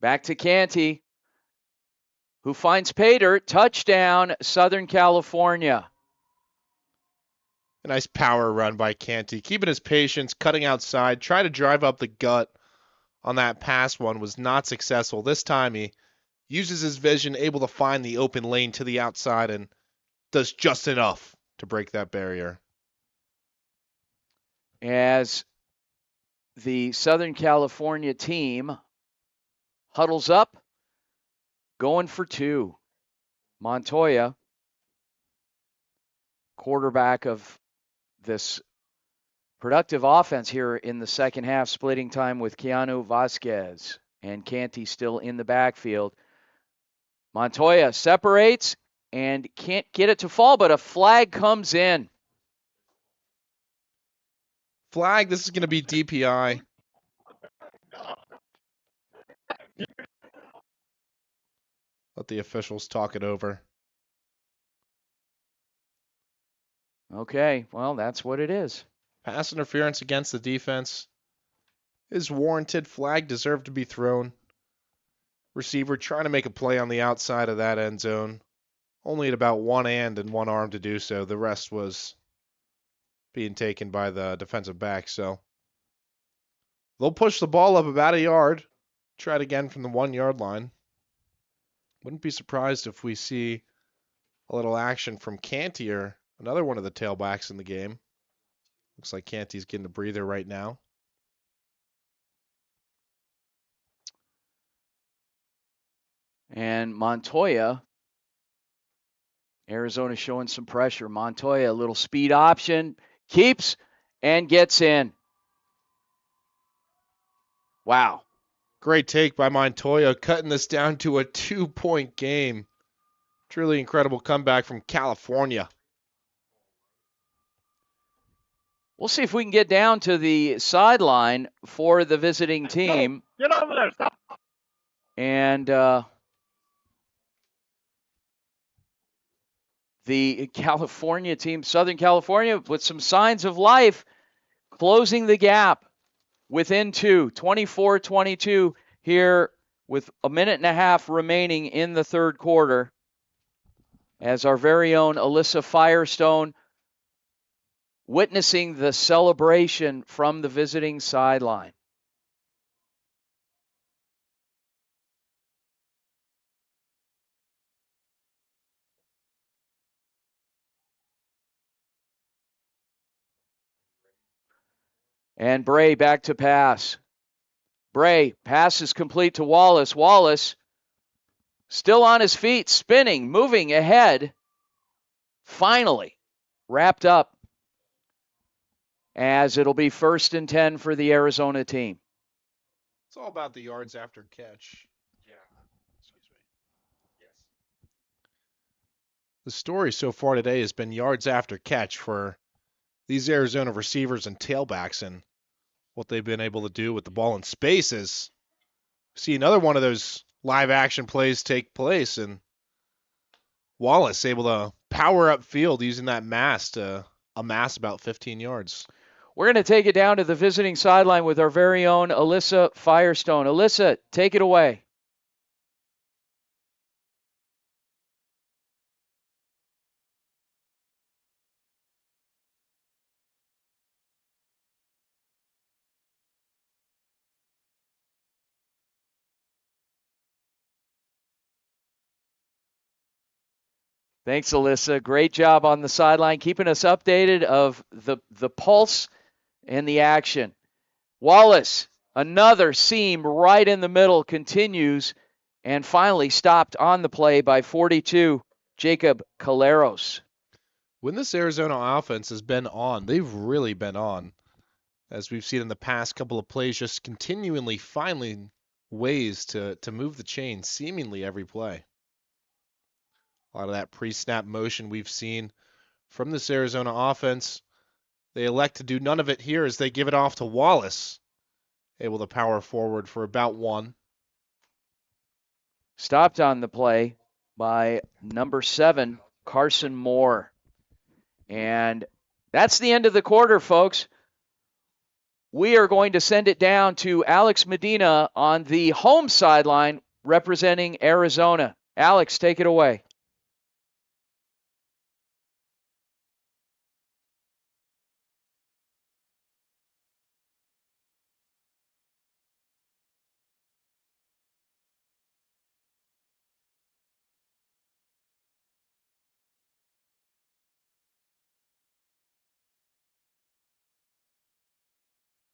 Speaker 1: Back to Canty, who finds Pater. Touchdown, Southern California.
Speaker 2: A nice power run by Canty, keeping his patience, cutting outside, try to drive up the gut on that pass one, was not successful. This time he uses his vision, able to find the open lane to the outside, and does just enough to break that barrier.
Speaker 1: As the Southern California team huddles up, going for 2. Montoya, quarterback of this productive offense here in the second half, splitting time with Keanu Vasquez, and Canty still in the backfield. Montoya separates and can't get it to fall, but a flag comes in.
Speaker 2: Flag, this is going to be DPI. Let the officials talk it over.
Speaker 1: Okay, well, that's what it is.
Speaker 2: Pass interference against the defense is warranted. Flag deserved to be thrown. Receiver trying to make a play on the outside of that end zone. Only at about one hand and one arm to do so. The rest was being taken by the defensive back. So they'll push the ball up about a yard. Try it again from the 1-yard line. Wouldn't be surprised if we see a little action from Canty, or another one of the tailbacks in the game. Looks like Canty's getting a breather right now.
Speaker 1: And Montoya, Arizona showing some pressure. Montoya, a little speed option, keeps and gets in. Wow.
Speaker 2: Great take by Montoya, cutting this down to a 2-point game. Truly incredible comeback from California.
Speaker 1: We'll see if we can get down to the sideline for the visiting team.
Speaker 4: Get over there, stop.
Speaker 1: And the California team, Southern California, with some signs of life, closing the gap within 2, 24-22 here with a minute and a half remaining in the third quarter, as our very own Alyssa Firestone witnessing the celebration from the visiting sideline. And Bray back to pass. Bray, pass is complete to Wallace. Wallace still on his feet, spinning, moving ahead. Finally wrapped up, as it'll be 1st and 10 for the Arizona team.
Speaker 2: It's all about the yards after catch.
Speaker 16: Yeah. Excuse me. Yes.
Speaker 2: The story so far today has been yards after catch for these Arizona receivers and tailbacks, and what they've been able to do with the ball in space is see another one of those live action plays take place, and Wallace able to power up field using that mass to amass about 15 yards.
Speaker 1: We're going to take it down to the visiting sideline with our very own Alyssa Firestone. Alyssa, take it away. Thanks, Alyssa. Great job on the sideline, keeping us updated of the pulse and the action. Wallace, another seam right in the middle, continues and finally stopped on the play by 42, Jacob Caleros.
Speaker 2: When this Arizona offense has been on, they've really been on. As we've seen in the past couple of plays, just continually finding ways to move the chain seemingly every play. A lot of that pre-snap motion we've seen from this Arizona offense. They elect to do none of it here as they give it off to Wallace, able to power forward for about 1.
Speaker 1: Stopped on the play by number 7, Carson Moore. And that's the end of the quarter, folks. We are going to send it down to Alex Medina on the home sideline representing Arizona. Alex, take it away.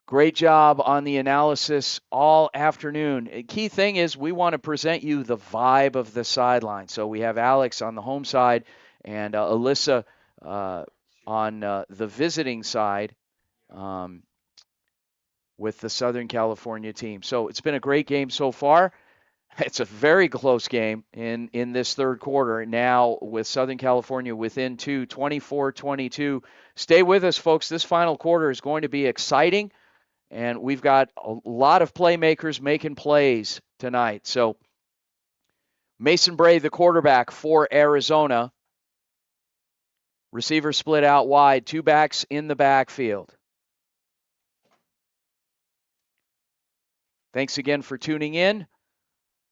Speaker 1: Great job on the analysis all afternoon. A key thing is we want to present you the vibe of the sideline. So we have Alex on the home side and Alyssa on the visiting side with the Southern California team. So it's been a great game so far. It's a very close game in this third quarter. Now with Southern California within 2, 24-22. Stay with us, folks. This final quarter is going to be exciting. And we've got a lot of playmakers making plays tonight. So Mason Bray, the quarterback for Arizona. Receiver split out wide, 2 backs in the backfield. Thanks again for tuning in.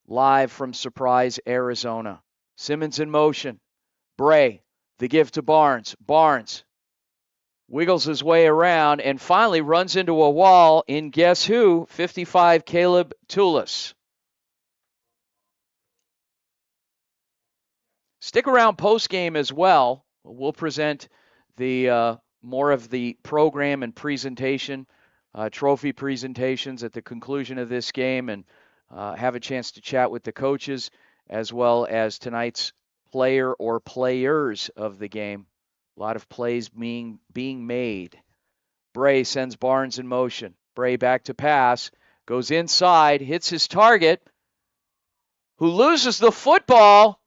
Speaker 1: Live from Surprise, Arizona. Simmons in motion. Bray, the give to Barnes. Barnes wiggles his way around and finally runs into a wall in guess who? 55, Caleb Toulis. Stick around post game as well. We'll present the more of the program and presentation, trophy presentations at the conclusion of this game, and have a chance to chat with the coaches as well as tonight's player or players of the game. A lot of plays being made. Bray sends Barnes in motion. Bray back to pass, goes inside, hits his target, who loses the football.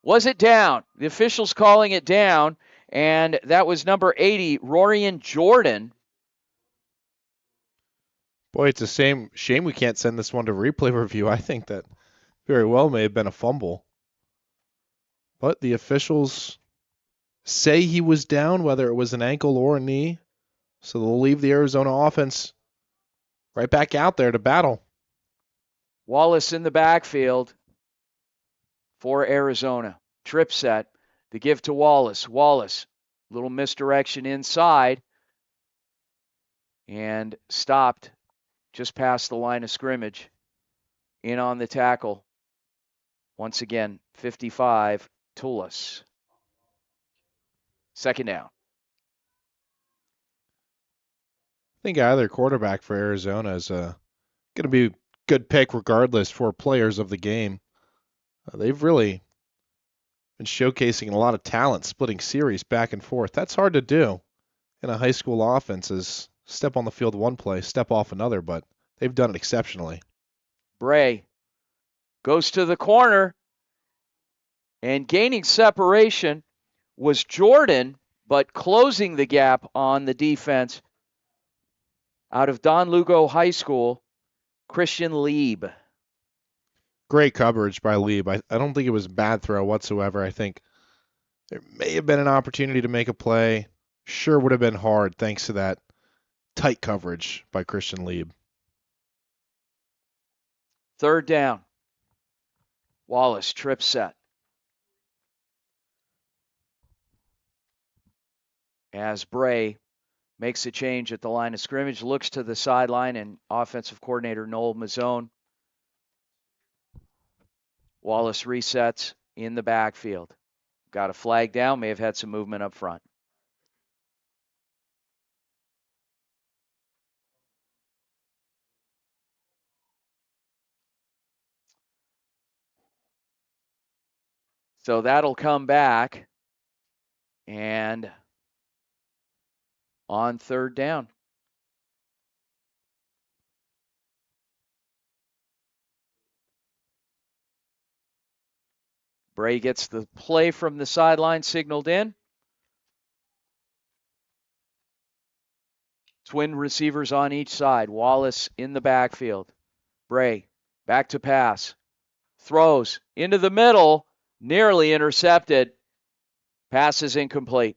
Speaker 1: Was it down? The officials calling it down, and that was number 80, Rorian Jordan.
Speaker 2: Boy, it's a shame we can't send this one to replay review. I think that very well may have been a fumble. But the officials say he was down, whether it was an ankle or a knee. So they'll leave the Arizona offense right back out there to battle.
Speaker 1: Wallace in the backfield for Arizona. Trip set. The give to Wallace. Wallace, little misdirection inside and stopped just past the line of scrimmage. In on the tackle. Once again, 55, Toulis. Second down.
Speaker 2: I think either quarterback for Arizona is going to be a good pick regardless for players of the game. They've really been showcasing a lot of talent, splitting series back and forth. That's hard to do in a high school offense is step on the field one play, step off another, but they've done it exceptionally.
Speaker 1: Bray goes to the corner, and gaining separation was Jordan, but closing the gap on the defense out of Don Lugo High School, Christian Lieb.
Speaker 2: Great coverage by Lieb. I don't think it was a bad throw whatsoever. I think there may have been an opportunity to make a play. Sure would have been hard thanks to that tight coverage by Christian Lieb.
Speaker 1: Third down. Wallace, trip set. As Bray makes a change at the line of scrimmage, looks to the sideline, and offensive coordinator Noel Mazzone. Wallace resets in the backfield. got a flag down, may have had some movement up front. So that'll come back. And on third down. Bray gets the play from the sideline signaled in. Twin receivers on each side. Wallace in the backfield. Bray back to pass. Throws into the middle. Nearly intercepted. Pass is incomplete.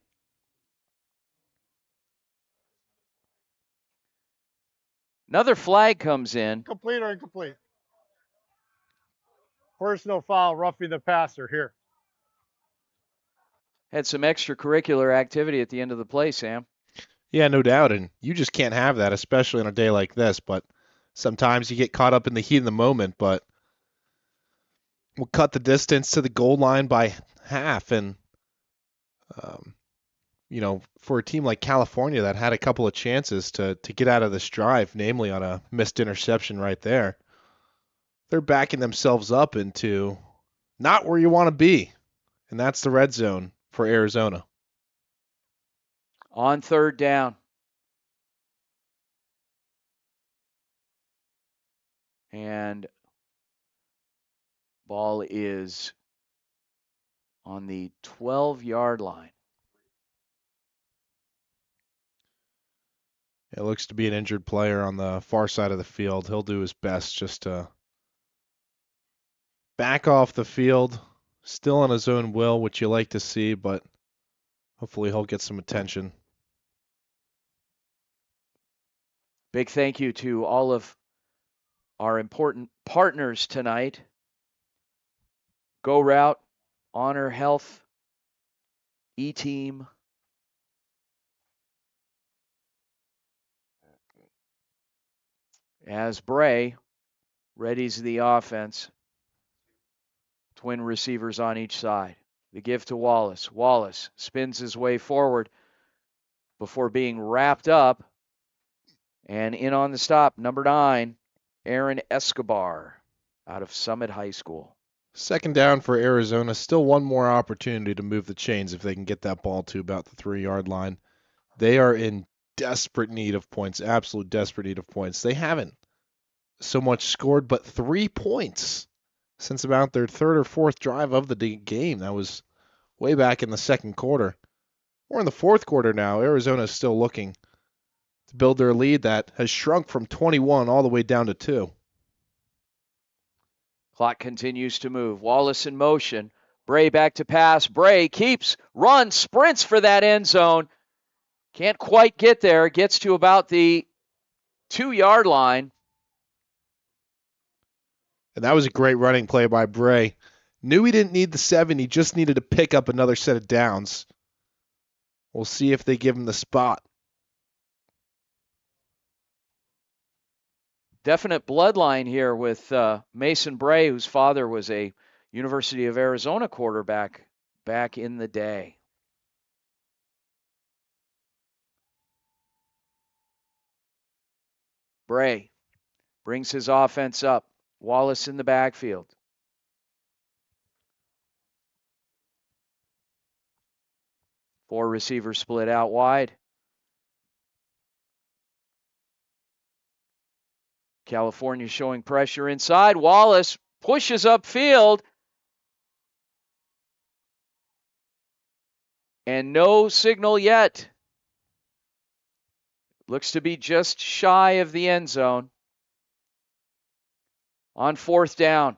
Speaker 1: Another flag comes in.
Speaker 4: Complete or incomplete? Personal foul, roughing the passer here.
Speaker 1: Had some extracurricular activity at the end of the play, Sam.
Speaker 2: Yeah, no doubt. And you just can't have that, especially on a day like this. But sometimes you get caught up in the heat of the moment. But we'll cut the distance to the goal line by half. And, for a team like California that had a couple of chances to get out of this drive, namely on a missed interception right there, they're backing themselves up into not where you want to be. And that's the red zone for Arizona.
Speaker 1: On third down. And ball is on the 12-yard line.
Speaker 2: It looks to be an injured player on the far side of the field. He'll do his best just to back off the field, still on his own will, which you like to see, but hopefully he'll get some attention.
Speaker 1: Big thank you to all of our important partners tonight. Go Route, Honor Health, E-Team, as Bray readies the offense. Twin receivers on each side. The give to Wallace. Wallace spins his way forward before being wrapped up. And in on the stop, number 9, Aaron Escobar out of Summit High School.
Speaker 2: Second down for Arizona. Still one more opportunity to move the chains if they can get that ball to about the 3-yard line. They are in desperate need of points, absolute desperate need of points. They haven't so much scored, but 3 points since about their third or fourth drive of the game. That was way back in the second quarter. We're in the fourth quarter now. Arizona is still looking to build their lead that has shrunk from 21 all the way down to 2.
Speaker 1: Clock continues to move. Wallace in motion. Bray back to pass. Bray keeps, runs, sprints for that end zone. Can't quite get there. Gets to about the 2-yard line.
Speaker 2: And that was a great running play by Bray. Knew he didn't need the 7. He just needed to pick up another set of downs. We'll see if they give him the spot.
Speaker 1: Definite bloodline here with Mason Bray, whose father was a University of Arizona quarterback back in the day. Bray brings his offense up. Wallace in the backfield. Four receivers split out wide. California showing pressure inside. Wallace pushes upfield. And no signal yet. Looks to be just shy of the end zone. On fourth down.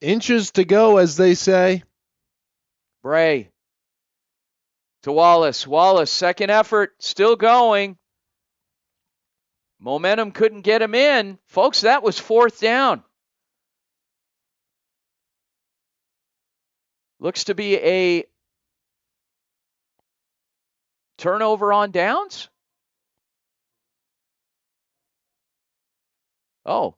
Speaker 2: Inches to go, as they say.
Speaker 1: Bray to Wallace. Wallace, second effort, still going. Momentum couldn't get him in. Folks, that was fourth down. Looks to be a turnover on downs. Oh,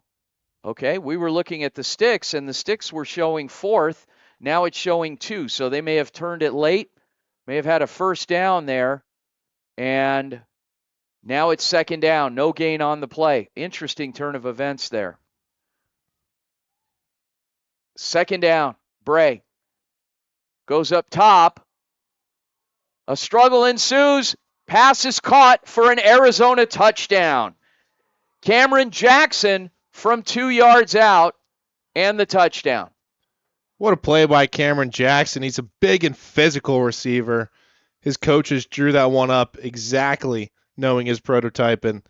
Speaker 1: okay. We were looking at the sticks, and the sticks were showing 4th. Now it's showing 2. So they may have turned it late, may have had a first down there, and now it's 2nd down. No gain on the play. Interesting turn of events there. 2nd down. Bray goes up top. A struggle ensues. Pass is caught for an Arizona touchdown. Cameron Jackson from 2 yards out and the touchdown.
Speaker 2: What a play by Cameron Jackson. He's a big and physical receiver. His coaches drew that one up exactly knowing his prototype and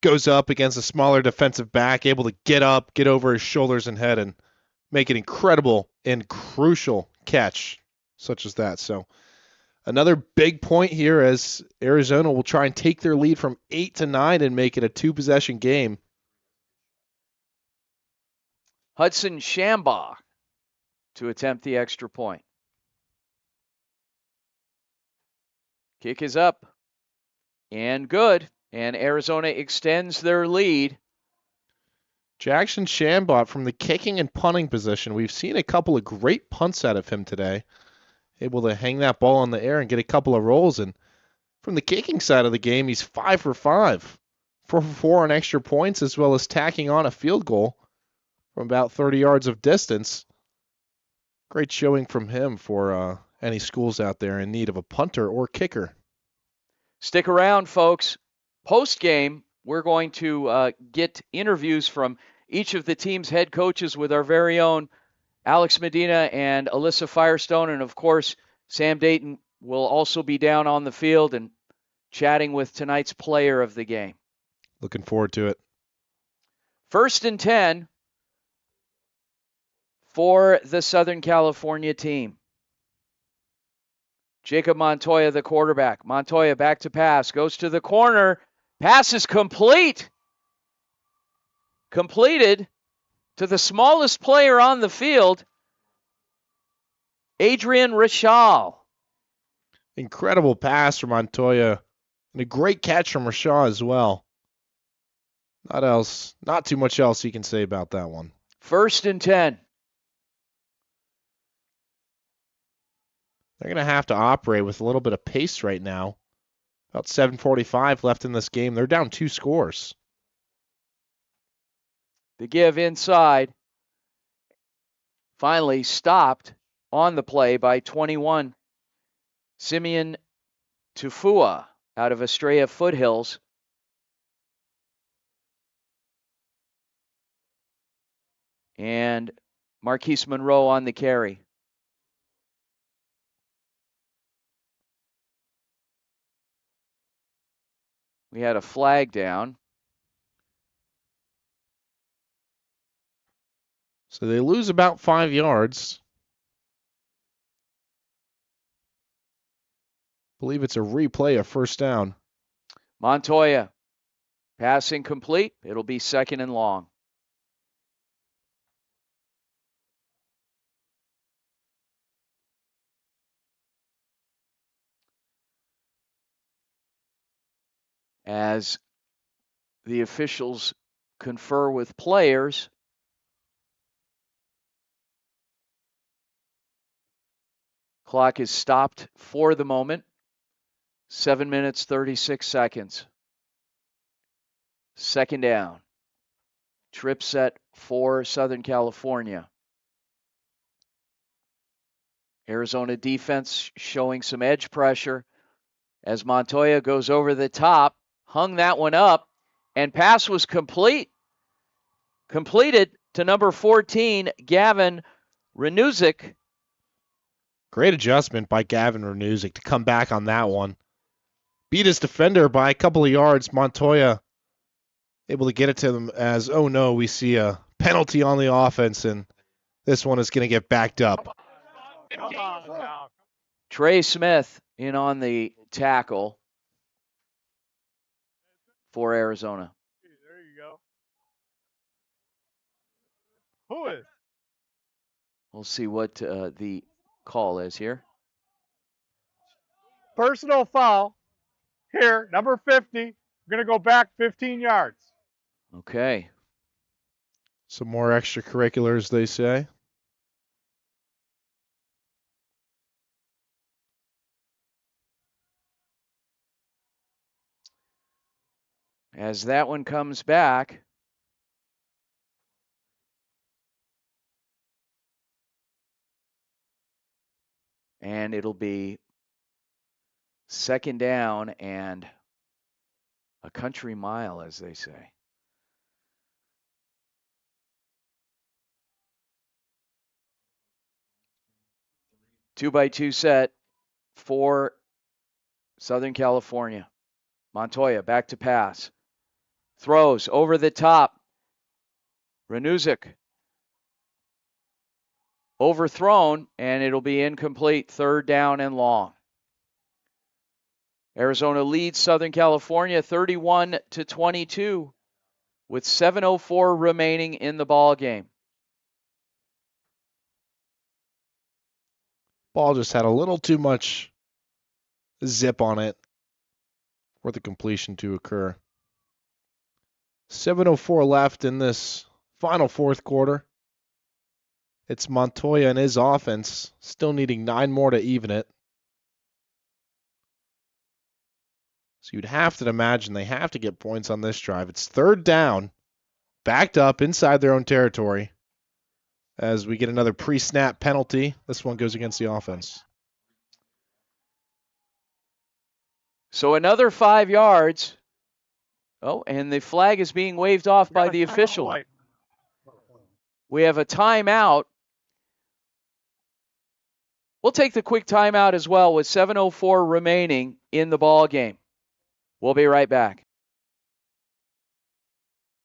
Speaker 2: goes up against a smaller defensive back, able to get up, get over his shoulders and head, and make an incredible and crucial catch such as that. So another big point here as Arizona will try and take their lead from 8 to 9 and make it a 2-possession game.
Speaker 1: Hudson Shambaugh to attempt the extra point. Kick is up and good, and Arizona extends their lead.
Speaker 2: Jackson Shambaugh from the kicking and punting position. We've seen a couple of great punts out of him today. Able to hang that ball in the air and get a couple of rolls. And from the kicking side of the game, he's 5 for 5. 4 for 4 on extra points, as well as tacking on a field goal from about 30 yards of distance. Great showing from him for any schools out there in need of a punter or kicker.
Speaker 1: Stick around, folks. Post game, we're going to get interviews from each of the team's head coaches with our very own Alex Medina and Alyssa Firestone. And of course, Sam Dayton will also be down on the field and chatting with tonight's player of the game.
Speaker 2: Looking forward to it.
Speaker 1: 1st and 10 for the Southern California team. Jacob Montoya, the quarterback. Montoya back to pass, goes to the corner. Pass is complete. Completed to the smallest player on the field, Adrian Rashal.
Speaker 2: Incredible pass from Montoya and a great catch from Rashal as well. Not too much else you can say about that one.
Speaker 1: 1st and 10.
Speaker 2: They're going to have to operate with a little bit of pace right now. About 7:45 left in this game. They're down 2 scores.
Speaker 1: The give inside. Finally stopped on the play by 21. Simeon Tufua out of Estrella Foothills. And Marquise Monroe on the carry. We had a flag down.
Speaker 2: So they lose about 5 yards. I believe it's a replay of first down.
Speaker 1: Montoya passing complete. It'll be 2nd and long. As the officials confer with players, clock is stopped for the moment. 7 minutes, 36 seconds. 2nd down. Trip set for Southern California. Arizona defense showing some edge pressure as Montoya goes over the top, hung that one up, and pass was complete. Completed to number 14, Gavin Renuzik.
Speaker 2: Great adjustment by Gavin Renuzik to come back on that one. Beat his defender by a couple of yards. Montoya able to get it to them as, oh no, we see a penalty on the offense, and this one is going to get backed up.
Speaker 1: Trey Smith in on the tackle for Arizona.
Speaker 4: There you go. Who is?
Speaker 1: We'll see what the call is here.
Speaker 4: Personal foul. Here, number 50. We're going to go back 15 yards.
Speaker 1: Okay.
Speaker 2: Some more extracurriculars, they say.
Speaker 1: As that one comes back, and it'll be second down and a country mile, as they say. Two-by-two set for Southern California. Montoya back to pass. Throws over the top. Renuzik overthrown, and it'll be incomplete. Third down and long. Arizona leads Southern California 31-22 with 7:04 remaining in the ball game.
Speaker 2: Ball just had a little too much zip on it for the completion to occur. 7:04 left in this final fourth quarter. It's Montoya and his offense still needing 9 more to even it. So you'd have to imagine they have to get points on this drive. It's third down, backed up inside their own territory as we get another pre-snap penalty. This one goes against the offense.
Speaker 1: So another 5 yards. Oh, and the flag is being waved off by the official. We have a timeout. We'll take the quick timeout as well with 7:04 remaining in the ball game. We'll be right back.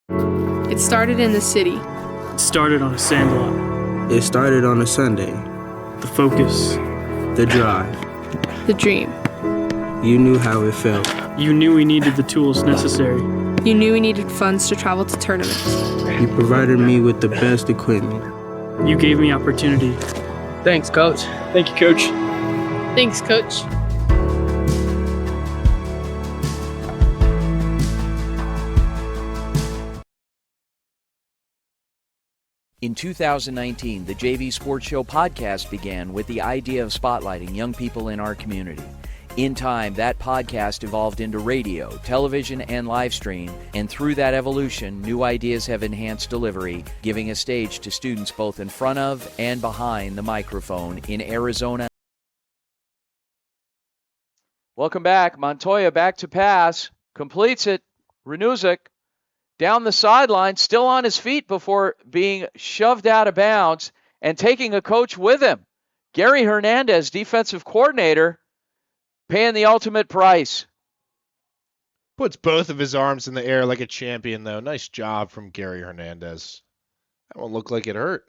Speaker 9: It started in the city.
Speaker 10: It started on a sandlot.
Speaker 11: It started on a Sunday.
Speaker 10: The focus.
Speaker 11: The drive.
Speaker 9: The dream.
Speaker 11: You knew how it felt.
Speaker 10: You knew we needed the tools necessary.
Speaker 9: You knew we needed funds to travel to tournaments.
Speaker 11: You provided me with the best equipment.
Speaker 10: You gave me opportunity.
Speaker 11: Thanks, Coach.
Speaker 10: Thank you, Coach.
Speaker 9: Thanks, Coach.
Speaker 7: In 2019, the JV Sports Show podcast began with the idea of spotlighting young people in our community. In time, that podcast evolved into radio, television, and live stream, and through that evolution, new ideas have enhanced delivery, giving a stage to students both in front of and behind the microphone in Arizona.
Speaker 1: Welcome back. Montoya back to pass. Completes it. Renuzik down the sideline, still on his feet before being shoved out of bounds and taking a coach with him. Gary Hernandez, defensive coordinator, paying the ultimate price.
Speaker 2: Puts both of his arms in the air like a champion, though. Nice job from Gary Hernandez. That one looked like it hurt.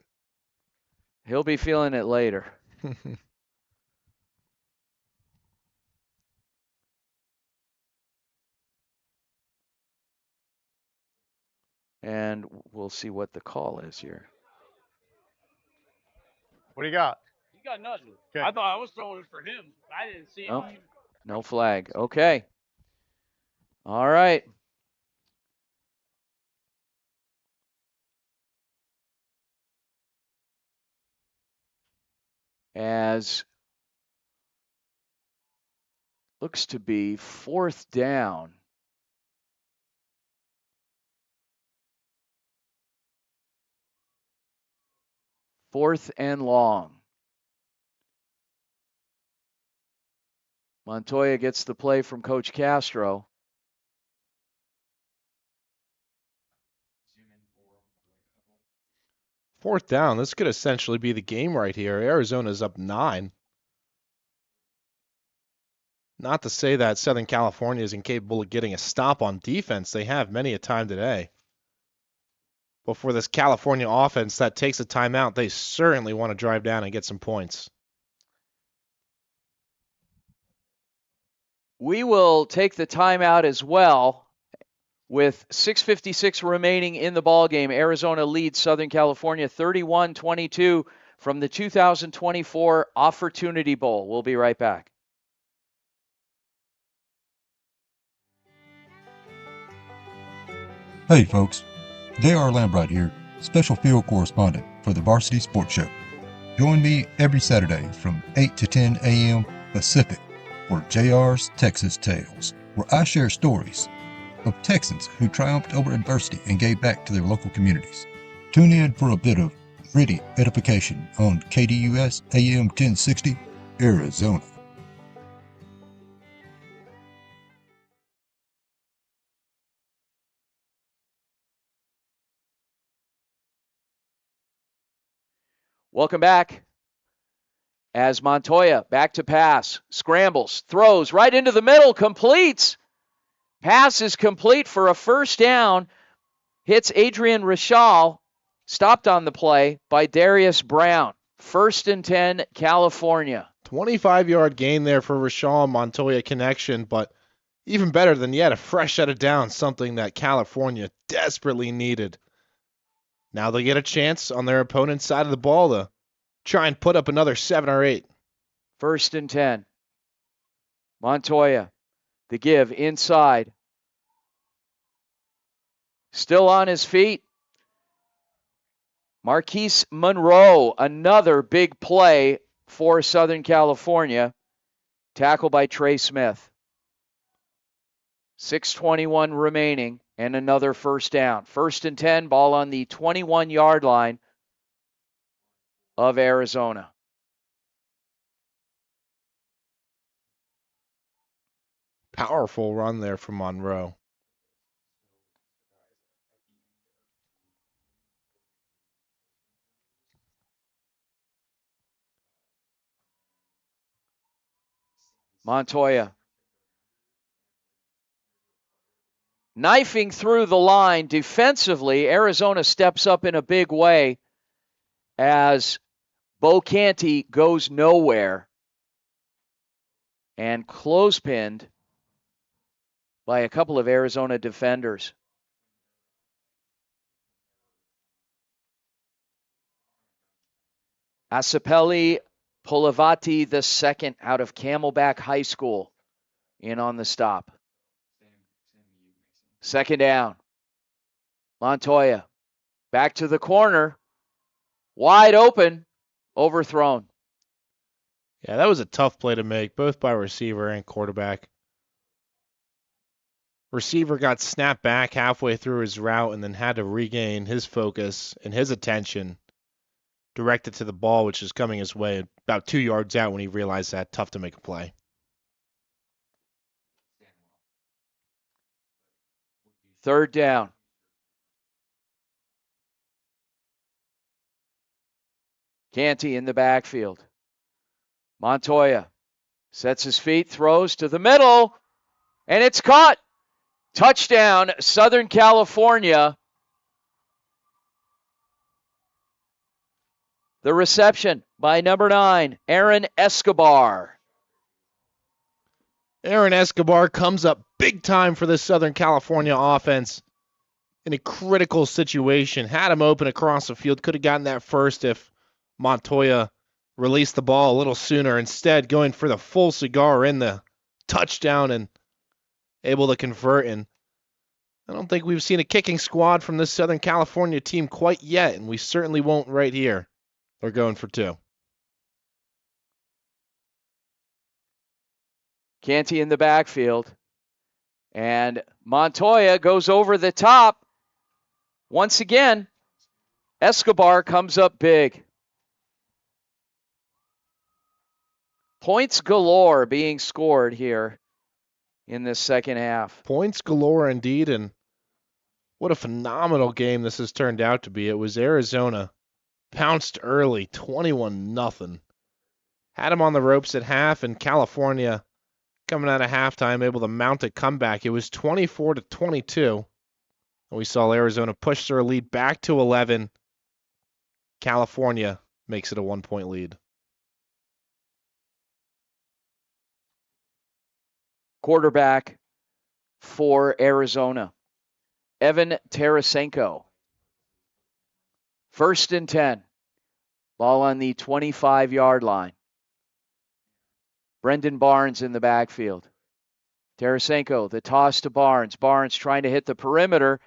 Speaker 1: He'll be feeling it later. And we'll see what the call is here.
Speaker 4: What do you got?
Speaker 5: He got nothing.
Speaker 4: Okay.
Speaker 5: I thought I was throwing it for him. I didn't see
Speaker 1: Oh,
Speaker 5: him.
Speaker 1: no flag. Okay. All right. As looks to be fourth down. Fourth and long. Montoya gets the play from Coach Castro.
Speaker 2: Fourth down. This could essentially be the game right here. Arizona's up 9. Not to say that Southern California is incapable of getting a stop on defense. They have many a time today. But for this California offense that takes a timeout, they certainly want to drive down and get some points.
Speaker 1: We will take the timeout as well. With 6:56 remaining in the ball game, Arizona leads Southern California 31-22 from the 2024 Offertunity Bowl. We'll be right back.
Speaker 12: Hey folks, J.R. Lambright here, special field correspondent for the Varsity Sports Show. Join me every Saturday from 8 to 10 a.m. Pacific for JR's Texas Tales, where I share stories of Texans who triumphed over adversity and gave back to their local communities. Tune in for a bit of gritty edification on KDUS AM 1060, Arizona.
Speaker 1: Welcome back. As Montoya back to pass, scrambles, throws right into the middle, completes. Pass is complete for a first down. Hits Adrian Rishal, stopped on the play by Darius Brown. 1st and 10, California.
Speaker 2: 25-yard gain there for Rishal Montoya connection, but even better than yet, a fresh set of downs, something that California desperately needed. Now they get a chance on their opponent's side of the ball to try and put up another 7 or 8.
Speaker 1: 1st and 10. Montoya, the give inside. Still on his feet. Marquise Monroe, another big play for Southern California. Tackle by Trey Smith. 6:21 remaining and another first down. 1st and 10, ball on the 21-yard line of Arizona.
Speaker 2: Powerful run there from Monroe.
Speaker 1: Montoya. Knifing through the line defensively, Arizona steps up in a big way as Bo Canty goes nowhere and clothespinned by a couple of Arizona defenders. Asapeli Polavati II out of Camelback High School in on the stop. 2nd down. Montoya back to the corner. Wide open. Overthrown.
Speaker 2: Yeah, that was a tough play to make, both by receiver and quarterback. Receiver got snapped back halfway through his route and then had to regain his focus and his attention directed to the ball, which is coming his way about 2 yards out when he realized that. Tough to make a play.
Speaker 1: 3rd down. Canty in the backfield. Montoya sets his feet, throws to the middle, and it's caught. Touchdown, Southern California. The reception by number 9, Aaron Escobar.
Speaker 2: Aaron Escobar comes up big time for this Southern California offense in a critical situation. Had him open across the field. Could have gotten that first if Montoya released the ball a little sooner. Instead, going for the full cigar in the touchdown and able to convert. And I don't think we've seen a kicking squad from this Southern California team quite yet, and we certainly won't right here. They're going for 2.
Speaker 1: Canty in the backfield. And Montoya goes over the top. Once again, Escobar comes up big. Points galore being scored here in this second half.
Speaker 2: Points galore indeed, and what a phenomenal game this has turned out to be. It was Arizona pounced early, 21-0. Had him on the ropes at half, and California coming out of halftime able to mount a comeback. It was 24-22. And we saw Arizona push their lead back to 11. California makes it a 1-point lead.
Speaker 1: Quarterback for Arizona, Evan Tarasenko. 1st and 10. Ball on the 25-yard line. Brendan Barnes in the backfield. Tarasenko, the toss to Barnes. Barnes trying to hit the perimeter.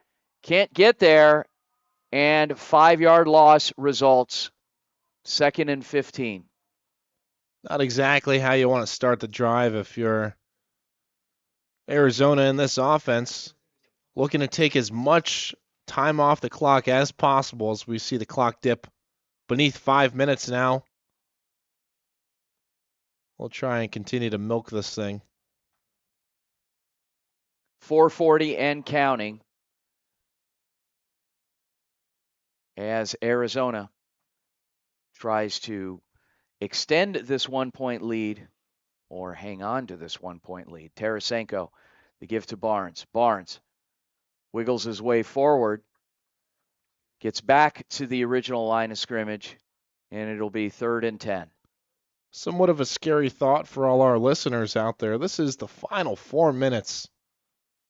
Speaker 1: Can't get there. And 5-yard loss results. 2nd and 15.
Speaker 2: Not exactly how you want to start the drive if you're Arizona in this offense. Looking to take as much time off the clock as possible as we see the clock dip beneath 5 minutes now. We'll try and continue to milk this thing.
Speaker 1: 4:40 and counting as Arizona tries to extend this 1-point lead or hang on to this 1-point lead. Tarasenko, the give to Barnes. Barnes wiggles his way forward, gets back to the original line of scrimmage, and it'll be 3rd and 10.
Speaker 2: Somewhat of a scary thought for all our listeners out there. This is the final 4 minutes.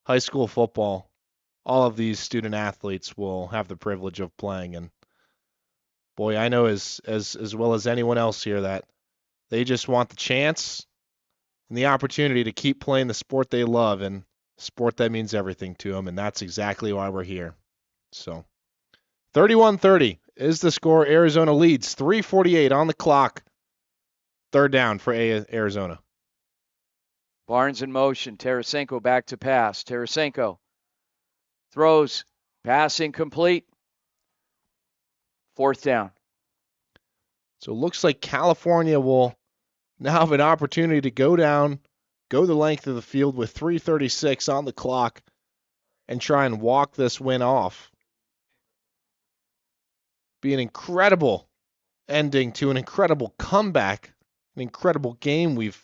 Speaker 2: High school football. All of these student athletes will have the privilege of playing, and boy, I know as well as anyone else here that they just want the chance and the opportunity to keep playing the sport they love and sport that means everything to them, and that's exactly why we're here. So 31-30 is the score. Arizona leads. 3:48 on the clock. 3rd down for Arizona.
Speaker 1: Barnes in motion. Tarasenko back to pass. Tarasenko throws. Pass incomplete. 4th down.
Speaker 2: So it looks like California will now have an opportunity to go down, go the length of the field with 3:36 on the clock, and try and walk this win off. Be an incredible ending to an incredible comeback, an incredible game we've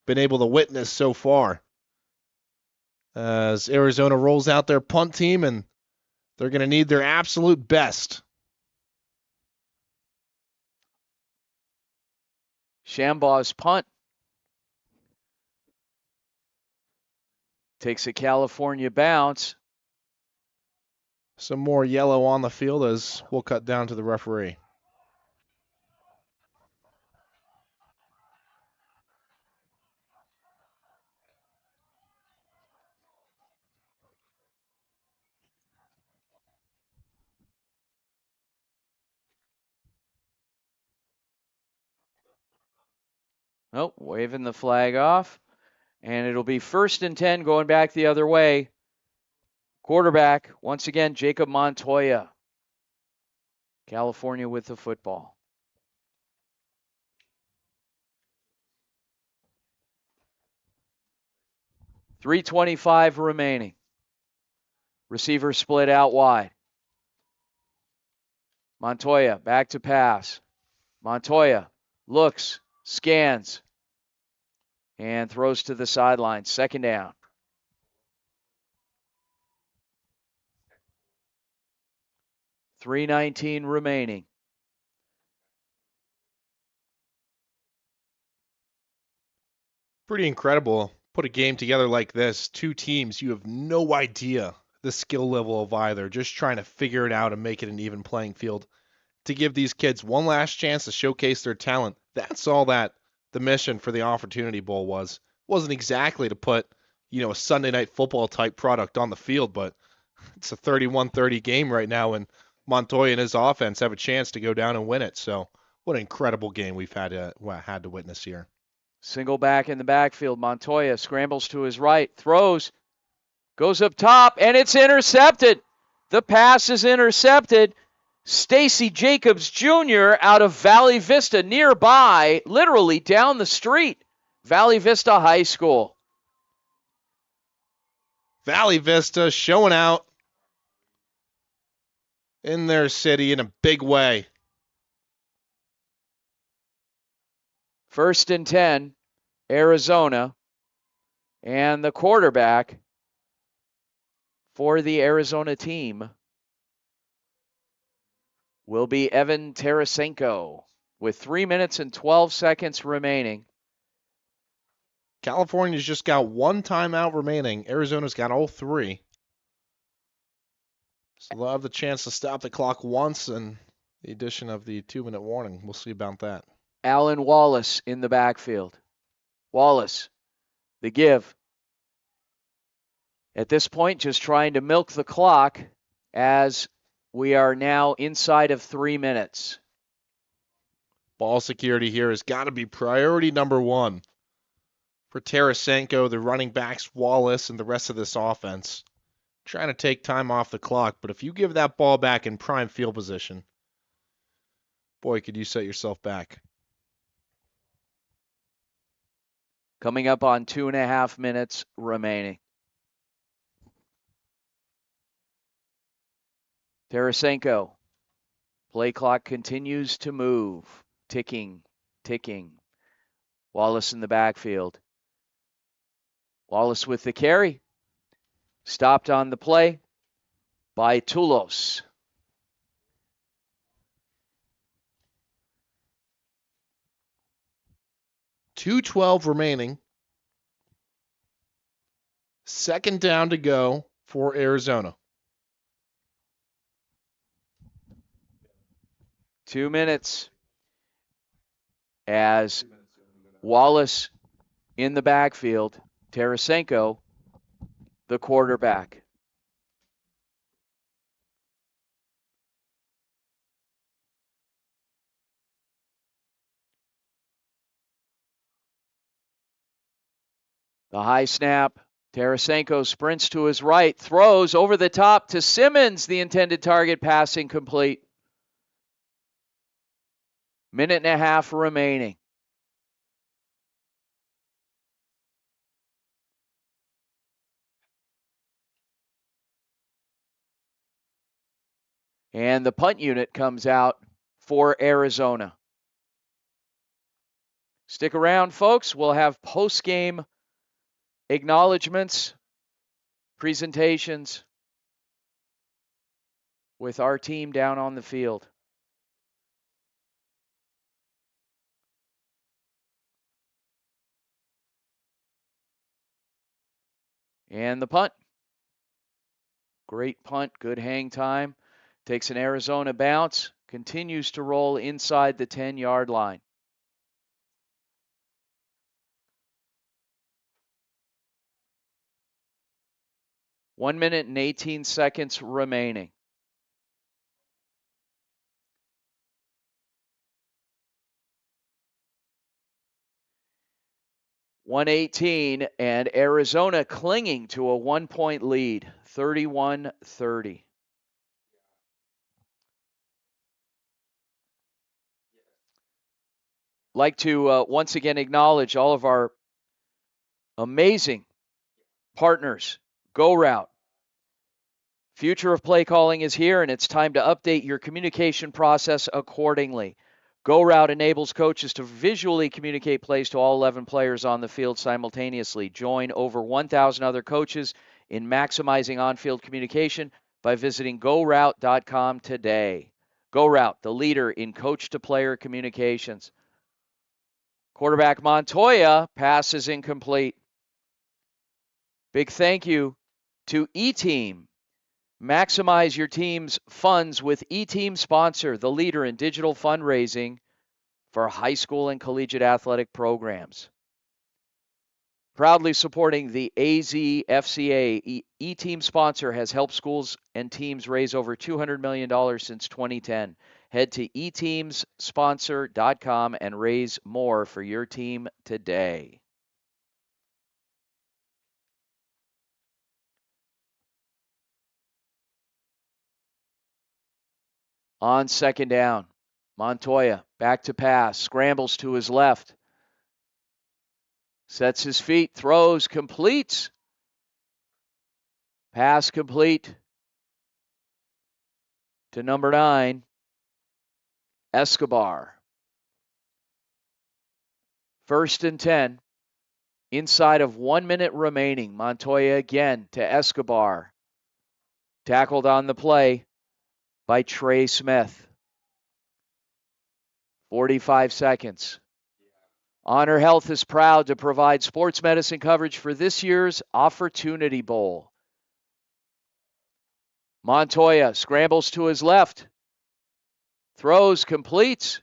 Speaker 2: been able to witness so far. As Arizona rolls out their punt team, and they're going to need their absolute best.
Speaker 1: Shambaugh's punt takes a California bounce.
Speaker 2: Some more yellow on the field as we'll cut down to the referee.
Speaker 1: Oh, waving the flag off. And it'll be 1st and 10 going back the other way. Quarterback, once again, Jacob Montoya. California with the football. .325 remaining. Receiver split out wide. Montoya back to pass. Montoya looks, scans, and throws to the sideline. 2nd down. .319 remaining.
Speaker 2: Pretty incredible. Put a game together like this. 2 teams, you have no idea the skill level of either. Just trying to figure it out and make it an even playing field to give these kids one last chance to showcase their talent. That's all that the mission for the Offertunity Bowl was. It wasn't exactly to put, a Sunday night football type product on the field, but it's a 31-30 game right now, and Montoya and his offense have a chance to go down and win it. So what an incredible game we've had to witness here.
Speaker 1: Single back in the backfield. Montoya scrambles to his right, throws, goes up top, and it's intercepted. The pass is intercepted. Stacy Jacobs Jr. out of Valley Vista, nearby, literally down the street. Valley Vista High School.
Speaker 2: Valley Vista showing out in their city in a big way.
Speaker 1: 1st and 10, Arizona. And the quarterback for the Arizona team will be Evan Tarasenko with 3 minutes and 12 seconds remaining.
Speaker 2: California's just got 1 timeout remaining. Arizona's got all 3. So they'll have the chance to stop the clock once, and the addition of the 2-minute warning. We'll see about that.
Speaker 1: Alan Wallace in the backfield. Wallace, the give. At this point, just trying to milk the clock as We are now inside of 3 minutes.
Speaker 2: Ball security here has got to be priority number one for Tarasenko, the running backs, Wallace, and the rest of this offense. Trying to take time off the clock, but if you give that ball back in prime field position, boy, could you set yourself back.
Speaker 1: Coming up on 2.5 minutes remaining. Tarasenko. Play clock continues to move. Ticking, ticking. Wallace in the backfield. Wallace with the carry. Stopped on the play by Toulos.
Speaker 2: .212 remaining. Second down to go for Arizona.
Speaker 1: 2 minutes as Wallace in the backfield. Tarasenko, the quarterback. The high snap. Tarasenko sprints to his right, throws over the top to Simmons, the intended target, passing complete. 1.5 minutes remaining. And the punt unit comes out for Arizona. Stick around, folks. We'll have post-game acknowledgments, presentations with our team down on the field. And the punt. Great punt, good hang time. Takes an Arizona bounce, continues to roll inside the 10-yard line. 1 minute and 18 seconds remaining. .118, and Arizona clinging to a 1-point lead, 31-30. Like to once again acknowledge all of our amazing partners. Go Route. Future of play calling is here, and it's time to update your communication process accordingly. Go Route enables coaches to visually communicate plays to all 11 players on the field simultaneously. Join over 1,000 other coaches in maximizing on-field communication by visiting GoRoute.com today. Go Route, the leader in coach-to-player communications. Quarterback Montoya, pass is incomplete. Big thank you to E-Team. Maximize your team's funds with E-Team Sponsor, the leader in digital fundraising for high school and collegiate athletic programs. Proudly supporting the AZFCA, E-Team Sponsor has helped schools and teams raise over $200 million since 2010. Head to eteamsponsor.com and raise more for your team today. On second down, Montoya back to pass, scrambles to his left, sets his feet, throws, completes. Pass complete to number 9, Escobar. 1st and 10, inside of 1 minute remaining. Montoya again to Escobar. Tackled on the play by Trey Smith. 45 seconds. Honor Health is proud to provide sports medicine coverage for this year's Offertunity Bowl. Montoya scrambles to his left. Throws, completes.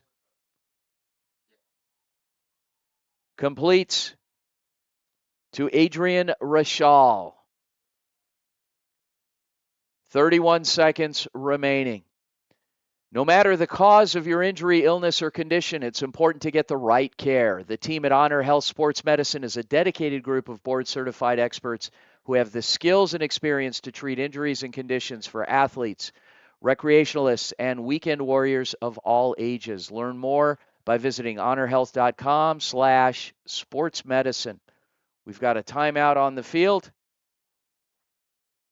Speaker 1: Completes to Adrian Rashal. 31 seconds remaining. No matter the cause of your injury, illness, or condition, it's important to get the right care. The team at Honor Health Sports Medicine is a dedicated group of board-certified experts who have the skills and experience to treat injuries and conditions for athletes, recreationalists, and weekend warriors of all ages. Learn more by visiting honorhealth.com/sportsmedicine. We've got a timeout on the field.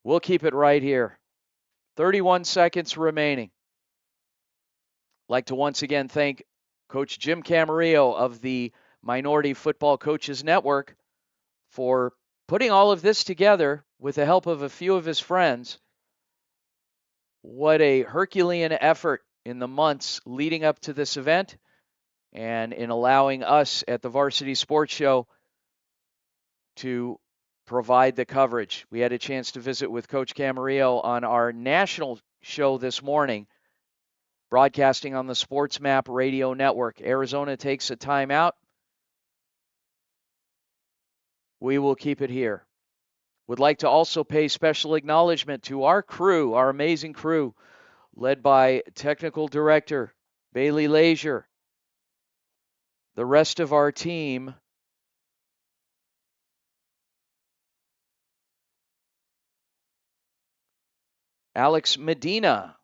Speaker 1: We'll keep it right here. 31 seconds remaining. I'd like to once again thank Coach Jim Camarillo of the Minority Football Coaches Network for putting all of this together with the help of a few of his friends. What a Herculean effort in the months leading up to this event and in allowing us at the Varsity Sports Show to provide the coverage. We had a chance to visit with Coach Camarillo on our national show this morning, broadcasting on the Sports Map Radio Network. Arizona takes a timeout. We will keep it here. Would like to also pay special acknowledgement to our crew, our amazing crew, led by Technical Director Bailey Leisure. The rest of our team Alex Medina,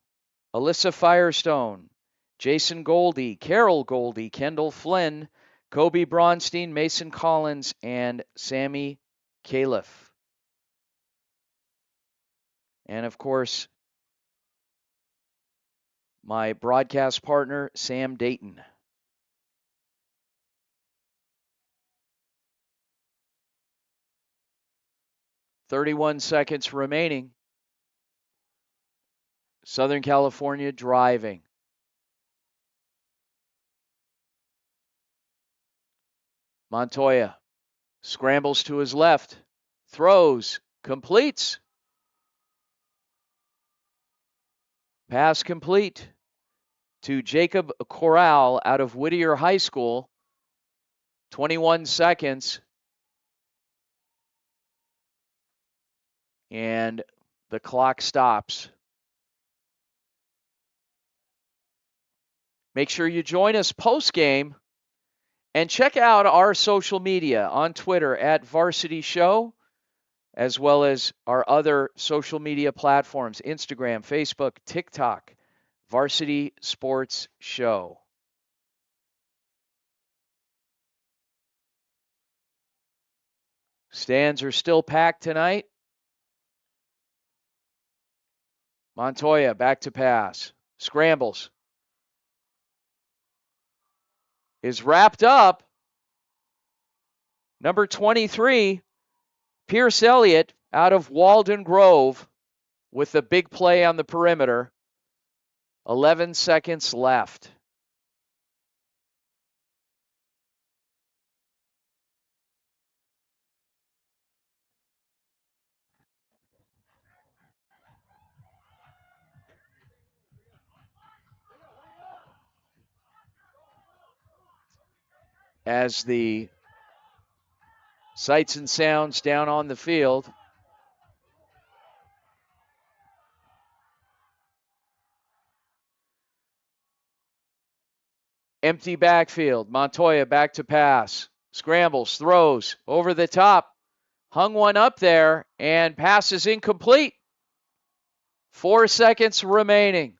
Speaker 1: Alyssa Firestone, Jason Goldie, Carol Goldie, Kendall Flynn, Kobe Bronstein, Mason Collins, and Sammy Califf. And of course, my broadcast partner, Sam Dayton. "31 seconds remaining. Southern California driving. Montoya scrambles to his left, throws, completes. Pass complete to Jacob Corral out of Whittier High School. 21 seconds. And the clock stops. Make sure you join us post-game and check out our social media on Twitter at Varsity Show, as well as our other social media platforms, Instagram, Facebook, TikTok, Varsity Sports Show. Stands are still packed tonight. Montoya back to pass. Scrambles. Is wrapped up. Number 23, Pierce Elliott out of Walden Grove with the big play on the perimeter. 11 seconds left. As the sights and sounds down on the field. Empty backfield. Montoya back to pass. Scrambles, throws, over the top. Hung one up there, and pass is incomplete. 4 seconds remaining.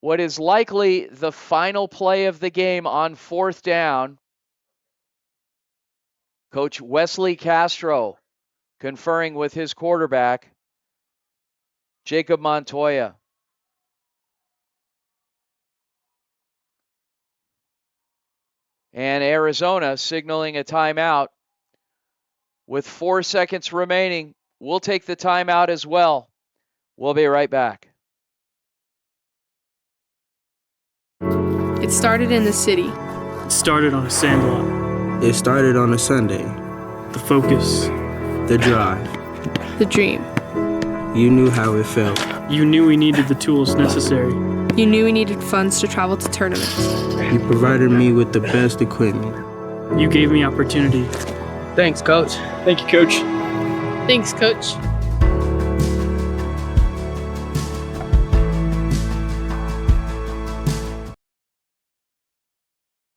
Speaker 1: What is likely the final play of the game on 4th down. Coach Wesley Castro conferring with his quarterback, Jacob Montoya. And Arizona signaling a timeout. With 4 seconds remaining, we'll take the timeout as well. We'll be right back.
Speaker 9: It started in the city.
Speaker 10: It started on a sandlot.
Speaker 11: It started on a Sunday.
Speaker 10: The focus.
Speaker 11: The drive.
Speaker 9: The dream.
Speaker 11: You knew how it felt.
Speaker 10: You knew we needed the tools necessary.
Speaker 9: You knew we needed funds to travel to tournaments.
Speaker 11: You provided me with the best equipment.
Speaker 10: You gave me opportunity.
Speaker 11: Thanks, Coach.
Speaker 10: Thank you, Coach.
Speaker 9: Thanks, Coach.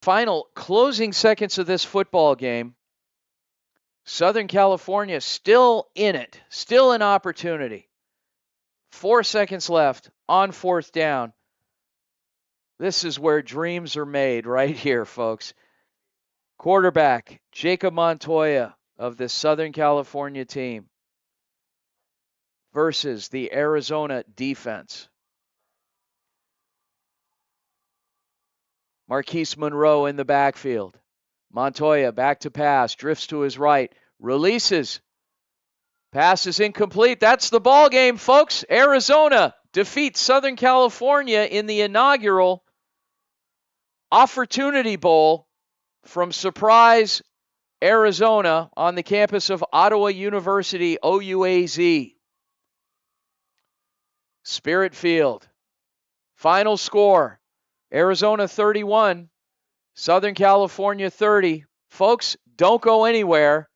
Speaker 1: final closing seconds of this football game. Southern California still in it, still an opportunity. 4 seconds left on 4th down. This is where dreams are made right here, folks. Quarterback Jacob Montoya of the Southern California team versus the Arizona defense. Marquise Monroe in the backfield. Montoya back to pass, drifts to his right, releases. Pass is incomplete. That's the ball game, folks. Arizona defeats Southern California in the inaugural Offertunity Bowl from Surprise, Arizona, on the campus of Ottawa University, OUAZ. Spirit Field. Final score, Arizona 31, Southern California 30. Folks, don't go anywhere.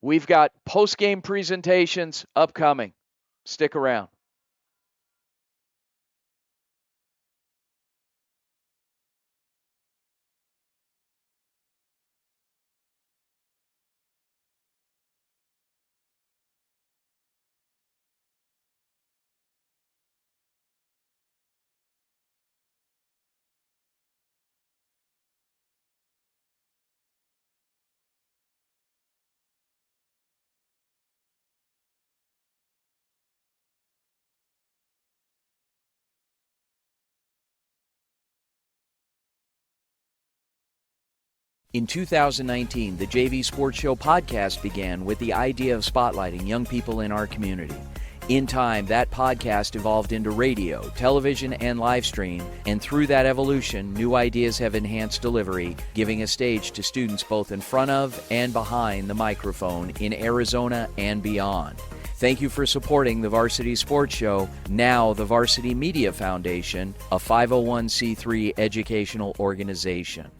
Speaker 1: We've got post-game presentations upcoming. Stick around. In 2019, the JV Sports Show podcast began with the idea of spotlighting young people in our community. In time, that podcast evolved into radio, television, and live stream, and through that evolution, new ideas have enhanced delivery, giving a stage to students both in front of and behind the microphone in Arizona and beyond. Thank you for supporting the Varsity Sports Show, now the Varsity Media Foundation, a 501c3 educational organization.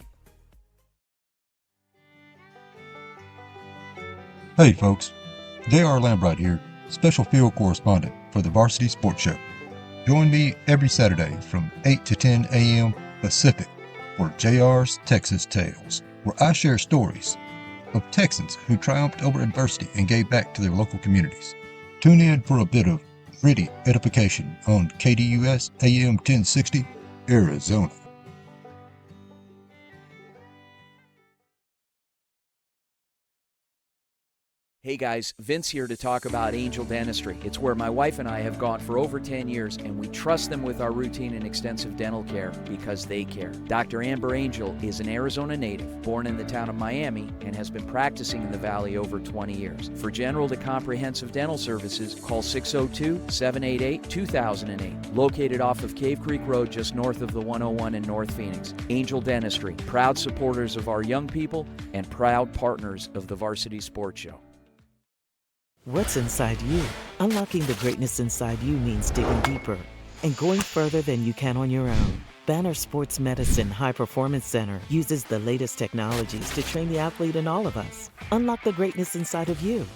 Speaker 12: Hey folks, J.R. Lambright here, special field correspondent for the Varsity Sports Show. Join me every Saturday from 8 to 10 a.m. Pacific for JR's Texas Tales, where I share stories of Texans who triumphed over adversity and gave back to their local communities. Tune in for a bit of gritty edification on KDUS AM 1060, Arizona.
Speaker 7: Hey guys, Vince here to talk about Angel Dentistry. It's where my wife and I have gone for over 10 years, and we trust them with our routine and extensive dental care because they care. Dr. Amber Angel is an Arizona native, born in the town of Miami, and has been practicing in the Valley over 20 years. For general to comprehensive dental services, call 602-788-2008. Located off of Cave Creek Road just north of the 101 in North Phoenix. Angel Dentistry, proud supporters of our young people and proud partners of the Varsity Sports Show.
Speaker 13: What's inside you? Unlocking the greatness inside you means digging deeper and going further than you can on your own. Banner Sports Medicine High Performance Center uses the latest technologies to train the athlete in all of us. Unlock the greatness inside of you.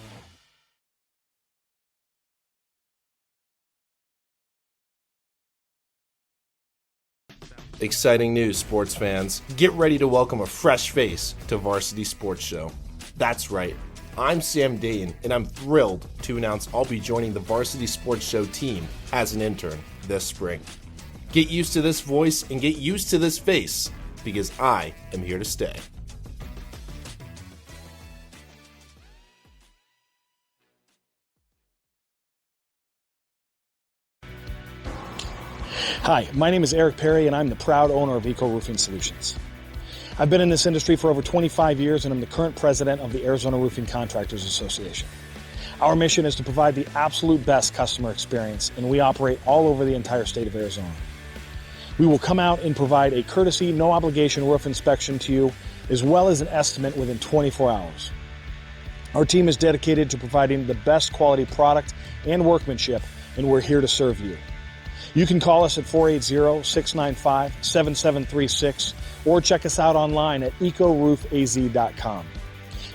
Speaker 19: Exciting news, sports fans. Get ready to welcome a fresh face to Varsity Sports Show. That's right. I'm Sam Dayton, and I'm thrilled to announce I'll be joining the Varsity Sports Show team as an intern this spring. Get used to this voice and get used to this face, because I am here to stay.
Speaker 14: Hi, my name is Eric Perry, and I'm the proud owner of Eco Roofing Solutions. I've been in this industry for over 25 years, and I'm the current president of the Arizona Roofing Contractors Association. Our mission is to provide the absolute best customer experience, and we operate all over the entire state of Arizona. We will come out and provide a courtesy, no obligation roof inspection to you, as well as an estimate within 24 hours. Our team is dedicated to providing the best quality product and workmanship, and we're here to serve you. You can call us at 480-695-7736 or check us out online at ecoroofaz.com.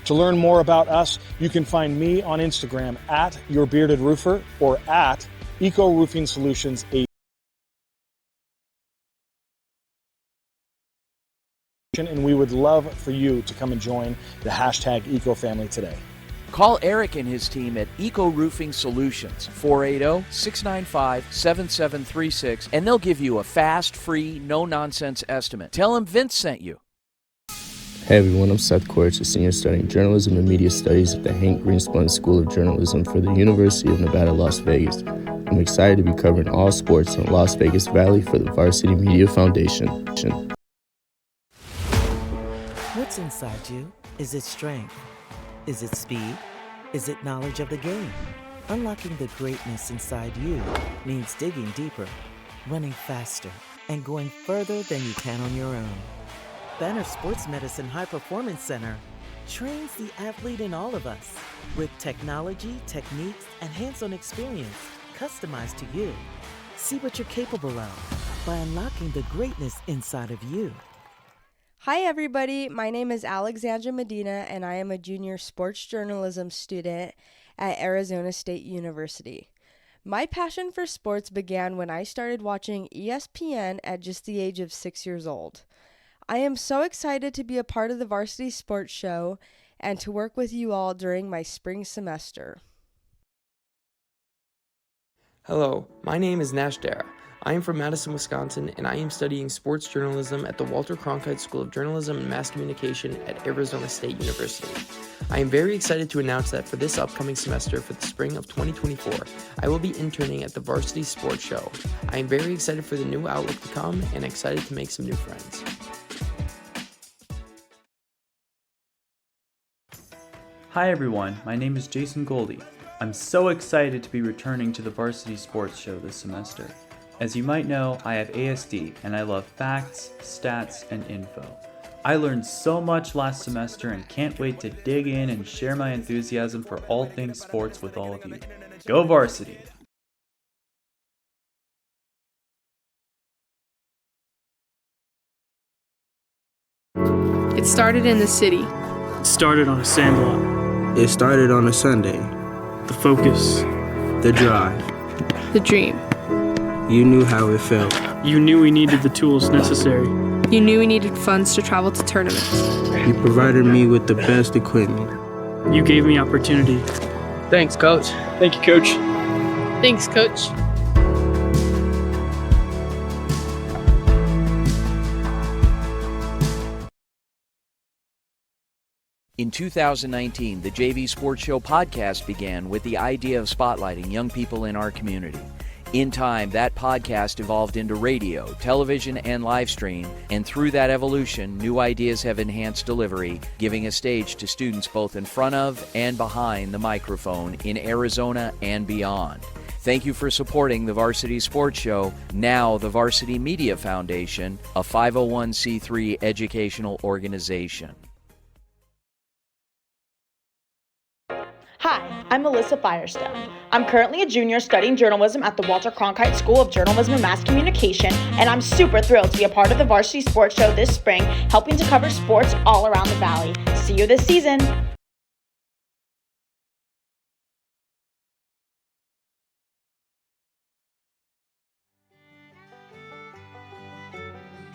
Speaker 14: To learn more about us, you can find me on Instagram at YourBeardedRoofer or at Eco Roofing Solutions and we would love for you to come and join the hashtag EcoFamily today.
Speaker 7: Call Eric and his team at Eco Roofing Solutions, 480-695-7736, and they'll give you a fast, free, no-nonsense estimate. Tell them Vince sent you.
Speaker 11: Hey everyone, I'm Seth Quartz, a senior studying journalism and media studies at the Hank Greenspun School of Journalism for the University of Nevada, Las Vegas. I'm excited to be covering all sports in Las Vegas Valley for the Varsity Media Foundation.
Speaker 13: What's inside you? Is it strength? Is it speed? Is it knowledge of the game? Unlocking the greatness inside you means digging deeper, running faster, and going further than you can on your own. Banner Sports Medicine High Performance Center trains the athlete in all of us with technology, techniques, and hands-on experience customized to you. See what you're capable of by unlocking the greatness inside of you.
Speaker 20: Hi everybody, my name is Alexandra Medina and I am a junior sports journalism student at Arizona State University. My passion for sports began when I started watching ESPN at just the age of 6 years old. I am so excited to be a part of the Varsity Sports Show and to work with you all during my spring semester.
Speaker 21: Hello, my name is Nash Dara. I am from Madison, Wisconsin, and I am studying sports journalism at the Walter Cronkite School of Journalism and Mass Communication at Arizona State University. I am very excited to announce that for this upcoming semester for the spring of 2024, I will be interning at the Varsity Sports Show. I am very excited for the new outlook to come and excited to make some new friends.
Speaker 22: Hi everyone, my name is Jason Goldie. I'm so excited to be returning to the Varsity Sports Show this semester. As you might know, I have ASD and I love facts, stats, and info. I learned so much last semester and can't wait to dig in and share my enthusiasm for all things sports with all of you. Go Varsity!
Speaker 9: It started in the city.
Speaker 10: It started on a sandlot.
Speaker 11: It started on a Sunday.
Speaker 10: The focus.
Speaker 11: The drive.
Speaker 9: The dream.
Speaker 11: You knew how it felt.
Speaker 10: You knew we needed the tools necessary.
Speaker 9: You knew we needed funds to travel to tournaments.
Speaker 11: You provided me with the best equipment.
Speaker 10: You gave me opportunity.
Speaker 23: Thanks, Coach.
Speaker 10: Thank you, Coach.
Speaker 9: Thanks, Coach.
Speaker 7: In 2019, the JV Sports Show podcast began with the idea of spotlighting young people in our community. In time, that podcast evolved into radio, television, and live stream, and through that evolution, new ideas have enhanced delivery, giving a stage to students both in front of and behind the microphone in Arizona and beyond. Thank you for supporting the Varsity Sports Show, now the Varsity Media Foundation, a 501c3 educational organization.
Speaker 17: Hi, I'm Melissa Firestone. I'm currently a junior studying journalism at the Walter Cronkite School of Journalism and Mass Communication, and I'm super thrilled to be a part of the Varsity Sports Show this spring, helping to cover sports all around the Valley. See you this season!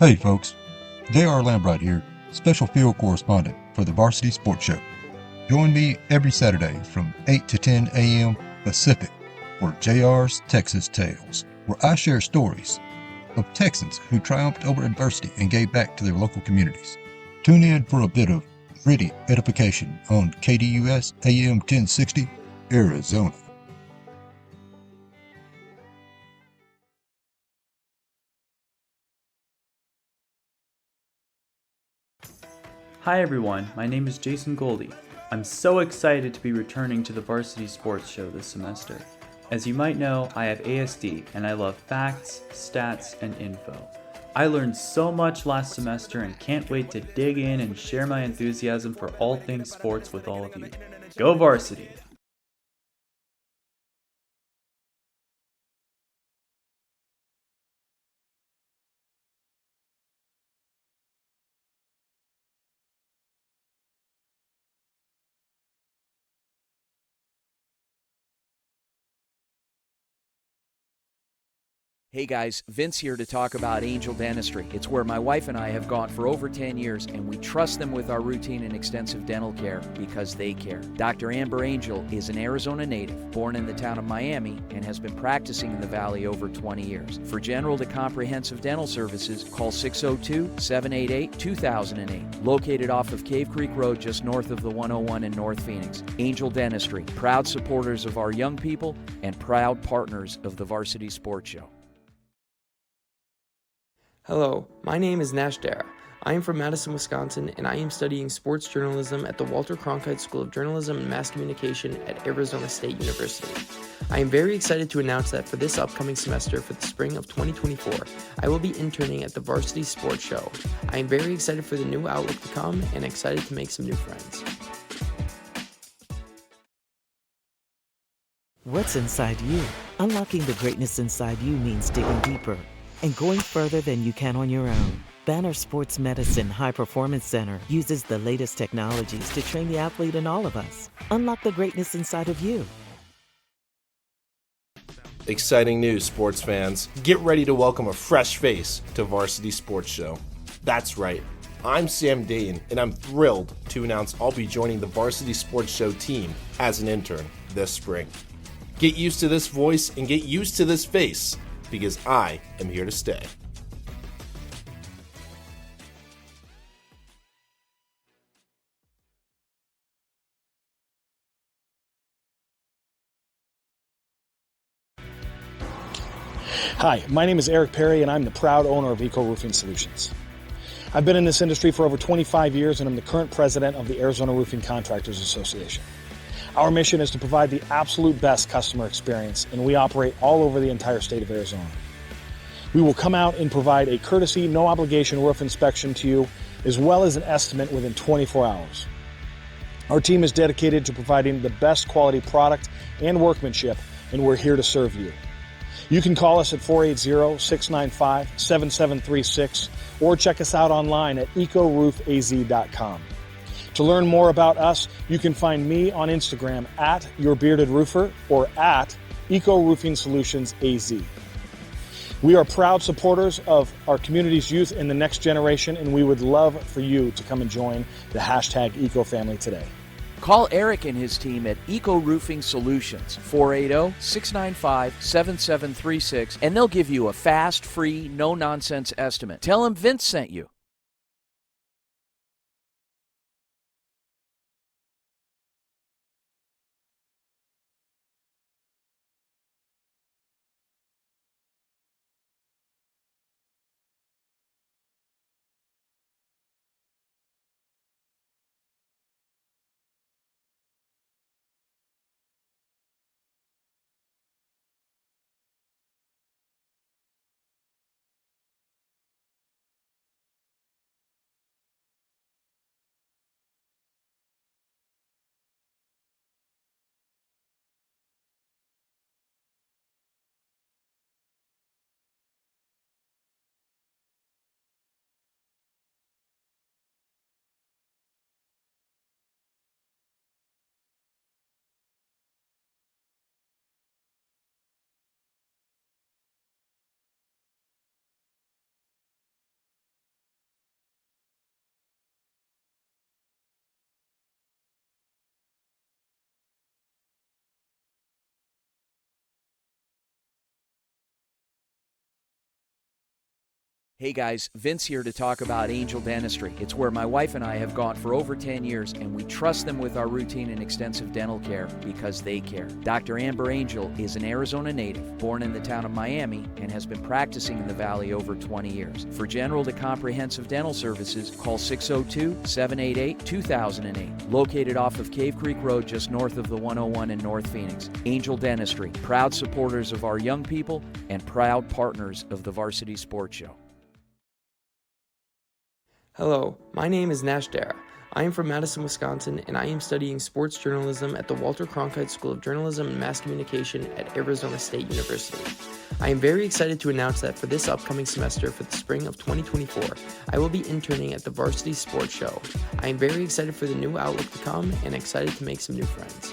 Speaker 12: Hey folks, J.R. Lambright here, special field correspondent for the Varsity Sports Show. Join me every Saturday from 8 to 10 a.m. Pacific for JR's Texas Tales, where I share stories of Texans who triumphed over adversity and gave back to their local communities. Tune in for a bit of gritty edification on KDUS AM 1060, Arizona.
Speaker 22: Hi everyone, my name is Jason Goldie. I'm so excited to be returning to the Varsity Sports Show this semester. As you might know, I have ASD and I love facts, stats, and info. I learned so much last semester and can't wait to dig in and share my enthusiasm for all things sports with all of you. Go Varsity!
Speaker 7: Hey guys, Vince here to talk about Angel Dentistry. It's where my wife and I have gone for over 10 years, and we trust them with our routine and extensive dental care because they care. Dr. Amber Angel is an Arizona native, born in the town of Miami, and has been practicing in the Valley over 20 years. For general to comprehensive dental services, call 602-788-2008. Located off of Cave Creek Road just north of the 101 in North Phoenix. Angel Dentistry, proud supporters of our young people and proud partners of the Varsity Sports Show.
Speaker 21: Hello, my name is Nash Dara. I am from Madison, Wisconsin, and I am studying sports journalism at the Walter Cronkite School of Journalism and Mass Communication at Arizona State University. I am very excited to announce that for this upcoming semester for the spring of 2024, I will be interning at the Varsity Sports Show. I am very excited for the new outlook to come and excited to make some new friends.
Speaker 13: What's inside you? Unlocking the greatness inside you means digging deeper and going further than you can on your own. Banner Sports Medicine High Performance Center uses the latest technologies to train the athlete in all of us. Unlock the greatness inside of you.
Speaker 19: Exciting news, sports fans. Get ready to welcome a fresh face to Varsity Sports Show. That's right. I'm Sam Dayton, and I'm thrilled to announce I'll be joining the Varsity Sports Show team as an intern this spring. Get used to this voice and get used to this face, because I am here to stay.
Speaker 14: Hi, my name is Eric Perry, and I'm the proud owner of Eco Roofing Solutions. I've been in this industry for over 25 years, and I'm the current president of the Arizona Roofing Contractors Association. Our mission is to provide the absolute best customer experience, and we operate all over the entire state of Arizona. We will come out and provide a courtesy, no obligation roof inspection to you, as well as an estimate within 24 hours. Our team is dedicated to providing the best quality product and workmanship, and we're here to serve you. You can call us at 480-695-7736 or check us out online at ecoroofaz.com. To learn more about us, you can find me on Instagram at YourBeardedRoofer or at Eco Roofing Solutions AZ. We are proud supporters of our community's youth and the next generation, and we would love for you to come and join the hashtag Eco Family today.
Speaker 7: Call Eric and his team at Eco Roofing Solutions, 480-695-7736, and they'll give you a fast, free, no-nonsense estimate. Tell them Vince sent you. Hey guys, Vince here to talk about Angel Dentistry. It's where my wife and I have gone for over 10 years, and we trust them with our routine and extensive dental care because they care. Dr. Amber Angel is an Arizona native, born in the town of Miami, and has been practicing in the Valley over 20 years. For general to comprehensive dental services, call 602-788-2008. Located off of Cave Creek Road just north of the 101 in North Phoenix. Angel Dentistry, proud supporters of our young people and proud partners of the Varsity Sports Show.
Speaker 21: Hello, my name is Nash Dara. I am from Madison, Wisconsin, and I am studying sports journalism at the Walter Cronkite School of Journalism and Mass Communication at Arizona State University. I am very excited to announce that for this upcoming semester for the spring of 2024, I will be interning at the Varsity Sports Show. I am very excited for the new outlook to come and excited to make some new friends.